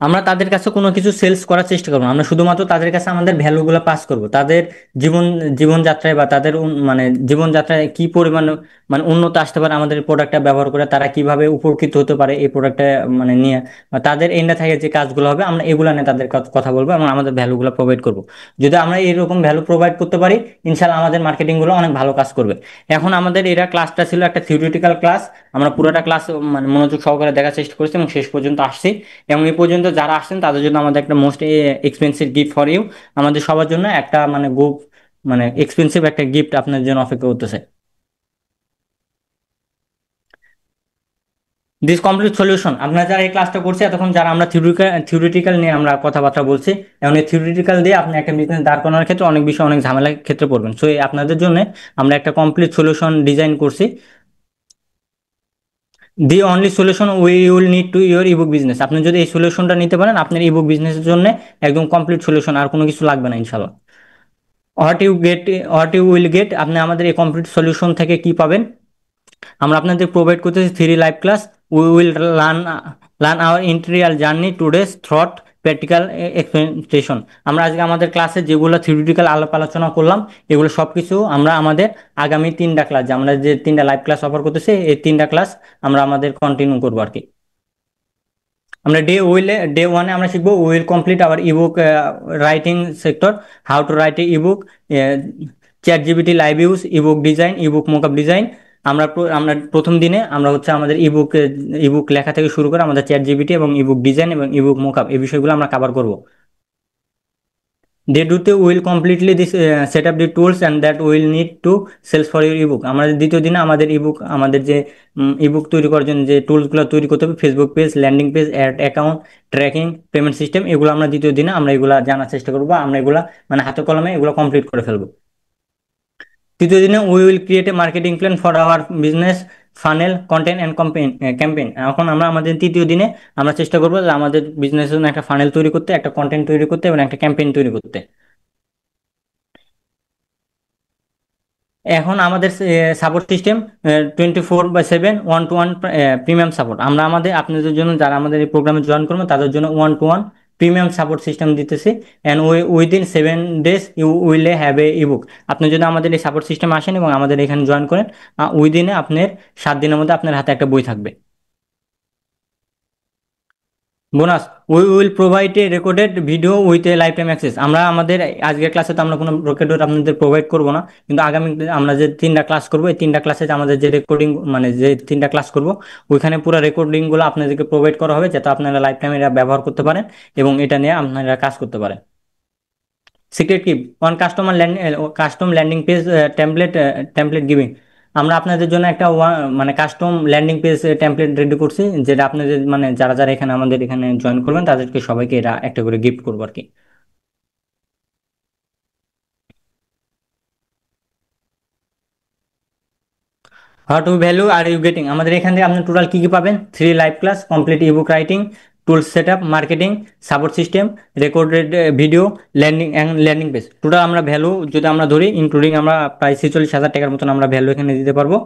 আমরা তাদের কাছে কোনো কিছু সেলস করার চেষ্টা করবো না। আমরা শুধুমাত্র তাদের কাছে আমাদের ভ্যালুগুলো পাস করব, তাদের জীবন জীবনযাত্রায় বা তাদের মানে জীবনযাত্রায় কি পরিমাণ মানে উন্নত আসতে পারে আমাদের প্রোডাক্টটা ব্যবহার করে, তারা কিভাবে উপকৃত হতে পারে এই প্রোডাক্টটা মানে নিয়ে, বা তাদের এন্ডে থেকে যে কাজগুলো হবে আমরা এগুলো নিয়ে তাদের কথা বলবো এবং আমাদের ভ্যালুগুলো প্রোভাইড করব। যদি আমরা এরকম ভ্যালু প্রোভাইড করতে পারি, ইনশাল্লাহ আমাদের মার্কেটিংগুলো অনেক ভালো কাজ করবে। এখন আমাদের এরা ক্লাসটা ছিল একটা থিওরিটিক্যাল ক্লাস, আমরা পুরোটা ক্লাস মানে মনোযোগ সহকারে দেখার চেষ্টা করেছি এবং শেষ পর্যন্ত আসছি। এবং এই পর্যন্ত যারা আসছেন তাদের জন্য আমাদের একটা most expensive gift for you, আমাদের সবার জন্য একটা মানে মানে এক্সপেন্সিভ একটা গিফট আপনার জন্য অপেক্ষা করতেছে। দিস কমপ্লিট সলিউশন, আপনারা যারা এই ক্লাসটা করছে এতক্ষণ, যারা আমরা থিওরিটিক্যাল নিয়ে আমরা কথাবার্তা বলছি, এবং এই থিওরিটিক্যাল দিয়ে আপনি একটা বিজনেস দাঁড় করানোর ক্ষেত্রে অনেক বিষয় অনেক ঝামেলার ক্ষেত্রে পড়বেন। সো আপনাদের জন্য আমরা একটা কমপ্লিট সলিউশন ডিজাইন করছি। The only solution we will need to your ebook business, আপনি যদি এই সলিউশনটা নিতে পারেন আপনার ইবুক বিজনেসের জন্য একদম কমপ্লিট সলিউশন, আর কোনো কিছু লাগবে না ইনশাল্লাহ। What you get, what you will get, আপনি আমাদের এই কমপ্লিট সলিউশন থেকে কি পাবেন? আমরা আপনাদের প্রোভাইড করতেছি 3 live class. We will learn learn our ইন্টেরিয়াল journey today's through practical experimentation. আমরা আজকে আমাদের ক্লাসে যেগুলো থিওরিটিক্যাল আলাপ আলোচনা করলাম, এগুলো সব কিছু আমরা আমাদের আগামী 3টা ক্লাস, যে আমরা যে 3টা লাইভ ক্লাস অফার করতেছি এই 3টা ক্লাস আমরা আমাদের কন্টিনিউ করবো আর কি। আমরা ডে ওয়ানে আমরা শিখবো will complete our ebook writing sector, how to write a ebook, chat GPT live use, ebook design, ebook mockup design. আমরা প্রথম দিনে আমরা হচ্ছে আমাদের ইবুক লেখা থেকে শুরু করে আমাদের চ্যাট জিপিটি এবং ইবুক ডিজাইন এবং ইবুক মোকআপ এই বিষয়গুলো আমরা কভার করব। ডে টুতে will completely this set up the tools and that will need to sales for your ebook. আমাদের দ্বিতীয় দিনে আমাদের আমাদের যে ইবুক তৈরি করার জন্য যে টুলসগুলো তৈরি করতে হবে, Facebook page, landing page, ad account, tracking, payment system, এগুলো আমরা দ্বিতীয় দিনে আমরা এগুলো জানার চেষ্টা করবো, আমরা এগুলা মানে হাতে কলমে এগুলো কমপ্লিট করে ফেলবো। তৃতীয় দিনে we will create a marketing plan for our business, funnel, content and campaign. এখন আমরা আমাদের তৃতীয় দিনে আমরা চেষ্টা করবো যে আমাদের বিজনেসের জন্য একটা ফানেল তৈরি করতে, একটা কন্টেন্ট তৈরি করতে এবং একটা ক্যাম্পেইন তৈরি করতে। এখন আমাদের support system 24/7 1-to-1 premium support, আমরা আমাদের আপনাদের জন্য যারা আমাদের এই প্রোগ্রামে জয়েন করবো তাদের জন্য 1-to-1 প্রিমিয়াম সাপোর্ট সিস্টেম দিতেছি। And within 7 days you will have a ebook. আপনি যদি আমাদের এই সাপোর্ট সিস্টেমে আসেন এবং আমাদের এখানে জয়েন করেন, উইদিনে আপনার 7 দিনের মধ্যে আপনার হাতে একটা বই থাকবে। Bonus, we will provide a recorded video with a life time access. আমরা আমাদের আজকের ক্লাসে তো আমরা কোনো রেকর্ডেড আপনাদের প্রোভাইড করবো না, কিন্তু আগামী আমরা যে 3টা ক্লাস করবো এই 3টা ক্লাসে আমাদের যে রেকর্ডিং মানে যে 3টা ক্লাস করবো ওইখানে পুরো রেকর্ডিংগুলো আপনাদেরকে প্রোভাইড করা হবে যাতে আপনারা লাইফ টাইম এটা ব্যবহার করতে পারেন এবং এটা নিয়ে আপনারা কাজ করতে পারেন। সিক্রেট কি, one custom landing page template giving. আমরা আপনাদের জন্য একটা মানে custom landing page template ready করছি, যেটা আপনাদের মানে যারা যারা এখানে আমাদের এখানে জয়েন করবেন তাদেরকে সবাইকে এটা একটা করে গিফট করবো আর কি। What to value are you getting, আমাদের এখান থেকে আপনি টোটাল কি কি পাবেন? 3 live class, complete ebook writing, tool setup, marketing, support system, recorded video, landing page. Total আমরা ভ্যালু যদি আমরা ধরি ইনক্লুডিং আমরা প্রায় 46,000 টাকার মতন আমরা ভ্যালু এখানে দিতে পারবো।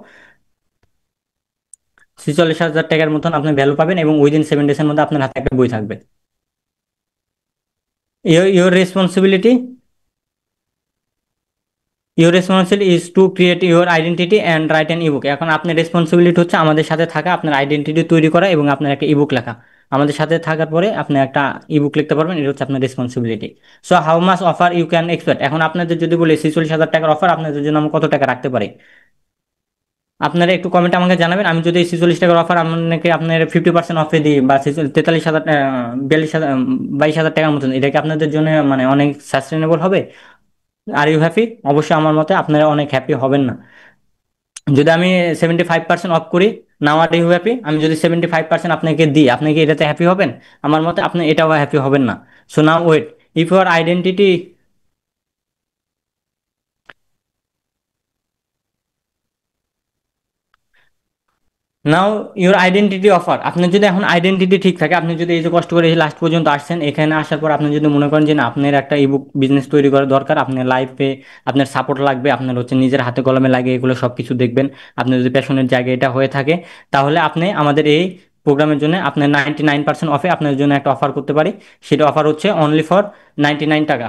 46,000 টাকার মতন আপনি ভ্যালু পাবেন এবং উইদিন 7 ডেজের মধ্যে আপনার হাতে একটা বই থাকবে। Your responsibility your responsibility is to create your identity and right an ebook. এখন আপনার রেসপন্সিবিলিটি হচ্ছে আমাদের সাথে থাকা, আপনার আইডেন্টিটি তৈরি করা এবং আপনার একটা ইবুক লেখা। আমাদের সাথে থাকার পরে আপনি একটা ইবুক লিখতে পারবেন, এটা হচ্ছে আপনার responsibility. So how much offer you can expect. এখন আপনাদের যদি বলি 46,000 টাকার অফার, আপনাদের জন্য আমি কত টাকা রাখতে পারি, আপনারা একটু কমেন্ট আমাকে জানাবেন। আমি যদি 46 টাকার অফার আপনাকে আপনার 50% অফে দিই বা 43,000 42,000 22,000 টাকার মতন, এটা কি আপনাদের জন্য মানে অনেক সাস্টেনেবল হবে? Are you happy? অবশ্যই আমার মতে আপনারা অনেক হ্যাপি হবেন না। যদি আমি 75% অফ করি, নাও আর ইউ হ্যাপি, আমি যদি 75% আপনাকে দিই, আপনি কি এটাতে হ্যাপি হবেন? আমার মতে আপনি এটাও হ্যাপি হবেন না। So now wait, if your identity now your identity offer, আপনার যদি এখন আইডেন্টিটি ঠিক থাকে, আপনি যদি এই যে কষ্ট করে এই লাস্ট পর্যন্ত আসছেন, এখানে আসার পর আপনি যদি মনে করেন যে না আপনার একটা ইবুক বিজনেস তৈরি করা দরকার, আপনার লাইফে আপনার সাপোর্ট লাগবে, আপনার হচ্ছে নিজের হাতে কলমে লাগে এগুলো সব কিছু দেখবেন, আপনার যদি প্যাশনের জায়গা এটা হয়ে থাকে, তাহলে আপনি আমাদের এই প্রোগ্রামের জন্য আপনার 99% অফে আপনার জন্য একটা অফার করতে পারি। সেটা অফার হচ্ছে অনলি ফর 99 টাকা,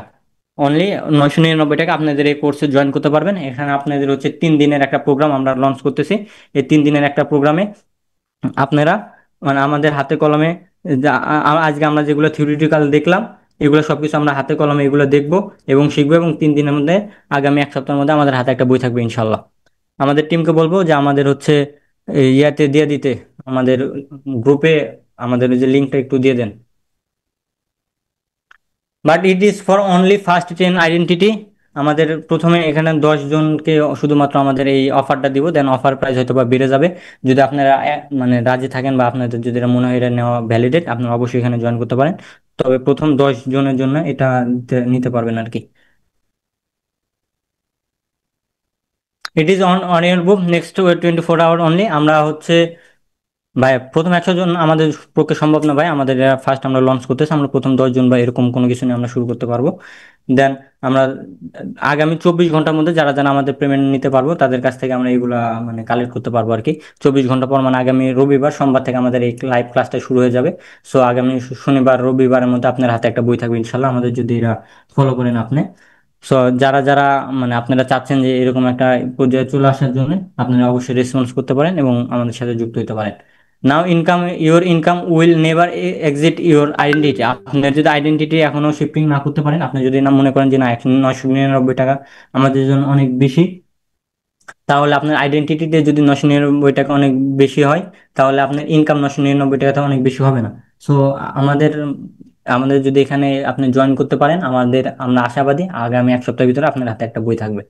অনলি 999 টাকা আপনাদের এই কোর্সে জয়েন করতে পারবেন। এখানে আপনাদের হচ্ছে 3 দিনের একটা প্রোগ্রাম আমরা লঞ্চ করতেছি। এই 3 দিনের একটা প্রোগ্রামে আপনারা মানে আমাদের হাতে কলমে আজকে আমরা যেগুলো থিওরিটিক্যাল দেখলাম, এগুলো সবকিছু আমরা হাতে কলমে এগুলো দেখবো এবং শিখবো, এবং 3 দিনের মধ্যে আগামী 1 সপ্তাহের মধ্যে আমাদের হাতে একটা বই থাকবে ইনশাল্লাহ। আমাদের টিমকে বলবো যে আমাদের হচ্ছে ইয়াতে দিয়ে দিতে, আমাদের গ্রুপে আমাদের ওই যে লিঙ্কটা একটু দিয়ে দেন। But it is for only first 10 identity. আমাদের প্রথমে এখানে 10 জনকে শুধুমাত্র আমাদের এই অফারটা দিব, দেন অফার প্রাইস হয়তো বা বেড়ে যাবে। যদি আপনারা মানে রাজি থাকেন বা আপনাদের যদি এটা মনে হয় এটা নেওয়া ভ্যালিডেট, আপনারা অবশ্যই এখানে জয়েন করতে পারেন। তবে প্রথম 10 জনের জন্য এটা নিতে পারবেন আর কি। It is on your book, next 24 hour only. আমরা হচ্ছে ভাই প্রথম 100 জন আমাদের পক্ষে সম্ভব না ভাই, আমাদের ফার্স্ট আমরা লঞ্চ করতেছি, আমরা প্রথম 10 জন বা এরকম কোনো কিছু নিয়ে আমরা শুরু করতে পারবো। দেন আমরা আগামী 24 ঘন্টার মধ্যে যারা যারা আমাদের পেমেন্ট নিতে পারবো তাদের কাছ থেকে আমরা এগুলা মানে কালেক্ট করতে পারবো আর কি। 24 ঘন্টা পর মানে আগামী রবিবার সোমবার থেকে আমাদের এই লাইভ ক্লাসটা শুরু হয়ে যাবে। সো আগামী শনিবার রবিবারের মধ্যে আপনার হাতে একটা বই থাকবে ইনশাল্লাহ, আমাদের যদি এরা ফলো করেন আপনি। সো যারা যারা মানে আপনারা চাচ্ছেন যে এরকম একটা পর্যায়ে চলে আসার জন্য, আপনারা অবশ্যই রেসপন্স করতে পারেন এবং আমাদের সাথে যুক্ত হতে পারেন। Now income, your income will never exit your identity. আপনার যদি আইডেন্টিটি এখনো শিফটিং না করতে পারেন, আপনি যদি না মনে করেন যে না 999 টাকা আমাদের জন্য অনেক বেশি, তাহলে আপনার আইডেন্টিটিতে যদি 999 টাকা অনেক বেশি হয়, তাহলে আপনার ইনকাম 999 টাকা অনেক বেশি হবে না। সো আমাদের আমাদের যদি এখানে আপনি জয়েন করতে পারেন আমাদের, আমরা আশাবাদী আগামী 1 সপ্তাহের ভিতরে আপনার হাতে একটা বই থাকবে।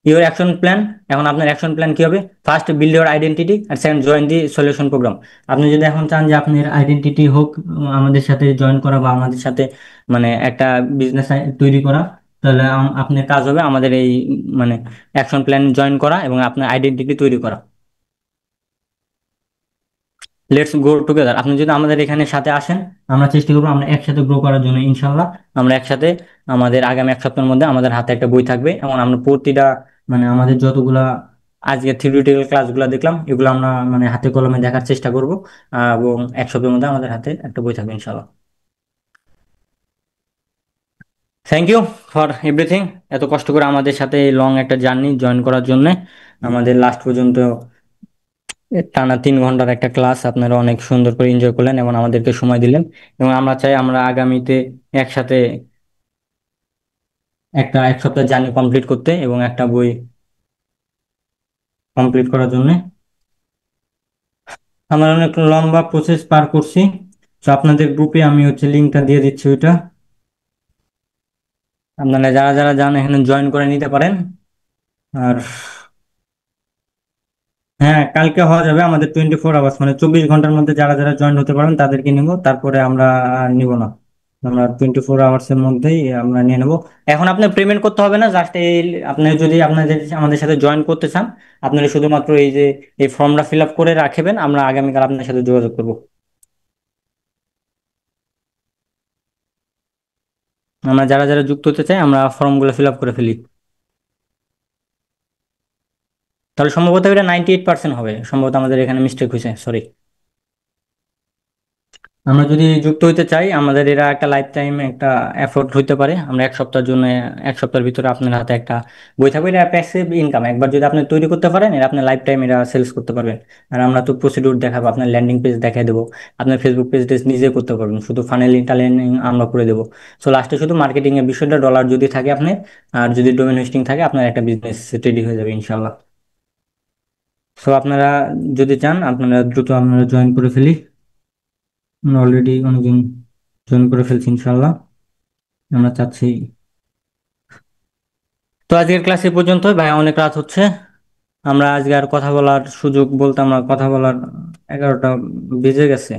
ইউর অ্যাকশন প্ল্যান, এখন আপনার অ্যাকশন প্ল্যান কি হবে? ফার্স্ট বিল্ড ইউর আইডেন্টিটি আর second join the solution program. আপনি যদি এখন চান যে আপনার আইডেন্টিটি হোক আমাদের সাথে জয়েন করা বা আমাদের সাথে মানে একটা বিজনেস তৈরি করা, তাহলে আপনার কাজ হবে আমাদের এই মানে অ্যাকশন প্ল্যান জয়েন করা এবং আপনার আইডেন্টিটি তৈরি করা। Let's grow together. আপনি যদি আমাদের এখানে সাথে আসেন, আমরা চেষ্টা করবো আমরা একসাথে গ্রো করার জন্য ইনশাল্লাহ। আমরা একসাথে আমাদের আগামী 1 সপ্তাহের মধ্যে আমাদের হাতে একটা বই থাকবে এবং আমরা প্রতিটা মানে আমাদের যতগুলা আজকে থিওরিটিক্যাল ক্লাসগুলো দেখলাম এগুলো আমরা মানে হাতে কলমে দেখার চেষ্টা করব, এবং 1 সপ্তাহের মধ্যে আমাদের হাতে একটা বই থাকবে ইনশাল্লাহ। থ্যাংক ইউ ফর এভরিথিং, এত কষ্ট করে আমাদের সাথে লং একটা জার্নি জয়েন করার জন্য। আমাদের লাস্ট পর্যন্ত টানা 3 ঘন্টার একটা ক্লাস আপনারা অনেক সুন্দর করে এনজয় করলেন এবং আমাদেরকে সময় দিলেন, এবং আমরা চাই আমরা আগামীতে একসাথে একটা 1 সপ্তাহ জার্নি কমপ্লিট করতে এবং একটা বই কমপ্লিট করার জন্য। আমরা অনেক লম্বা প্রসেস পার করছি। তো আপনাদের গ্রুপে আমি হচ্ছে লিঙ্কটা দিয়ে দিচ্ছি, ওইটা আপনারা যারা যারা যান এখানে জয়েন করে নিতে পারেন। আর হ্যাঁ, কালকে হওয়া যাবে আমাদের 24 আওয়ার্স মানে 24 ঘন্টার মধ্যে যারা যারা জয়েন হতে পারেন তাদেরকে নিব, তারপরে আমরা আর নিব না। আমরা 24 আওয়ার্স এর মধ্যেই আমরা নিয়ে নেব। এখন আপনার পেমেন্ট করতে হবে না, জাস্ট এই আপনি যদি আপনাদের আমাদের সাথে জয়েন করতে চান, আপনারা শুধুমাত্র এই যে এই ফর্মটা ফিল আপ করে রাখবেন, আমরা আগামীকাল আপনার সাথে যোগাযোগ করব। আমরা যারা যারা যুক্ত হতে চাই আমরা ফর্মগুলো ফিল আপ করে ফেলি। তাহলে সম্ভবত এটা 98% হবে, সম্ভবত আমাদের এখানে মিস্টেক হয়েছে, সরি। আমরা যদি যুক্ত হতে চাই আমাদের এরা একটা লাইফ টাইম একটা এফোর্ট হইতে পারে। আমরা এক সপ্তাহের জন্য, এক সপ্তাহের ভিতরে আপনার হাতে একটা বই থাকবে, এটা প্যাসিভ ইনকাম। একবার যদি আপনি তৈরি করতে পারেন এরা আপনি লাইফ টাইম এটা সেলস করতে পারবেন। আর আমরা তো প্রসিডিউর দেখাবো, আপনার ল্যান্ডিং পেজ দেখাই দেবো, আপনার ফেসবুক পেজ টেজ নিজে করতে পারবেন, শুধু ফানেল টানেলিং আমরা করে দেবো। সো লাস্টে শুধু মার্কেটিং এর বিষয়টা, ডলার যদি থাকে আপনি, আর যদি ডোমেন হোস্টিং থাকে, আপনার একটা বিজনেস রেডি হয়ে যাবে ইনশাল্লাহ। সো আপনারা যদি চান আপনারা দ্রুত আপনারা জয়েন করে ফেলি। অলরেডি অনেকজন জয়েন করে ফেলছি ইনশাল্লাহ। আমরা চাচ্ছি। তো আজকের ক্লাস এ পর্যন্ত ভাই, অনেক রাত হচ্ছে। আমরা আজকে আর কথা বলার সুযোগ বলতে আমরা কথা বলার 11টা বেজে গেছে।